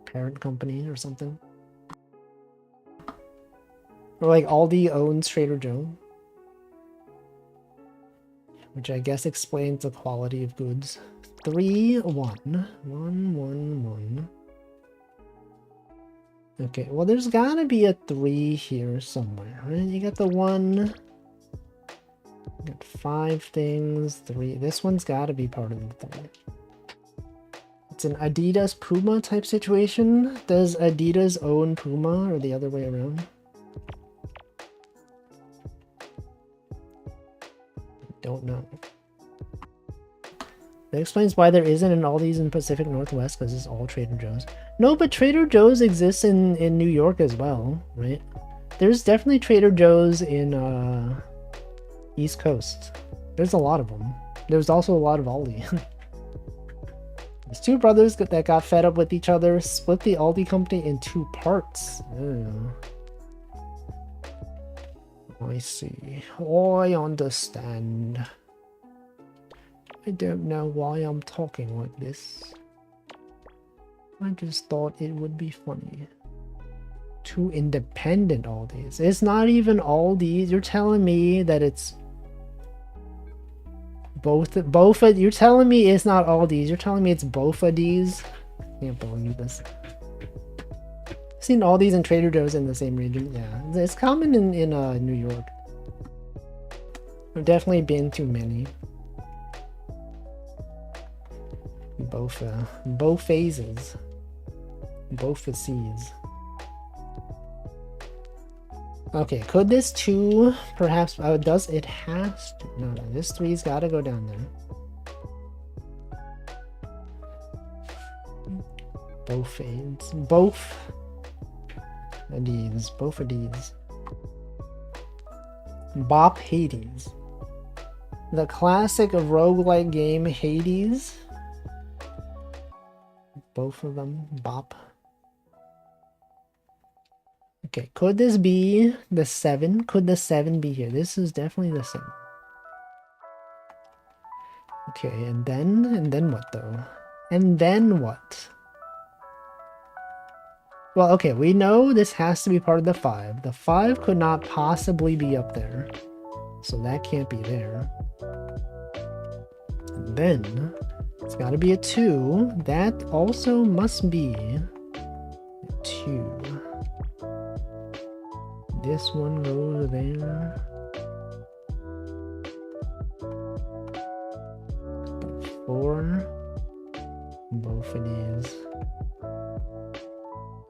parent company or something. Or like Aldi owns Trader Joe. Which I guess explains the quality of goods. 3, 1. 1, 1, 1. Okay, well there's gotta be a 3 here somewhere, right? You got the 1. You got 5 things, 3. This one's gotta be part of the 3. It's an Adidas Puma type situation. Does Adidas own Puma or the other way around? Don't know. That explains why there isn't an Aldi's in Pacific Northwest, because it's all Trader Joe's. No, but Trader Joe's exists in New York as well, right? There's definitely Trader Joe's in East Coast. There's a lot of them. There's also a lot of Aldi. There's 2 brothers that got fed up with each other, split the Aldi company in 2 parts. Oh. I see. I understand. I don't know why I'm talking like this. I just thought it would be funny. 2 independent Aldis. It's not even Aldi's. You're telling me that it's both you're telling me it's not Aldi's. You're telling me it's both of these. I can't believe this. I've seen Aldi's and Trader Joe's in the same region. Yeah, it's common in New York. I've definitely been to many. Both phases. Both C's. Okay, could this 2 perhaps does it has to? No, this 3's gotta go down there. Both fades. Both of these. Both of these. Bop Hades. The classic roguelike game Hades. Both of them. Bop. Okay, could this be the 7? Could the 7 be here? This is definitely the 7. Okay, and then what though? And then what? Well, okay, we know this has to be part of the 5. The 5 could not possibly be up there. So that can't be there. And then it's gotta be a 2. That also must be a 2. This one goes there. 4. Both of these.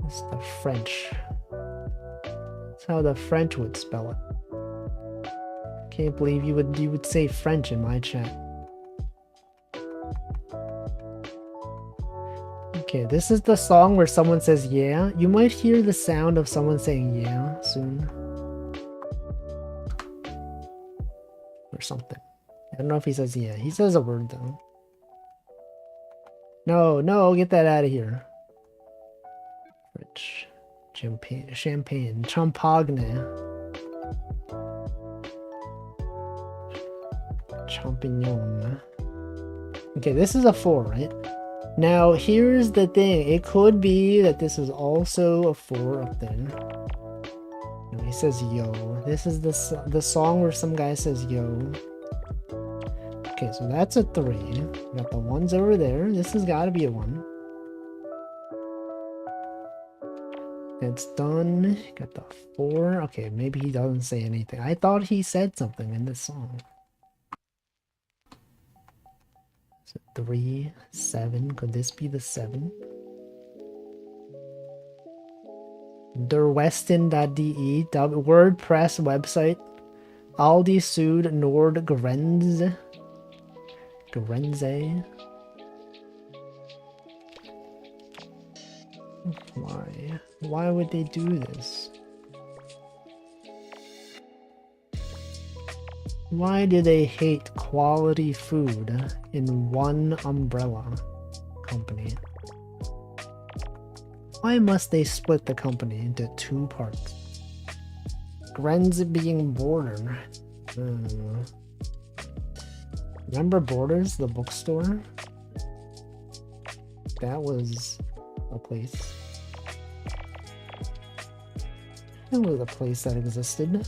It's the French. That's how the French would spell it. Can't believe you would say French in my chat. Okay, this is the song where someone says yeah. You might hear the sound of someone saying yeah soon. or something. I don't know if he says yeah. He says a word though. No, no, get that out of here. Rich. Champagne. Champagne. Champignon. Okay, this is a 4, right? Now, here's the thing. It could be that this is also a 4 up there. No, he says yo. This is the song where some guy says yo. Okay, so that's a 3. We got the 1s over there. This has got to be a 1. It's done. Got the 4. Okay, maybe he doesn't say anything. I thought he said something in this song. So 3, 7. Could this be the 7? Derweston.de WordPress website. Aldi sued Nordgrenze. Grenze. Why? Why would they do this? Why do they hate quality food in one umbrella company? Why must they split the company into 2 parts? Grenz being Border. Remember Borders, the bookstore? That was a place. That was a place that existed.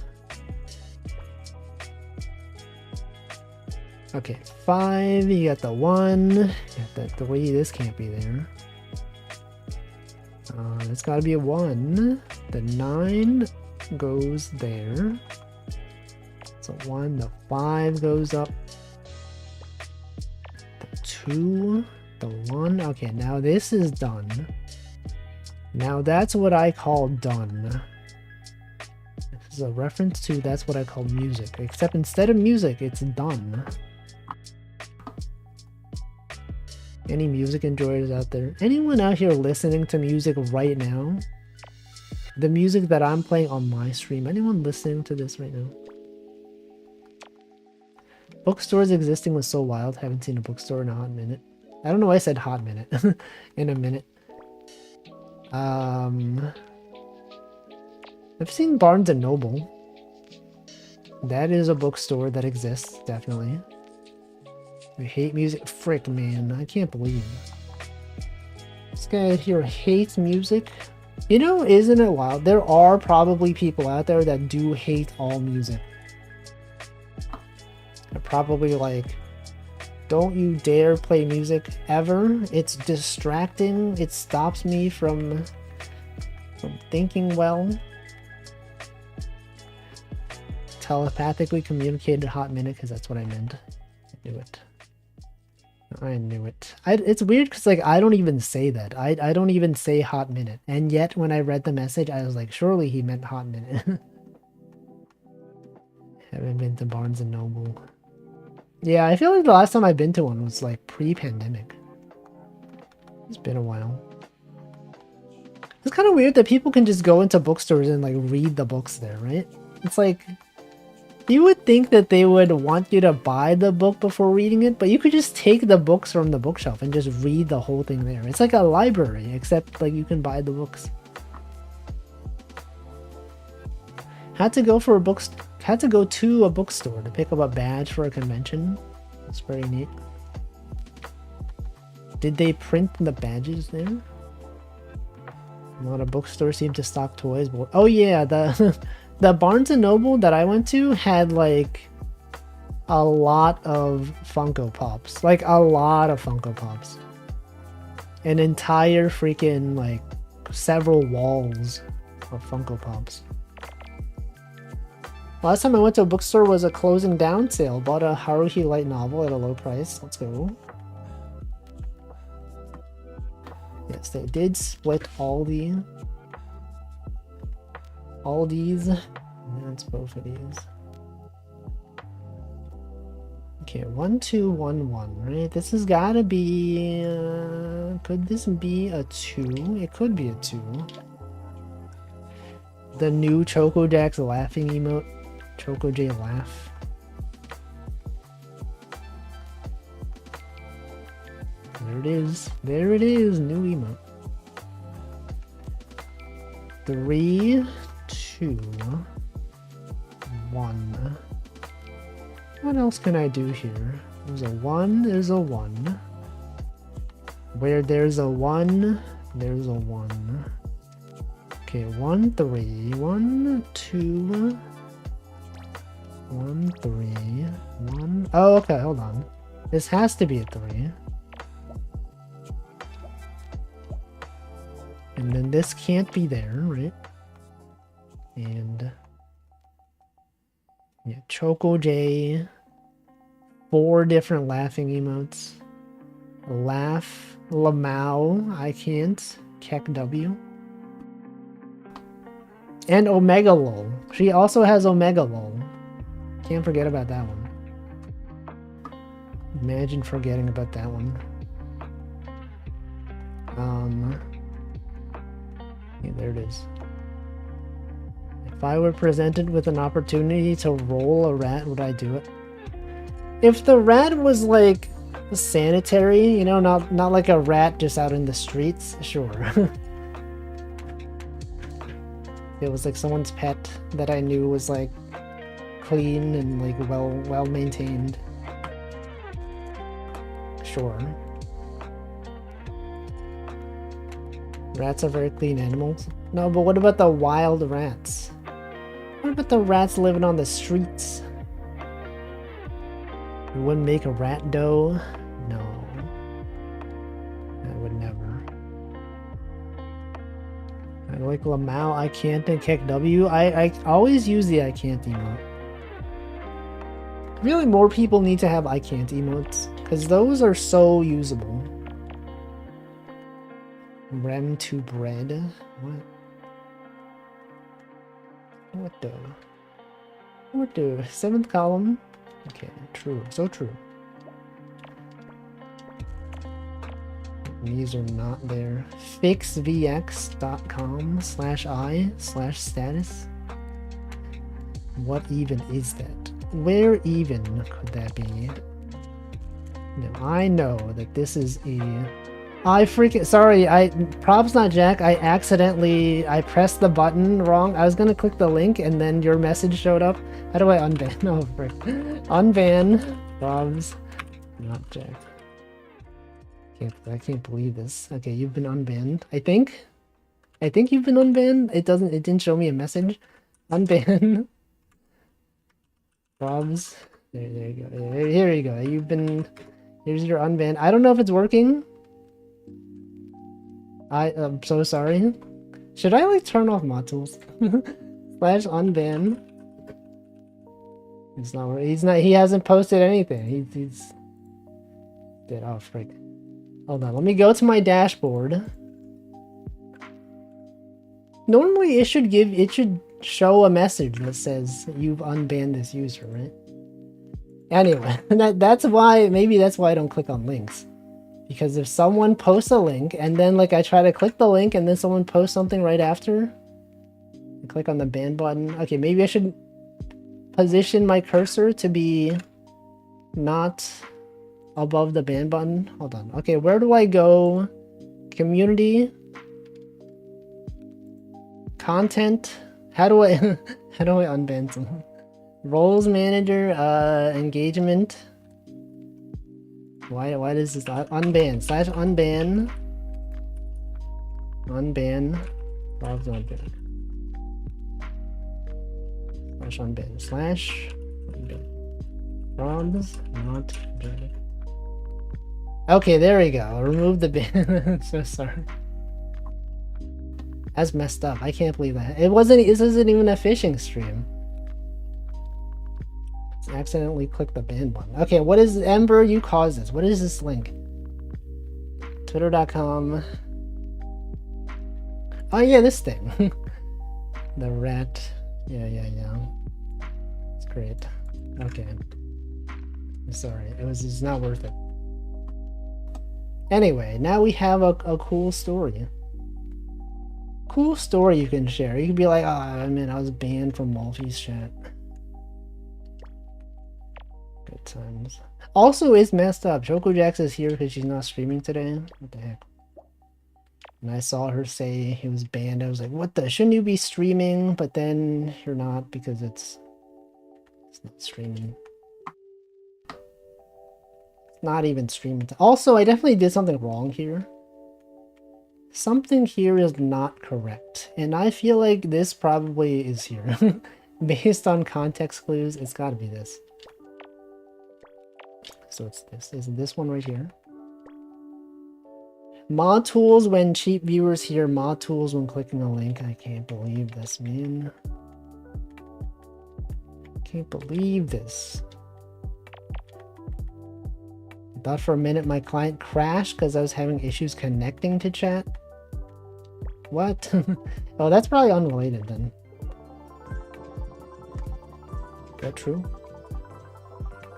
Okay, 5, you got the 1, you got the 3, this can't be there. It's gotta be a 1. The 9 goes there. So 1, the 5 goes up. The 2, the 1. Okay, now this is done. Now that's what I call done. This is a reference to that's what I call music. Except instead of music, it's done. Any music enjoyers out there? Anyone out here listening to music right now? The music that I'm playing on my stream. Anyone listening to this right now? Bookstores existing was so wild. Haven't seen a bookstore in a hot minute. I don't know why I said hot minute. In a minute. I've seen Barnes and Noble. That is a bookstore that exists, definitely. I hate music. Frick, man. I can't believe this guy here hates music. You know, isn't it wild? There are probably people out there that do hate all music. They're probably like, don't you dare play music ever. It's distracting. It stops me from thinking well. Telepathically communicated hot minute, because that's what I meant. I knew it. I knew it. It's weird because like I don't even say that. I don't even say hot minute. And yet when I read the message, I was like, surely he meant hot minute. Haven't been to Barnes and Noble. Yeah, I feel like the last time I've been to one was like pre-pandemic. It's been a while. It's kind of weird that people can just go into bookstores and like read the books there, right? It's like, you would think that they would want you to buy the book before reading it, but you could just take the books from the bookshelf and just read the whole thing there. It's like a library, except like you can buy the books. Had to go to a bookstore to pick up a badge for a convention. It's very neat. Did they print the badges there? A lot of bookstores seem to stock toys. But oh yeah, the Barnes and Noble that I went to had like a lot of Funko Pops. Like a lot of Funko Pops. An entire freaking like several walls of Funko Pops. Last time I went to a bookstore was a closing down sale. Bought a Haruhi light novel at a low price. Let's go. Yes, they did split all these. That's both of these. Okay, 1, 2, 1, 1, right? This has got to be... could this be a 2? It could be a 2. The new Choco Jack's laughing emote. Choco J laugh. There it is. There it is. New emote. 3, 2, 1. What else can I do here? There's a 1, there's a 1. Where there's a 1, there's a 1. Okay, 1, 3, 1, 2, 1, 3, 1. Oh, okay, hold on. This has to be a 3. And then this can't be there, right? And yeah, Choco J. 4 different laughing emotes. Laugh, Lamau, I can't. Keck W. And Omega Lol. She also has Omega Lol. Can't forget about that one. Imagine forgetting about that one. Yeah, there it is. If I were presented with an opportunity to roll a rat, would I do it? If the rat was like sanitary, you know, not like a rat just out in the streets, sure. It was like someone's pet that I knew was like clean and like well maintained. Sure. Rats are very clean animals. No, but what about the wild rats? What about the rats living on the streets? You wouldn't make a rat dough? No. I would never. I like Lamau, I can't, and Keck W. I always use the I can't emote. Really, more people need to have I can't emotes, because those are so usable. Rem to bread? What? What the? What the? 7th column? Okay, true. So true. These are not there. fixvx.com/i/status. What even is that? Where even could that be? No, I know that this is a... sorry, props not Jack, I pressed the button wrong. I was gonna click the link and then your message showed up. How do I unban? Oh, frick. Unban. Props not Jack. I can't believe this. Okay, you've been unbanned. I think you've been unbanned. It didn't show me a message. Unban. Props. There you go. Here you go. Here's your unban. I don't know if it's working. I'm so sorry. Should I like turn off mod tools? /unban. It's not working. He hasn't posted anything. He's dead. Oh frick. Hold on, let me go to my dashboard. Normally it should show a message that says you've unbanned this user, right? Anyway, maybe that's why I don't click on links. Because if someone posts a link and then like I try to click the link and then someone posts something right after, I click on the ban button. Okay, maybe I should position my cursor to be not above the ban button. Hold on. Okay, where do I go? Community, content. How do I unban someone? Roles manager, engagement. Why does this unban /unban Rob's not bad. /unban Rob's not bad. Okay, there we go. Remove the ban. So sorry. That's messed up. I can't believe that. This isn't even a phishing stream. Accidentally clicked the ban button. Okay, what is Ember? You caused this. What is this link? Twitter.com. Oh yeah, this thing. The rat. Yeah. It's great. Okay. I'm sorry. It's not worth it. Anyway, now we have a cool story. Cool story you can share. You can be like, oh man, I was banned from Wolfie's chat. Good times. Also is messed up. ChocoJax is here because she's not streaming today. What the heck? And I saw her say he was banned. I was like, what the? Shouldn't you be streaming? But then you're not because it's not streaming. It's not even streaming. Also, I definitely did something wrong here. Something here is not correct. And I feel like this probably is here. Based on context clues, it's got to be this. So it's this. Is this one right here? Mod tools when cheap viewers hear mod tools when clicking a link. I can't believe this, man. Can't believe this. I thought for a minute my client crashed because I was having issues connecting to chat. What? Oh, that's probably unrelated then. Is that true?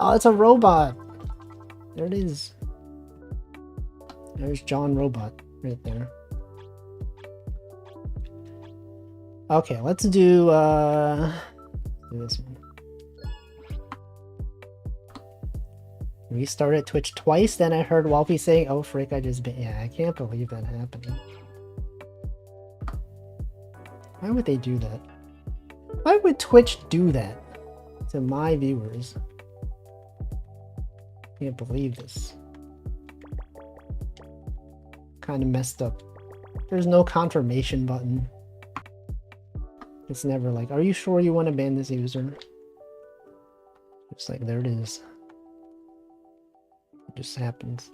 Oh, it's a robot. There it is. There's John Robot right there. Okay, let's do this one. Restarted Twitch twice, then I heard Wolfie saying, oh frick, I just been. Yeah, I can't believe that happened. Why would they do that? Why would Twitch do that to my viewers? Can't believe this. Kind of messed up. There's no confirmation button. It's never like, are you sure you want to ban this user? It's like, there it is. It just happens.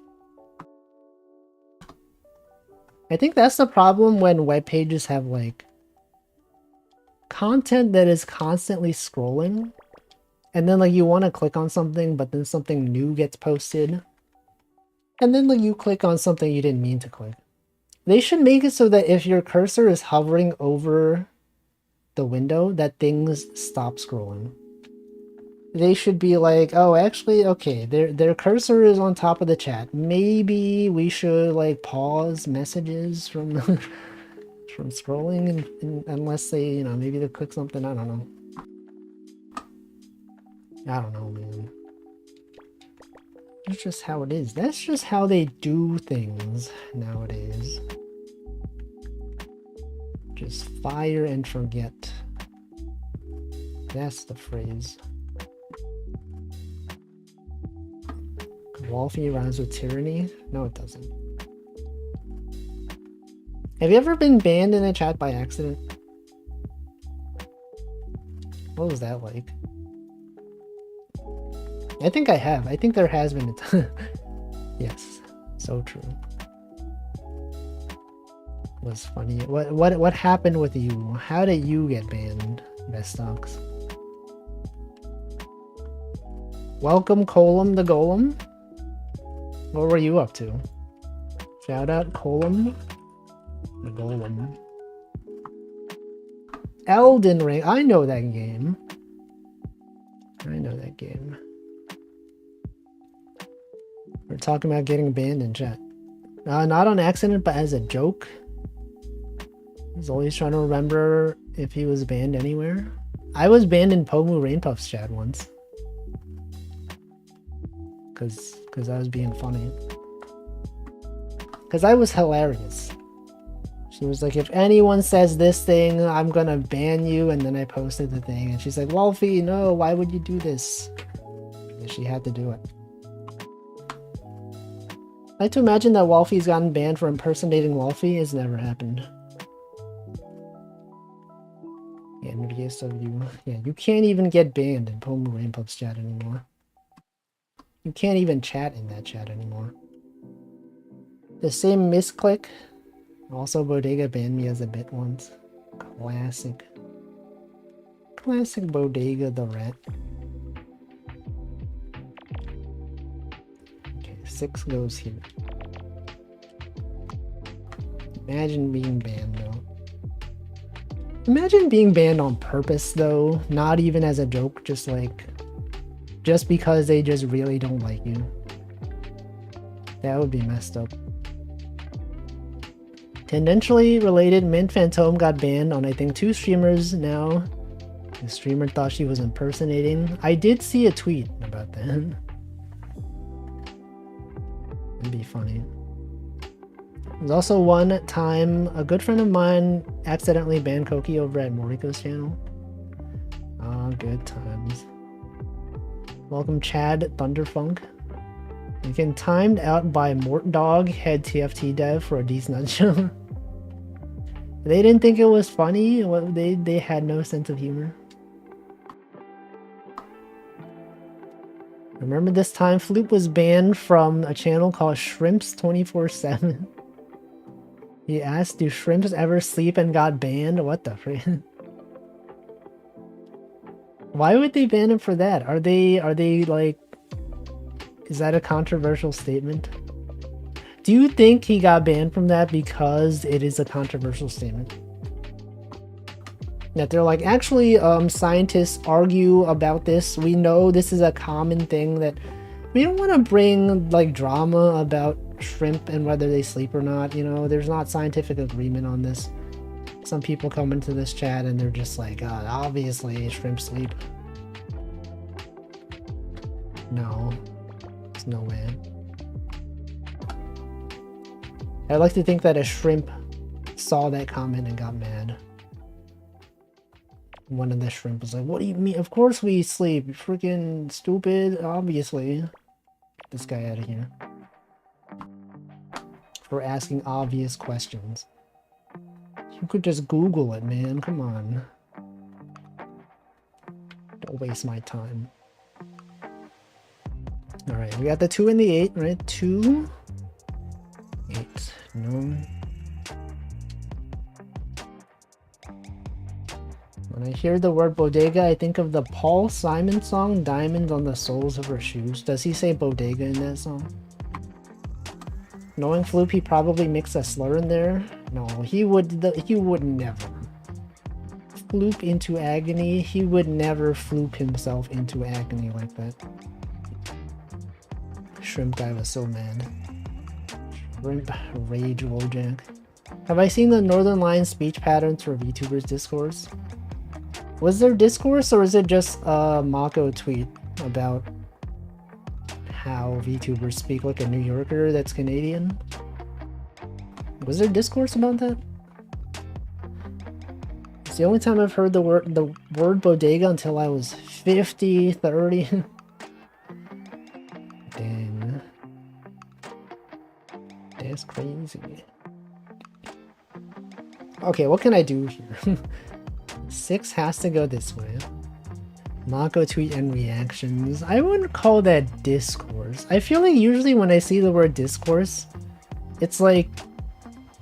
I think that's the problem when web pages have like content that is constantly scrolling, and then like you want to click on something, but then something new gets posted, and then like you click on something you didn't mean to click. They should make it so that if your cursor is hovering over the window, that things stop scrolling. They should be like, oh, actually, okay, their cursor is on top of the chat. Maybe we should like pause messages from from scrolling, unless they, you know, maybe they click something. I don't know. I don't know, man. That's just how it is. That's just how they do things nowadays. Just fire and forget. That's the phrase. Wolfie rhymes with tyranny? No, it doesn't. Have you ever been banned in a chat by accident? What was that like? I think I have. I think there has been a time. Yes, so true. It was funny. What happened with you? How did you get banned, Vestox? Welcome, Colum the Golem. What were you up to? Shout out, Colum the Golem. Elden Ring. I know that game. I know that game. We're talking about getting banned in chat. Not on accident, but as a joke. He's always trying to remember if he was banned anywhere. I was banned in Pomu Rainpuff's chat once. Because I was being funny. Because I was hilarious. She was like, if anyone says this thing, I'm gonna ban you. And then I posted the thing. And she's like, Wolfie, no, why would you do this? And she had to do it. I like to imagine that Wolfie's gotten banned for impersonating Wolfie. It's never happened. Yeah, envious of you. Yeah, you can't even get banned in Pomu Rainpuff's chat anymore. You can't even chat in that chat anymore. The same misclick. Also, Bodega banned me as a bit once. Classic. Classic Bodega the rat. Okay, 6 goes here. Imagine being banned though. Imagine being banned on purpose though. Not even as a joke, just like... just because they just really don't like you. That would be messed up. Tendentially related, Mint Phantom got banned on I think 2 streamers now. The streamer thought she was impersonating. I did see a tweet about that. It'd be funny. There's also one time a good friend of mine accidentally banned Koki over at Moriko's channel. Ah, good times. Welcome Chad Thunderfunk. You get timed out by Mortdog, head TFT dev for a decent show. They didn't think it was funny. They had no sense of humor. Remember this time Floop was banned from a channel called Shrimps 24/7. He asked, do shrimps ever sleep, and got banned? What the frick? Why would they ban him for that? Are they like, is that a controversial statement? Do you think he got banned from that because it is a controversial statement? That they're like, actually, scientists argue about this. We know this is a common thing, that we don't want to bring like drama about shrimp and whether they sleep or not. You know, there's not scientific agreement on this. Some people come into this chat and they're just like, obviously shrimp sleep. No, there's no way. I'd like to think that a shrimp saw that comment and got mad. One of the shrimp was like, what do you mean? Of course we sleep, you freaking stupid, obviously. Get this guy out of here. For asking obvious questions. You could just Google it, man, come on. Don't waste my time. Alright, we got the 2 and the 8, right? 2, 8, no. When I hear the word bodega, I think of the Paul Simon song, Diamonds on the Soles of Her Shoes. Does he say bodega in that song? Knowing Floop, he probably mixed a slur in there. No, he would never. Floop into agony, he would never floop himself into agony like that. Shrimp guy was so mad. Shrimp rage Wojak. Have I seen the Northern Lion speech patterns for VTubers discourse? Was there discourse, or is it just a Mako tweet about how VTubers speak like a New Yorker that's Canadian? Was there discourse about that? It's the only time I've heard the word bodega until I was 50, 30. Dang. That's crazy. Okay, what can I do here? 6 has to go this way. Mako tweet and reactions. I wouldn't call that discourse. I feel like usually when I see the word discourse, it's like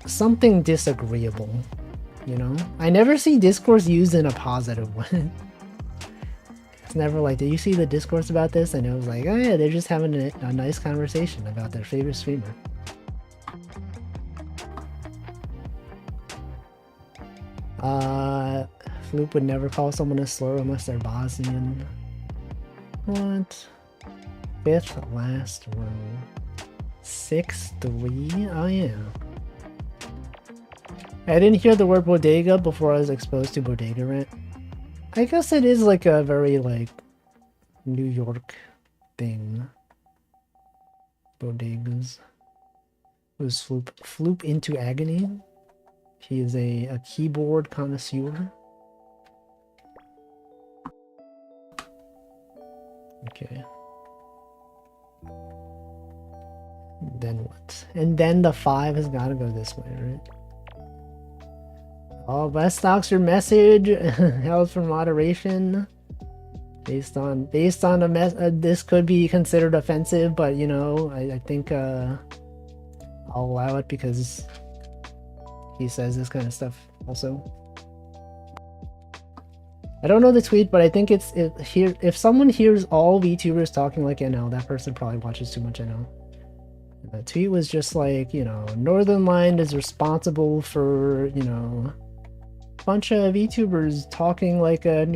something disagreeable, you know? I never see discourse used in a positive way. It's never like, did you see the discourse about this? And it was like, oh yeah, they're just having a nice conversation about their favorite streamer. Floop would never call someone a slur unless they're Bosnian. What? 5th last row. 6-3? Oh yeah. I didn't hear the word bodega before I was exposed to Bodega Rant. I guess it is like a very like New York thing. Bodegas. Who's Floop? Floop into agony? He is a keyboard connoisseur. Okay. Then what? And then the 5 has got to go this way, right? Oh, best stocks your message held for moderation. Based on this could be considered offensive, but you know, I think I'll allow it because he says this kind of stuff also. I don't know the tweet, but I think if someone hears all VTubers talking like NL, that person probably watches too much NL. The tweet was just like, you know, Northern Lion is responsible for, you know, a bunch of VTubers talking like in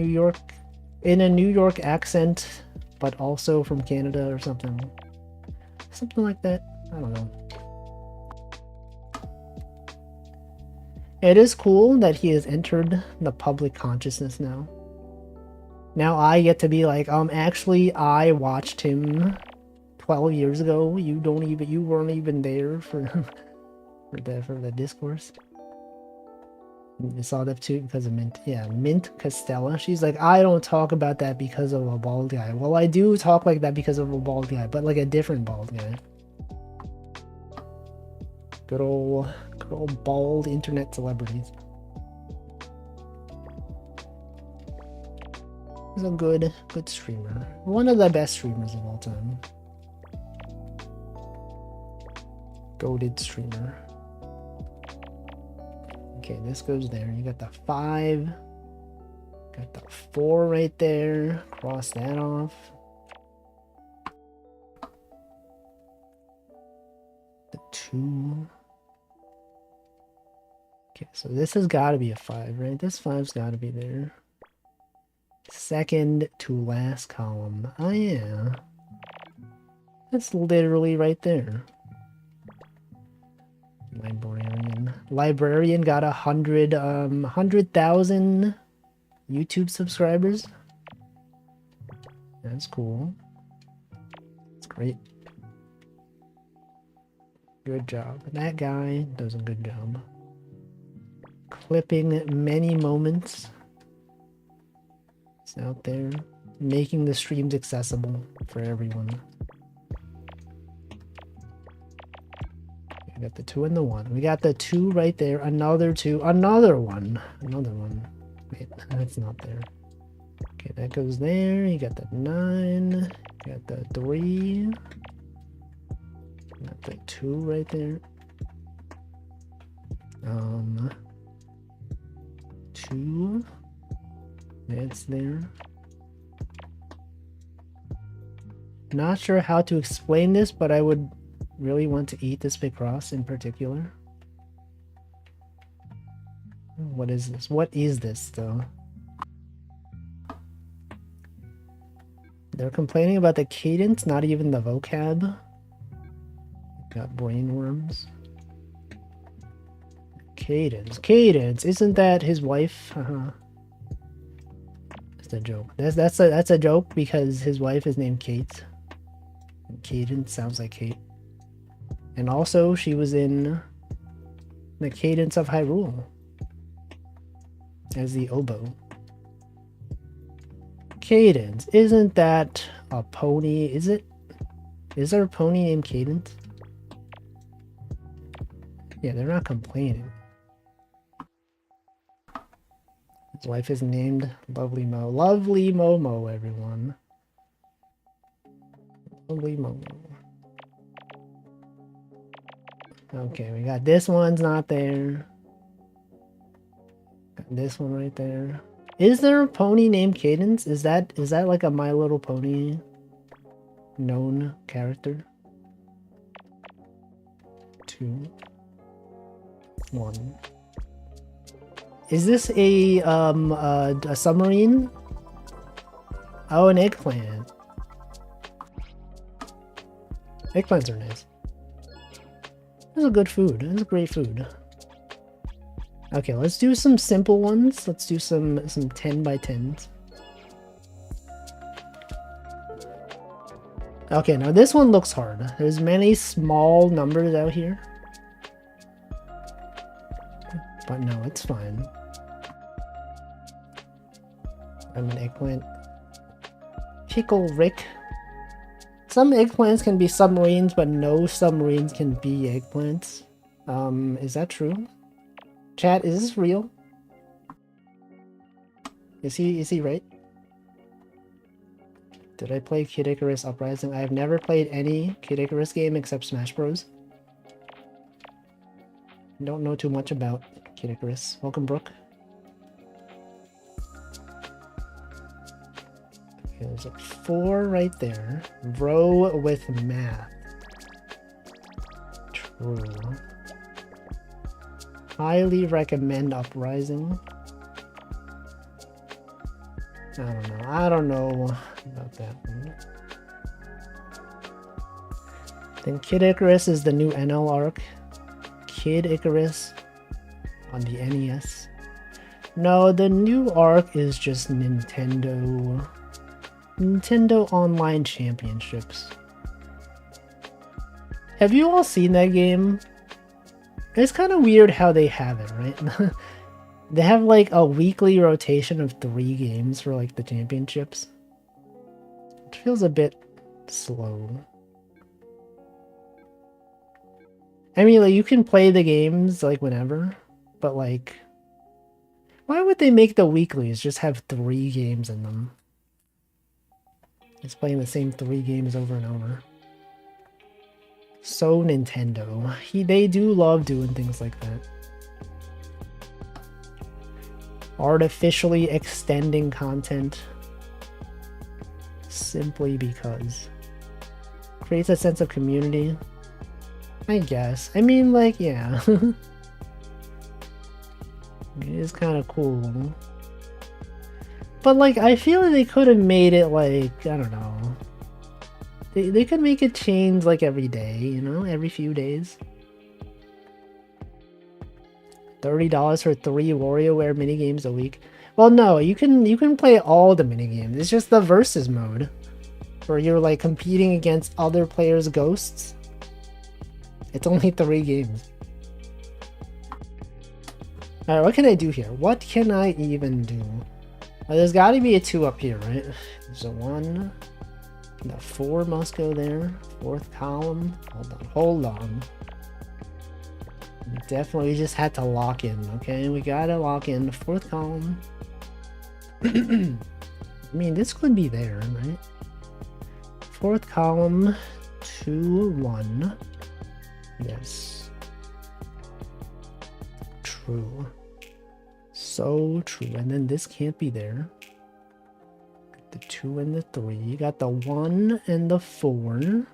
a New York accent, but also from Canada or something. Something like that. I don't know. It is cool that he has entered the public consciousness now. Now I get to be like, actually I watched him 12 years ago. You weren't even there for for the discourse. You saw that too because of Mint. Yeah, Mint Costella. She's like, I don't talk about that because of a bald guy. Well, I do talk like that because of a bald guy, but like a different bald guy. Good old bald internet celebrities. He's a good streamer. One of the best streamers of all time. Goated streamer. Okay, this goes there. You got the 5. Got the 4 right there. Cross that off. The 2. Okay, so this has got to be a 5, right? This 5's got to be there. Second to last column. Oh yeah. That's literally right there. Librarian got 100,000 YouTube subscribers. That's cool. That's great. Good job. That guy does a good job. Clipping many moments. It's out there. Making the streams accessible for everyone. We got the 2 and the 1. We got the 2 right there. Another 2. Another 1. Another 1. Wait, that's not there. Okay, that goes there. You got the 9. You got the 3. Got the 2 right there. 2. That's there. Not sure how to explain this, but I would really want to eat this Picross in particular. What is this? What is this, though? They're complaining about the cadence, not even the vocab. Got brain worms. Cadence. Cadence. Isn't that his wife? That's a joke. That's a joke because his wife is named Kate. And Cadence sounds like Kate. And also, she was in the Cadence of Hyrule as the oboe. Cadence. Isn't that a pony? Is it? Is there a pony named Cadence? Yeah, they're not complaining. His wife is named Lovely Mo. Lovely Momo, everyone. Lovely Momo. Okay, we got this one's not there. Got this one right there. Is there a pony named Cadence? Is that like a My Little Pony known character? 2, 1. Is this a submarine? Oh, an eggplant. Eggplants are nice. This is a good food. This is great food. Okay, let's do some simple ones. Let's do some 10 by 10s. Okay, now this one looks hard. There's many small numbers out here. But no, it's fine. I'm an eggplant. Pickle Rick. Some eggplants can be submarines, but no submarines can be eggplants. Is that true? Chat, is this real? Is he right? Did I play Kid Icarus Uprising? I have never played any Kid Icarus game except Smash Bros. Don't know too much about Kid Icarus. Welcome, Brooke. Okay, there's a 4 right there. Row with math. True. Highly recommend Uprising. I don't know about that one. Then Kid Icarus is the new NL arc. Kid Icarus on the NES. No, the new arc is just Nintendo Online Championships. Have you all seen that game? It's kind of weird how they have it, right? They have like a weekly rotation of 3 games for like the championships. It feels a bit slow. I mean, like, you can play the games like whenever, but like, why would they make the weeklies just have 3 games in them? It's playing the same 3 games over and over. So Nintendo. They do love doing things like that. Artificially extending content. Simply because. Creates a sense of community. I guess. I mean, like, yeah. It is kind of cool. But, like, I feel like they could have made it, like, I don't know. They could make it change, like, every day, you know? Every few days. $30 for 3 WarioWare minigames a week. Well, no, you can play all the minigames. It's just the versus mode. Where you're, like, competing against other players' ghosts. It's only 3 games. Alright, what can I do here? What can I even do? Well, there's got to be a 2 up here, right? There's a 1. The 4 must go there. 4th column. Hold on. Definitely just had to lock in, okay? We gotta lock in the 4th column. I mean, this could be there, right? 4th column, 2, 1. Yes. True. So true. And then this can't be there. The 2 and the 3. You got the 1 and the 4.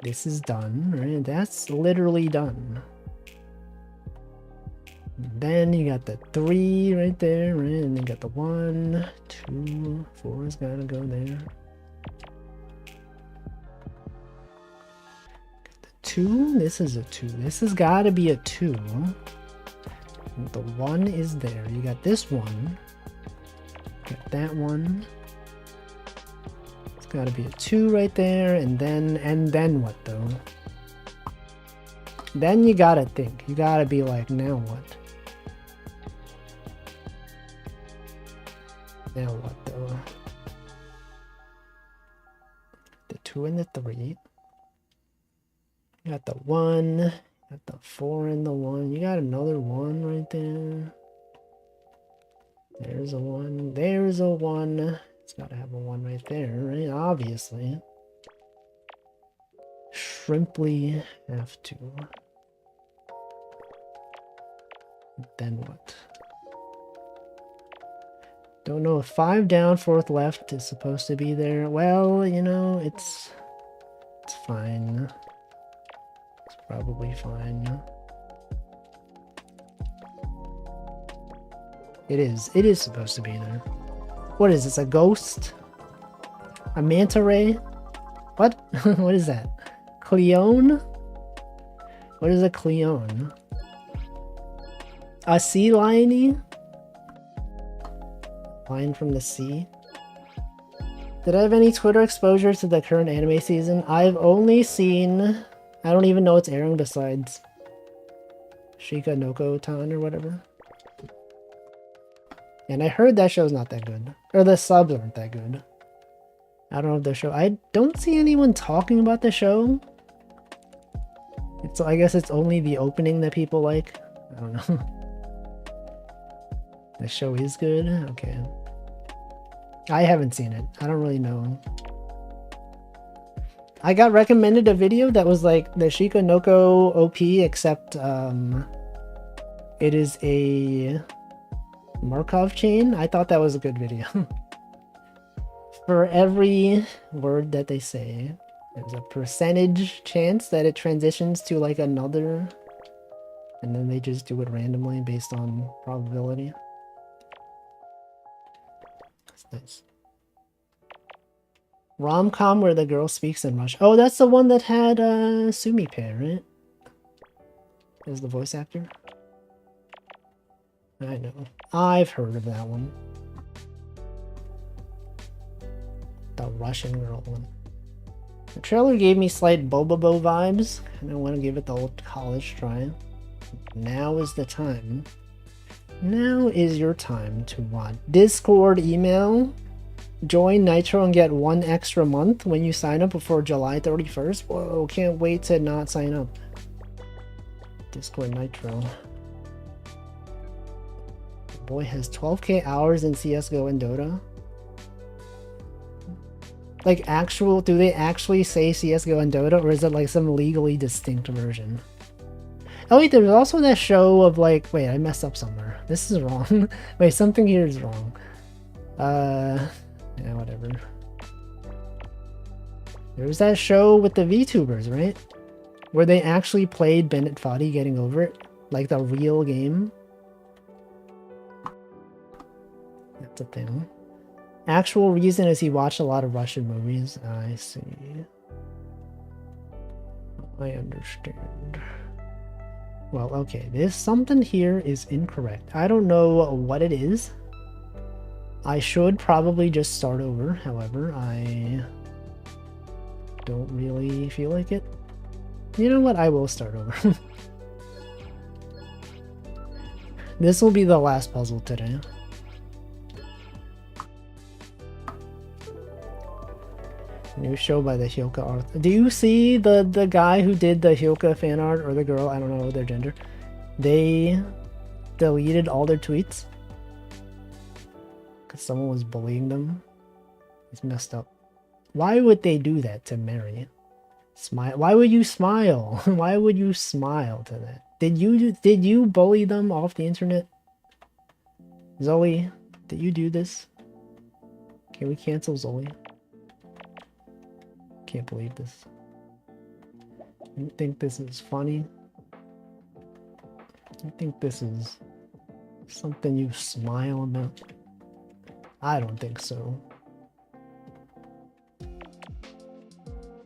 This is done, right? That's literally done. Then you got the 3 right there, right? And then you got the 1, 2, 4's gotta go there. The 2, this is a 2. This has gotta be a 2. The 1 is there. You got this one. Got that one. It's gotta be a 2 right there, and then what though? Then you gotta think. You gotta be like, now what? Now what though? The 2 and the 3. You got the 1. Got the 4 and the 1. You got another 1 right there. There's a 1. There's a 1. It's gotta have a 1 right there, right? Obviously. Shrimply have to. Then what? Don't know if 5 down, 4th left is supposed to be there. Well, you know, it's fine. It's probably fine. It is supposed to be there. What is this, a ghost? A manta ray? What? What is that? Cleone? What is a Cleone? A sea lion-y? Lion from the sea? Did I have any Twitter exposure to the current anime season? I've only seen... I don't even know what's airing besides... Shika Noko-tan or whatever. And I heard that show's not that good. Or the subs aren't that good. I don't know if the show... I don't see anyone talking about the show. I guess it's only the opening that people like. I don't know. The show is good? Okay. I haven't seen it. I don't really know. I got recommended a video that was like the Shika Noko OP, except it is a Markov chain. I thought that was a good video. For every word that they say, there's a percentage chance that it transitions to like another, and then they just do it randomly based on probability. That's nice. Rom-com where the girl speaks in Russian. Oh, that's the one that had Sumipe, right? As the voice actor. I know. I've heard of that one. The Russian girl one. The trailer gave me slight Bobobo vibes, and I want to give it the old college try. Now is the time. Now is your time to what? Discord email? Join Nitro and get 1 extra month when you sign up before July 31st? Whoa, can't wait to not sign up. Discord Nitro. The boy has 12k hours in CSGO and Dota. Like actual, do they actually say CSGO and Dota, or is it like some legally distinct version? Oh wait, there's also that show of like, wait, I messed up somewhere. This is wrong. Wait, something here is wrong. Yeah, whatever. There was that show with the VTubers, right? Where they actually played Bennett Foddy Getting Over It. Like the real game. That's a thing. Actual reason is he watched a lot of Russian movies. I see. I understand. Well, okay. There's something here is incorrect. I don't know what it is. I should probably just start over. However, I don't really feel like it. You know what? I will start over. This will be the last puzzle today. New show by the Hyoka art. Do you see the guy who did the Hyoka fan art, or the girl? I don't know their gender. They deleted all their tweets because someone was bullying them. It's messed up. Why would they do that to Mary? Smile. Why would you smile? Why would you smile to that? Did you bully them off the internet? Zoe, did you do this? Can we cancel Zoe? Can't believe this. You think this is funny? You think this is something you smile about? I don't think so.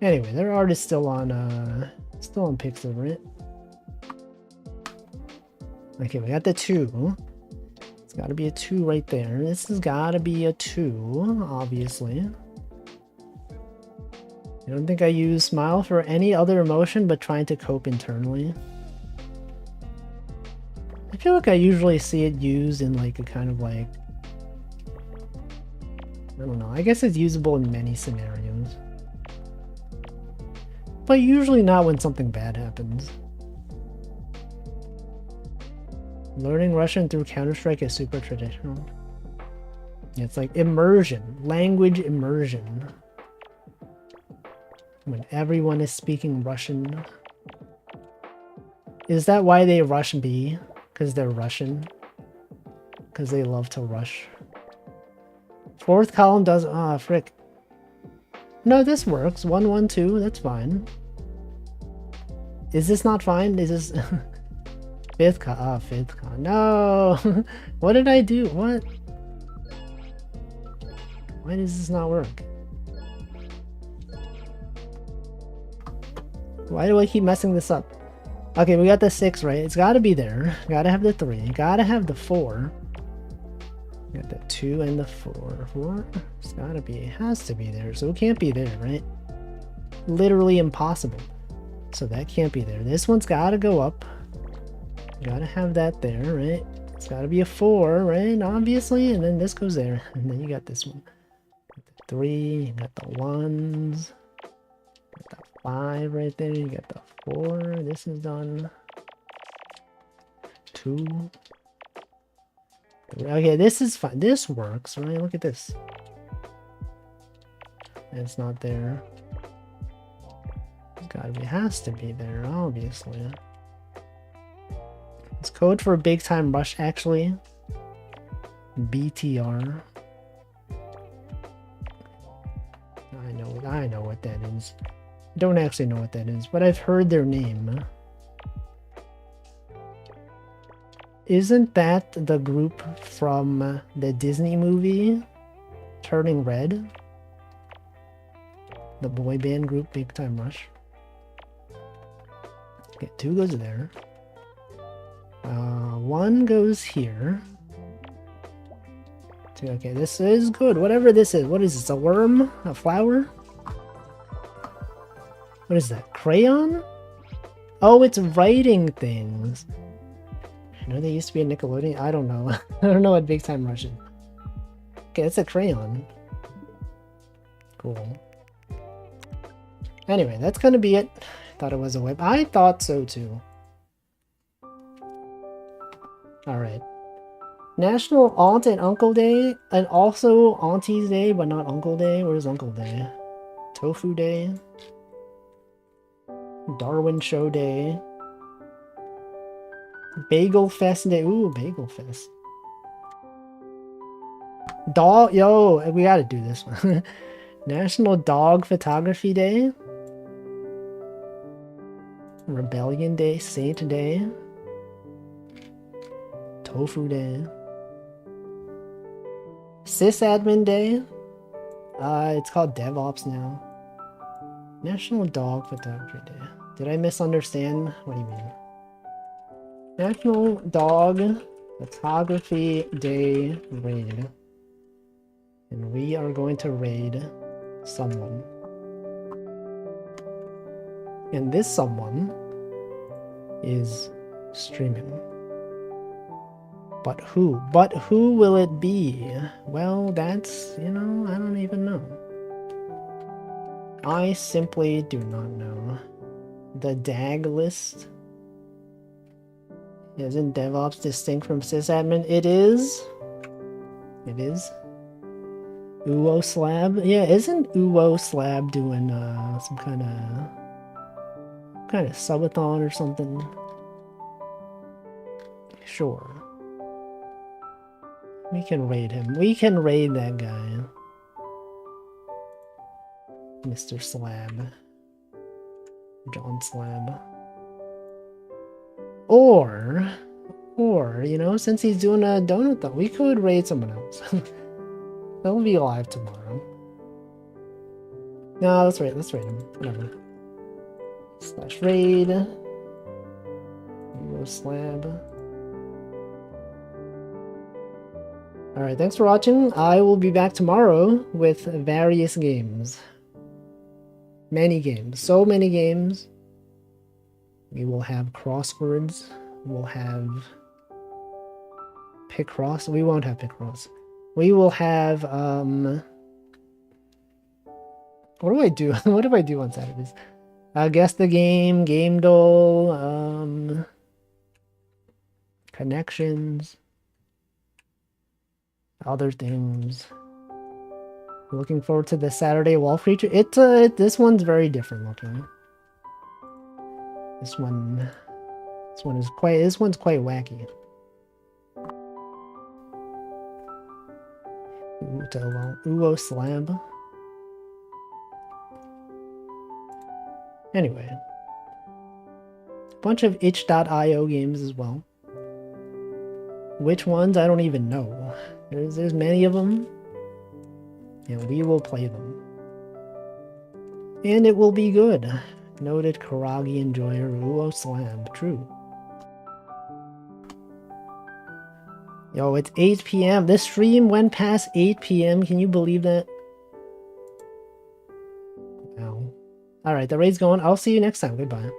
Anyway, their art is still on Pixel, right? Okay, we got the 2. It's gotta be a 2 right there. This has gotta be a 2, obviously. I don't think I use smile for any other emotion but trying to cope internally. I feel like I usually see it used in like a kind of like, I don't know, I guess it's usable in many scenarios. But usually not when something bad happens. Learning Russian through Counter-Strike is super traditional. It's like immersion, language immersion. When everyone is speaking Russian. Is that why they rush B? Because they're Russian? Because they love to rush. 4th column does... Ah, frick. No, this works. 1, 1, 2. That's fine. Is this not fine? Is this... 5th column. Ah, 5th column. No! What did I do? What? Why does this not work? Why do I keep messing this up? Okay, we got the 6 right. It's gotta be there. Gotta have the 3. Gotta have the 4. We got the 2 and the 4. 4? It's gotta be. It has to be there. So it can't be there, right? Literally impossible. So that can't be there. This one's gotta go up. Gotta have that there, right? It's gotta be a 4, right? Obviously. And then this goes there. And then you got this one. Got the 3. You got the 1s. 5 right there, you got the 4, this is done. 2. Okay, this is fine. This works, right? Look at this. It's not there. It's gotta be, it has to be there, obviously. It's code for Big Time Rush, actually. BTR. I know what that is. Don't actually know what that is, but I've heard their name. Isn't that the group from the Disney movie Turning Red? The boy band group Big Time Rush. Okay, 2 goes there. 1 goes here. 2, okay, this is good. Whatever this is. What is this? A worm? A flower? What is that? Crayon? Oh, it's writing things. I know they used to be a Nickelodeon. I don't know. I don't know what Big Time Rush is. Okay, it's a crayon. Cool. Anyway, that's gonna be it. Thought it was a whip. I thought so too. Alright. National Aunt and Uncle Day, and also Auntie's Day, but not Uncle Day. Where's Uncle Day? Tofu Day. Darwin Show Day. Bagel Fest Day. Ooh, Bagel Fest. Dog, yo, we gotta do this one. National Dog Photography Day. Rebellion Day, Saint Day. Tofu Day. Sysadmin Day. It's called DevOps now. National Dog Photography Day. Did I misunderstand? What do you mean? National Dog Photography Day raid. And we are going to raid someone. And this someone is streaming. But who? But who will it be? Well, that's, you know, I don't even know. I simply do not know. The DAG list? Isn't DevOps distinct from sysadmin? It is. It is. Uwo Slab? Yeah, isn't Uwo Slab doing some kind of subathon or something? Sure. We can raid him. We can raid that guy. Mr. Slab. John Slab. Or, you know, since he's doing a donut though, we could raid someone else. They'll be alive tomorrow. No, let's raid him. Whatever. / raid. Euro Slab. Alright, thanks for watching. I will be back tomorrow with various games. Many games. So many games. We will have crosswords. We'll have Picross. We won't have Picross. We will have, what do I do? What do I do on Saturdays? Guess the Game, Game Dole, Connections, other things. Looking forward to the Saturday wall feature. This one's very different looking. This one's quite wacky. Uwo Slab. Anyway. A bunch of itch.io games as well. Which ones? I don't even know. There's many of them. And we will play them. And it will be good. Noted Karagi enjoyer Uwo Slab. True. Yo, it's 8 p.m. This stream went past 8 p.m. Can you believe that? Wow. Alright, the raid's going. I'll see you next time. Goodbye.